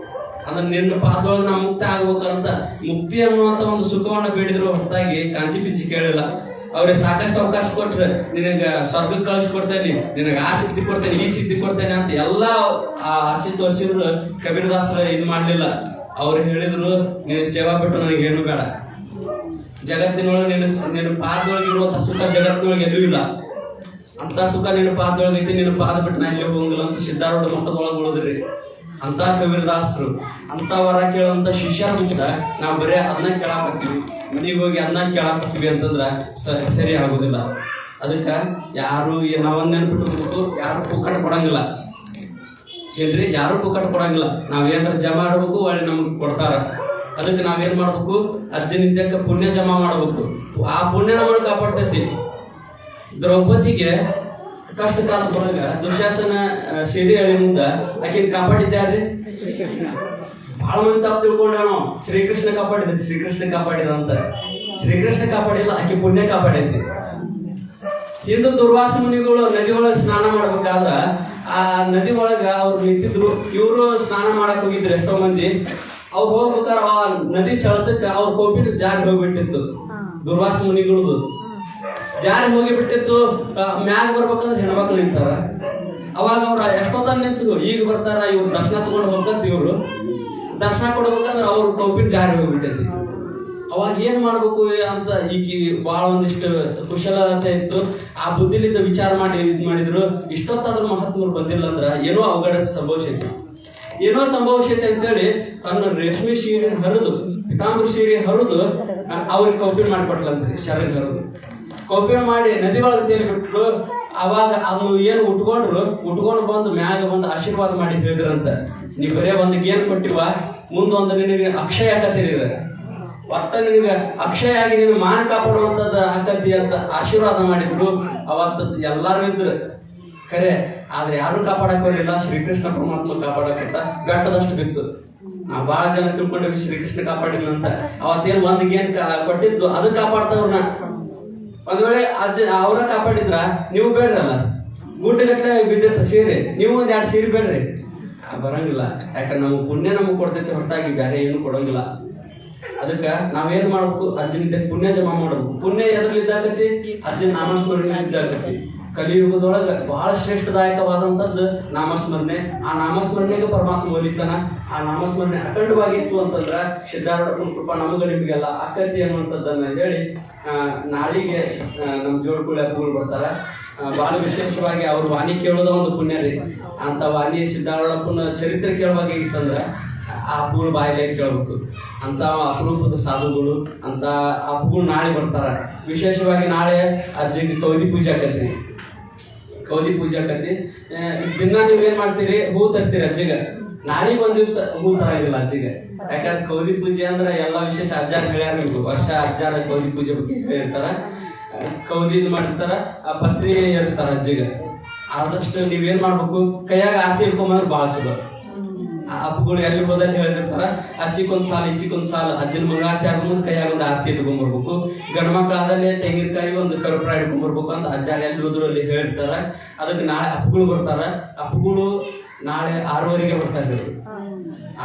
ಅಂದ್ರೆ ನಿನ್ನ ಪಾದೊಳಗೆ ನಾ ಮುಕ್ತ ಆಗ್ಬೇಕಂತ ಮುಕ್ತಿ ಅನ್ನುವಂತ ಒಂದು ಸುಖವನ್ನ ಬೇಡಿದ್ರು ಹೊರತಾಗಿ ಕಾಂಚಿ ಪಿಂಚಿ ಕೇಳಿಲ್ಲ. ಅವ್ರಿಗೆ ಸಾಕಷ್ಟು ಅವಕಾಶ ಕೊಟ್ರೆ ನಿನಗ ಸ್ವರ್ಗಕ್ಕೆ ಕಳಿಸ್ಕೊಡ್ತೇನೆ, ನಿನಗ ಆ ಸಿದ್ಧಿ ಕೊಡ್ತೇನೆ, ಈ ಸಿದ್ಧಿ ಕೊಡ್ತೇನೆ ಅಂತ ಎಲ್ಲಾ ಆಸೆ ತೋರಿಸಿದ್ರು ಕಬೀರದಾಸರ ಇದು ಮಾಡ್ಲಿಲ್ಲ. ಅವ್ರು ಹೇಳಿದ್ರು, ನಿನ್ನ ಸೇವಾ ಬಿಟ್ಟು ನನಗೇನು ಬೇಡ. ಜಗತ್ತಿನೊಳಗೆ ನಿನ್ನ ಪಾದದೊಳಗೆ ಇರುವಂತ ಸುಖ ಜಗತ್ತಿನೊಳಗೆ ಎಲ್ಲೂ ಇಲ್ಲ. ಅಂತ ಸುಖ ನಿನ್ನ ಪಾದದೊಳಗೆ ಐತಿ, ನಿನ್ನ ಪಾದ ಬಿಟ್ಟು ನಾ ಎಲ್ಲಿ ಹೋಗಂಗಿಲ್ಲ ಅಂತ ಸಿದ್ಧಾರೂಢ ಮಟ್ಟದೊಳಗೆ ಉಳಿದ್ರಿ. ಅಂತ ಕಬೀರದಾಸರು ಅಂತ ವರ ಕೇಳುವಂತ ಶಿಷ್ಯ ಮುಕ್ತ ನಾವು ಬರೀ ಅದನ್ನ ಕೇಳಾಕತ್ತೀವಿ. ಮನೆಗೆ ಹೋಗಿ ಅದನ್ನ ಕೇಳಾಕತ್ತೀವಿ ಅಂತಂದ್ರ ಸರಿ ಆಗುದಿಲ್ಲ. ಅದಕ್ಕ ಯಾರು ನಾವೊಂದ್ ನೆನ್ಪಿಟ್ಬೇಕು, ಯಾರು ಪುಕ್ಕಟ ಕೊಡಂಗಿಲ್ಲ ಏನ್ರಿ, ಯಾರು ಪುಕ್ಕಟ ಕೊಡಂಗಿಲ್ಲ. ನಾವೇನಾರ ಜಮಾ ಆಡ್ಬೇಕು, ಒಳ್ಳೆ ನಮಗ್ ಕೊಡ್ತಾರ. ಅದಕ್ಕೆ ನಾವೇನ್ ಮಾಡ್ಬೇಕು, ಅರ್ಜನಿತ್ಯಕ್ಕೆ ಪುಣ್ಯ ಜಮಾ ಮಾಡ್ಬೇಕು. ಆ ಪುಣ್ಯ ನಮ್ಮನ್ನ ಕಾಪಾಡ್ತೈತಿ. ದ್ರೌಪದಿಗೆ ಕಷ್ಟ ಕಾಲದೊಳಗ ದುಶಾಸನ ಸೀರೆ ಎಳಿ ಮುಂದ ಆಕಿನ ಕಾಪಾಡಿದ್ಯಾರ್ರಿ? ಬಹಳ ಮಂದಿ ತಾವು ತಿಳ್ಕೊಂಡೇನೋ ಶ್ರೀಕೃಷ್ಣ ಕಾಪಾಡಿದ, ಶ್ರೀಕೃಷ್ಣ ಕಾಪಾಡಿದ ಅಂತ. ಶ್ರೀಕೃಷ್ಣ ಕಾಪಾಡಿಲ್ಲ, ಆಕಿ ಪುಣ್ಯ ಕಾಪಾಡೈತಿ. ಹಿಂದೂ ದುರ್ವಾಸ ಮುನಿಗಳು ನದಿ ಒಳಗ ಸ್ನಾನ ಮಾಡ್ಬೇಕಾದ್ರ ಆ ನದಿ ಒಳಗ ಅವ್ರು ನಿಂತಿದ್ರು. ಇವ್ರು ಸ್ನಾನ ಮಾಡಕ್ ಹೋಗಿದ್ರು ಎಷ್ಟೋ ಮಂದಿ. ಅವ್ರು ಹೋಗ್ಬೇಕಾರ ಆ ನದಿ ಸೆಳೆತಕ್ಕ ಅವ್ರ ಕೋಪಿನ ಜಾರಿ ಹೋಗ್ಬಿಟ್ಟಿತ್ತು. ದುರ್ವಾಸ ಮುನಿಗಳದು ಜಾರಿ ಹೋಗಿ ಬಿಟ್ಟಿತ್ತು. ಮ್ಯಾಗ ಬರ್ಬೇಕಂದ್ರೆ ಹೆಣ್ಮಕ್ಳು ನಿಂತಾರ. ಅವಾಗ ಅವ್ರ ಎಷ್ಟೊತ್ತ ನಿಂತರು, ಈಗ ಬರ್ತಾರ ಇವ್ರು ದರ್ಶನ ತಗೊಂಡು ಹೋಗ್ತಂತ. ಇವ್ರು ದರ್ಶನ ಕೊಡ್ಬೇಕಂದ್ರೆ ಅವ್ರ ಕೌಪಿನ ಜಾರಿ ಹೋಗ್ಬಿಟ್ಟೈತಿ. ಅವಾಗ ಏನ್ ಮಾಡ್ಬೇಕು ಅಂತ ಈಗ ಬಹಳ ಒಂದಿಷ್ಟು ಕುಶಲತೆ ಇತ್ತು. ಆ ಬುದ್ಧಿಲಿಂದ ವಿಚಾರ ಮಾಡಿ ಇದ್ ಮಾಡಿದ್ರು. ಇಷ್ಟೊತ್ತಾದ್ರೂ ಮಹಾತ್ಮರು ಬಂದಿಲ್ಲ ಅಂದ್ರ ಏನೋ ಅವಘಡ ಸಂಭವಿಸೈತಿ, ಏನೋ ಸಂಭವಿಸೈತಿ ಅಂತೇಳಿ ತನ್ನ ರೇಷ್ಮೆ ಸೀರೆ ಹರಿದು, ಪಿತಾಂಬರ ಸೀರೆ ಹರಿದು ಅವ್ರಿಗೆ ಕೌಪಿನ ಮಾಡಿಕೊಟ್ಲಂತ್ರಿ. ಶರಗ್ ಹರಿದು ಕೌಪಿನ ಮಾಡಿ ನದಿ ಒಳಗೆ ತೇಲಿ ಬಿಟ್ರು. ಅವಾಗ ಅದನ್ನು ಏನು ಉಟ್ಕೊಂಡು ಬಂದು ಮ್ಯಾಗ ಬಂದು ಆಶೀರ್ವಾದ ಮಾಡಿ ಹೇಳಿದ್ರಂತ, ನೀವ್ ಬರೇ ಒಂದು ಏನ್ ಕೊಟ್ಟಿವ, ಮುಂದೊಂದು ನಿನಗೆ ಅಕ್ಷಯ ಆಕತಿ, ಒಟ್ಟ ನಿನಗೆ ಅಕ್ಷಯ ಆಗಿ ನೀನು ಮಾನ ಕಾಪಾಡುವಂತದ್ದು ಆಕತಿ ಅಂತ ಆಶೀರ್ವಾದ ಮಾಡಿದ್ರು. ಅವತ್ತು ಎಲ್ಲಾರು ಇದ್ರು ಖರೆ, ಆದ್ರೆ ಯಾರು ಕಾಪಾಡಕ್ ಹೋಗಿಲ್ಲ. ಶ್ರೀಕೃಷ್ಣ ಪರಮಾತ್ಮ ಕಾಪಾಡಕ್ಕಿಂತ ಬೆಟ್ಟದಷ್ಟು ಬಿತ್ತು. ನಾವು ಬಹಳ ಜನ ತಿಳ್ಕೊಂಡೇವಿ ಶ್ರೀಕೃಷ್ಣ ಕಾಪಾಡಿಲ್ಲ ಅಂತ. ಅವತ್ತೇನ್ ಒಂದ್ ಏನ್ ಕೊಟ್ಟಿದ್ದು ಅದು ಕಾಪಾಡ್ತವ್ರನ್ನ. ಒಂದ್ ವೇಳೆ ಅವ್ರ ಕಾಪಾಡಿದ್ರ ನೀವು ಬೇಡ್ರಲ್ಲ, ಗುಡ್ಡಗಟ್ಲೆ ಬಿದ್ದಿರ್ತ ಸೀರೆ, ನೀವು ಒಂದ್ 2 ಸೀರೆ ಬೇಡ್ರಿ, ಬರಂಗಿಲ್ಲ. ಯಾಕಂದ್ರೆ ನಾವು ಪುಣ್ಯ ನಮಗ್ ಕೊಡ್ತೈತೆ ಹೊರತಾಗಿ ಬೇರೆ ಏನು ಕೊಡಂಗಿಲ್ಲ. ಅದಕ್ಕ ನಾವೇನ್ ಮಾಡ್ಬೇಕು, ಅಜ್ಜನಿದ್ದ ಪುಣ್ಯ ಜಮಾ ಮಾಡ್ಬೇಕು. ಪುಣ್ಯ ಎದ್ರಲ್ಲಿದ್ದಾಗತಿ, ಅಜ್ಜನ ನಾಮಸ್ಮರಣೆ ಇದ್ದಾಗತಿ. ಕಲಿಯುಗದೊಳಗೆ ಬಹಳ ಶ್ರೇಷ್ಠದಾಯಕವಾದಂಥದ್ದು ನಾಮಸ್ಮರಣೆ. ಆ ನಾಮಸ್ಮರಣೆಗೆ ಪರಮಾತ್ಮ ಒಲಿತಾನ. ಆ ನಾಮಸ್ಮರಣೆ ಅಖಂಡವಾಗಿತ್ತು ಅಂತಂದ್ರೆ ಸಿದ್ಧಾರೂಢಪ್ಪನ ಕೃಪಾ ನಮಗೆ ನಿಮಗೆಲ್ಲ ಆಕತಿ ಅನ್ನುವಂಥದ್ದನ್ನು ಹೇಳಿ ನಾಳಿಗೆ ನಮ್ಮ ಜೋಡ್ಕುಳಿ ಅಪ್ಪಗಳು ಬರ್ತಾರೆ. ಬಹಳ ವಿಶೇಷವಾಗಿ ಅವ್ರ ವಾಣಿ ಕೇಳೋದ ಒಂದು ಪುಣ್ಯ ರೀ. ಅಂತ ವಾಣಿ ಸಿದ್ಧಾರೂಢಪ್ಪನ ಚರಿತ್ರೆ ಕೇಳುವಾಗಿತ್ತಂದ್ರೆ ಆ ಅಪ್ಪಗಳು ಬಾಯಿಲೆ ಕೇಳಬೇಕು. ಅಂತ ಅಪರೂಪದ ಸಾಧುಗಳು ಅಂತ ಅಪ್ಪಗಳು ನಾಳೆ ಬರ್ತಾರ. ವಿಶೇಷವಾಗಿ ನಾಳೆ ಅಜ್ಜಿಗೆ ಕೌದಿ ಪೂಜೆ ಆಕತ್ರಿ. ಕೌದಿ ಪೂಜೆ ಆಕತಿ. ದಿನ ನೀವೇನ್ ಮಾಡ್ತೀರಿ? ಹೂ ತರ್ತೀರಿ ಅಜ್ಜಿಗೆ. ನಾಳೆಗೆ ಒಂದ್ ದಿವ್ಸ ಹೂ ತರಂಗಿಲ್ಲ ಅಜ್ಜಿಗೆ. ಯಾಕಂದ್ರೆ ಕೌದಿ ಪೂಜೆ ಅಂದ್ರೆ ಎಲ್ಲಾ ವಿಶೇಷ ಅಜ್ಜಾರ್ ಹೇಳ್ಯಾರ. ನಿಮ್ಗೆ ವರ್ಷ ಅಜ್ಜಾರ ಕೌದಿ ಪೂಜೆ ಬಗ್ಗೆ ಹೇಳಿರ್ತಾರ. ಕೌದಿ ಮಾಡಿರ್ತಾರ, ಪತ್ರಿ ಏರಿಸ್ತಾರ ಅಜ್ಜಿಗೆ. ಆದಷ್ಟು ನೀವೇನ್ ಮಾಡ್ಬೇಕು, ಕೈಯಾಗ ಆರತಿ ಇಟ್ಕೊಂಬಂದ್ರೆ ಬಹಳ ಚಲೋ. ಅಪ್ಪಗಳು ಎಲ್ಲಿ ಹೋದಲ್ಲಿ ಹೇಳಿರ್ತಾರ, ಅಜ್ಜಿಗೊಂದ್ ಸಾಲ ಇಚ್ಚಿಗೊಂದ್ ಸಾಲ. ಅಜ್ಜಿನ ಮಂಗಾರತಿ ಆಗೋ ಮುಂದೆ ಕೈಯಾಗ ಒಂದು ಆರತಿ ಇಟ್ಕೊಂಡ್ಬರ್ಬೇಕು. ಗಂಡು ಮಕ್ಕಳಾದಲ್ಲಿ ತೆಂಗಿನಕಾಯಿ ಒಂದು ಕರ್ಪೂರ ಇಟ್ಕೊಂಡ್ಬರ್ಬೇಕು ಅಂತ ಅಜ್ಜಾರ ಎಲ್ಲಿ ಹೋದ್ರು ಅಲ್ಲಿ ಹೇಳಿರ್ತಾರ. ಅದಕ್ಕೆ ನಾಳೆ ಅಪ್ಪಗಳು ಬರ್ತಾರ. ಅಪ್ಪಗಳು ನಾಳೆ 6:30ಗೆ ಬರ್ತಾ ಇದ್ರು.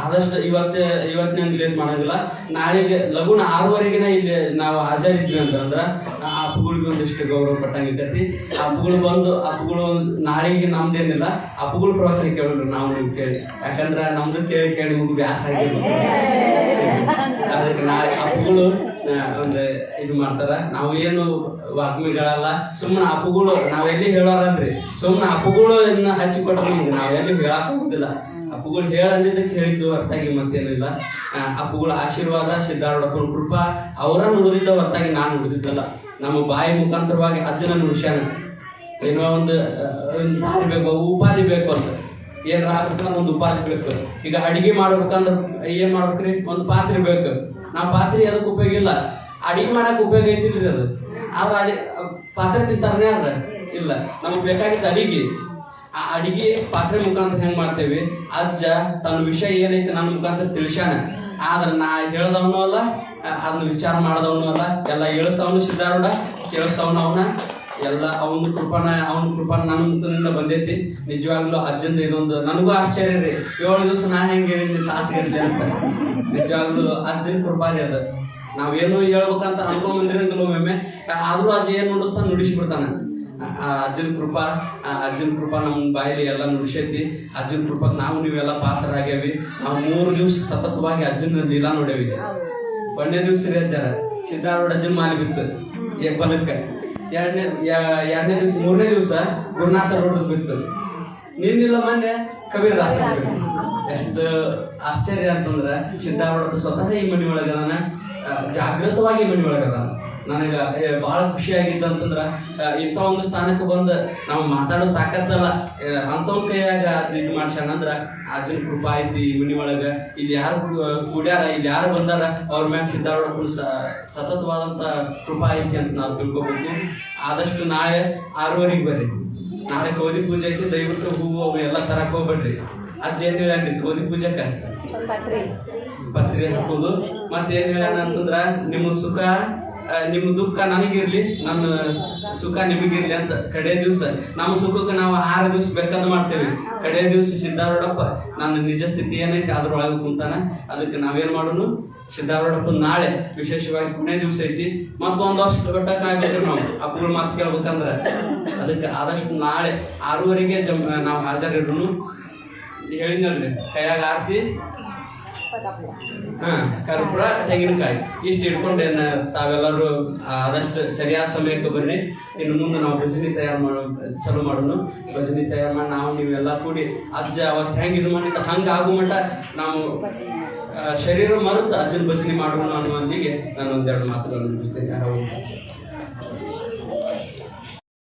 ಆದಷ್ಟು ಇವತ್ತಿನ ಲೇಟ್ ಮಾಡಂಗಿಲ್ಲ. ನಾಳೆಗೆ ಲಗುನ 6:30ಗೆ ಇಲ್ಲಿ ನಾವು ಹಾಜರಿದ್ವಿ ಅಂತಂದ್ರ ಅಪ್ಪಗಳಿಗೆ ಒಂದಿಷ್ಟು ಗೌರವ ಕೊಟ್ಟಂಗಿರ್ತೈತಿ. ಅಪ್ಪಗಳು ಬಂದು ಅಪ್ಪಗಳು ನಾಳೆಗೆ ನಮ್ದೇನಿಲ್ಲ, ಅಪ್ಪಗಳು ಪ್ರವಾಸನ ಕೇಳಿದ್ರು ನಾವು ನಿಮ್ಗೆ ಕೇಳಿ. ಯಾಕಂದ್ರ ನಮ್ದು ಕೇಳಿ ಕೇಳಿ ನಿಮ್ಗೆ ಬ್ಯಾಸ ಆಗಿರ್ಬೇಕು. ಅದಕ್ಕೆ ನಾಳೆ ಅಪ್ಪಗಳು ಒಂದು ಇದು ಮಾಡ್ತಾರ. ನಾವು ಏನು ವಾಗ್ಮಿಗಳಲ್ಲ, ಸುಮ್ಮನೆ ಅಪ್ಪಗಳು ನಾವೆಲ್ಲಿ ಹೇಳೋರಲ್ರಿ. ಸುಮ್ಮನೆ ಅಪ್ಪಗಳು ಇದನ್ನ ಹಚ್ಚಿಕೊಟ್ರೆ ನಿಮ್ಗೆ ನಾವೆಲ್ಲಿ ಹೇಳಕ್ ಹೋಗುದಿಲ್ಲ. ಅಪ್ಪಗಳು ಹೇಳಂದಿದ್ದಕ್ಕೆ ಹೇಳಿದ್ದು ಹೊರತಾಗಿ ಮತ್ತೇನಿಲ್ಲ. ಅಪ್ಪಗಳ ಆಶೀರ್ವಾದ, ಸಿದ್ಧಾರೂಢಪ್ಪನ ಕೃಪಾ ಅವರ ನುಡಿದಿದ್ದ ಹೊರತಾಗಿ ನಾನು ನುಡಿದಿದ್ದಲ್ಲ. ನಮ್ಮ ಬಾಯಿ ಮುಖಾಂತರವಾಗಿ ಅಜ್ಜನ ನುಡಿಸ್ಯಾನ. ಏನೋ ಒಂದು ದಾರಿ ಬೇಕು, ಉಪಾಧಿ ಬೇಕು ಅಂತ. ಏನಾರ ಆಗ್ಬೇಕಂದ್ರೆ ಒಂದು ಉಪಾಧಿ ಬೇಕು. ಈಗ ಅಡಿಗೆ ಮಾಡ್ಬೇಕಂದ್ರೆ ಏನ್ ಮಾಡ್ಬೇಕ್ರಿ? ಒಂದು ಪಾತ್ರೆ ಬೇಕು. ನಾವು ಪಾತ್ರೆ ಅದಕ್ಕೆ ಉಪಯೋಗ ಇಲ್ಲ, ಅಡಿಗೆ ಮಾಡಕ್ ಉಪಯೋಗ ಐತಿಲ್ರಿ ಅದು. ಆದ್ರೆ ಪಾತ್ರೆ ತಿಂತಾರನೇ ಅದ್ರ ಇಲ್ಲ. ನಮಗ್ ಬೇಕಾಗಿದ್ದ ಅಡಿಗೆ. ಆ ಅಡಿಗೆ ಪಾತ್ರೆ ಮುಖಾಂತರ ಹೆಂಗ್ ಮಾಡ್ತೇವಿ? ಅಜ್ಜ ತನ್ನ ವಿಷಯ ಏನೈತೆ ನನ್ನ ಮುಖಾಂತರ ತಿಳಿಸ್ಯಾನ. ಆದ್ರೆ ನಾ ಹೇಳ್ದವನು ಅಲ್ಲ, ಅದನ್ನ ವಿಚಾರ ಮಾಡದವನು ಅಲ್ಲ. ಎಲ್ಲ ಹೇಳಿಸ್ತವನು ಸಿದ್ಧಾರೂಢ, ಕೇಳಿಸ್ತವನು ಅವನ. ಎಲ್ಲ ಅವನ ಕೃಪಾನ ನನ್ನ ಮುಖದಿಂದ ಬಂದೈತಿ. ನಿಜವಾಗ್ಲೂ ಅಜ್ಜಂದ ಇದೊಂದು ನನಗೂ ಆಶ್ಚರ್ಯ ರೀ. 7 ದಿವಸ ನಾನು ಹೆಂಗೆ ಹೇಳಿದ್ನಿ ತಾಸಿಗೆ ಅಂತ. ನಿಜವಾಗ್ಲೂ ಅಜ್ಜನ ಕೃಪಾ ರೀ ಅದು. ನಾವೇನು ಹೇಳ್ಬೇಕಂತ ಅನ್ಕೊಂಡ್ ಬಂದಿರಂಗಿಲ್ಲ ಒಮ್ಮೆ. ಆದ್ರೂ ಅಜ್ಜ ಏನ್ ನುಡಿಸ್ತಾನ ನುಡಿಸ್ಬಿಡ್ತಾನ. ಅಜ್ಜನ ಕೃಪಾ ನಮ್ಮ ಬಾಯಲ್ಲಿ ಎಲ್ಲ ನುಡಿಸೈತಿ. ಅಜ್ಜನ ಕೃಪಾ ನಾವು ನೀವೆಲ್ಲ ಪಾತ್ರ ಆಗ್ಯಾವಿ. ನಾವು 3 ದಿವಸ ಸತತವಾಗಿ ಅಜ್ಜನ ಲೀಲಾ ನೋಡೇವಿ. 1ನೇ ದಿವಸ ರೀ ಅಜ್ಜಾರ ಸಿದ್ಧಾರೂಢ ಅಜ್ಜನ ಮಾಲಿ ಬಿತ್ತು ಬಲಕ್ಕ. 2ನೇ ದಿವಸ 3ನೇ ದಿವಸ ಗುರುನಾಥ ರೋಡ್ ಬಿತ್ತು. ನಿನ್ನಿಲ್ಲ ಮೊನ್ನೆ ಕಬೀರದಾಸ. ಎಷ್ಟು ಆಶ್ಚರ್ಯ ಅಂತಂದ್ರ ಸಿದ್ಧಾರೂಢ ಸ್ವತಃ ಈ ಮನಿ ಒಳಗದಾನ, ಜಾಗೃತವಾಗಿ ಮನಿ ಒಳಗದಾನ. ನನಗ ಬಹಳ ಖುಷಿ ಆಗಿದ್ದಂತಂದ್ರ ಇಂಥ ಒಂದು ಸ್ಥಾನಕ್ಕೆ ಬಂದು ನಾವು ಮಾತಾಡೋ ತಾಕತ್ತಲ್ಲ, ಅಂತವ್ ಕೈಯಾಗ ಇದು ಮಾಡ್ಸ್ಯಾನಂದ್ರ ಅಜ್ಜನ ಕೃಪಾ ಐತಿ ಈ ಮನಿ ಒಳಗ. ಇಲ್ಲಿ ಯಾರು ಕೂಡ್ಯಾರ, ಇಲ್ಲಿ ಯಾರು ಬಂದಾರ, ಅವ್ರ ಮ್ಯಾಗ ಸಿದ್ಧಾರೂಢಪ್ಪನ ಸತತವಾದಂತ ಕೃಪಾ ಐತಿ ಅಂತ ನಾವು ತಿಳ್ಕೊಬೇಕು. ಆದಷ್ಟು ನಾಳೆ 6:30ಗೆ ಬರ್ರಿ. ನಾಳೆ ಕೌದಿ ಪೂಜೆ ಐತಿ. ದಯವಿಟ್ಟು ಹೂವು ಅವು ಎಲ್ಲ ತರಕ್ ಹೋಗ್ಬೇಡ್ರಿ. ಅಜ್ಜ ಏನ್ ಹೇಳ್ಯಾನ್ರಿ ಕೌದಿ ಪೂಜೆಕ? ಪತ್ರಿ ಹಾಕೋದು. ಮತ್ತೇನ್ ಹೇಳ್ಯಾನ ಅಂತಂದ್ರ ನಿಮ್ಮ ಸುಖ ನಿಮ್ಮ ದುಃಖ ನನಗಿರ್ಲಿ, ನನ್ನ ಸುಖ ನಿಮಗಿರ್ಲಿ ಅಂತ. ಕಡೆ ದಿವಸ ನಮ್ಮ ಸುಖಕ್ಕೆ ನಾವು 6 ದಿವಸ ಬೇಕಾದ ಮಾಡ್ತೇವೆ. ಕಡೆ ದಿವಸ ಸಿದ್ಧಾರೂಢಪ್ಪ ನನ್ನ ನಿಜ ಸ್ಥಿತಿ ಏನೈತಿ ಅದ್ರೊಳಗೆ ಕುಂತಾನ. ಅದಕ್ಕೆ ನಾವೇನ್ ಮಾಡೋನು, ಸಿದ್ಧಾರೂಢಪ್ಪ ನಾಳೆ ವಿಶೇಷವಾಗಿ ಕೊನೆ ದಿವಸ ಐತಿ. ಮತ್ತೊಂದು ವರ್ಷ ಕೊಟ್ಟಕ್ಕಾಗಬೇಕು ನಾವು ಅಪ್ಪಗಳ ಮಾತು ಕೇಳ್ಬೇಕಂದ್ರ. ಅದಕ್ಕೆ ಆದಷ್ಟು ನಾಳೆ 6:30ಗೆ ನಾವು ಹಾಜರಿರೋನು. ಹೇಳಿದ್ನಲ್ರಿ ಕೈಯಾಗ ಆರ್ತಿ, ಕರ್ಪೂರ, ತೆಂಗಿನಕಾಯಿ ಇಷ್ಟು ಇಟ್ಕೊಂಡು ತಾವೆಲ್ಲರೂ ಆದಷ್ಟು ಸರಿಯಾದ ಸಮಯಕ್ಕೆ ಬರ್ರಿ. ಇನ್ನು ಮುಂದೆ ನಾವು ಭಜನಿ ಚಲೋ ಮಾಡೋಣ. ಭಜನಿ ತಯಾರು ಮಾಡಿ ನಾವು ನೀವೆಲ್ಲ ಕೂಡಿ ಅಜ್ಜ ಅವತ್ತು ಹೆಂಗ್ ಇದು ಮಾಡಿತ್ತ ಹಂಗ ಆಗೋ ಮಟ್ಟ ನಾವು ಶರೀರ ಮರೆತು ಅಜ್ಜನ ಭಜನಿ ಮಾಡೋಣ ಅನ್ನುವಂದಿಗೆ ನಾನು ಒಂದೆರಡು ಮಾತುಗಳನ್ನು ಮುಗಿಸ್ತೇನೆ.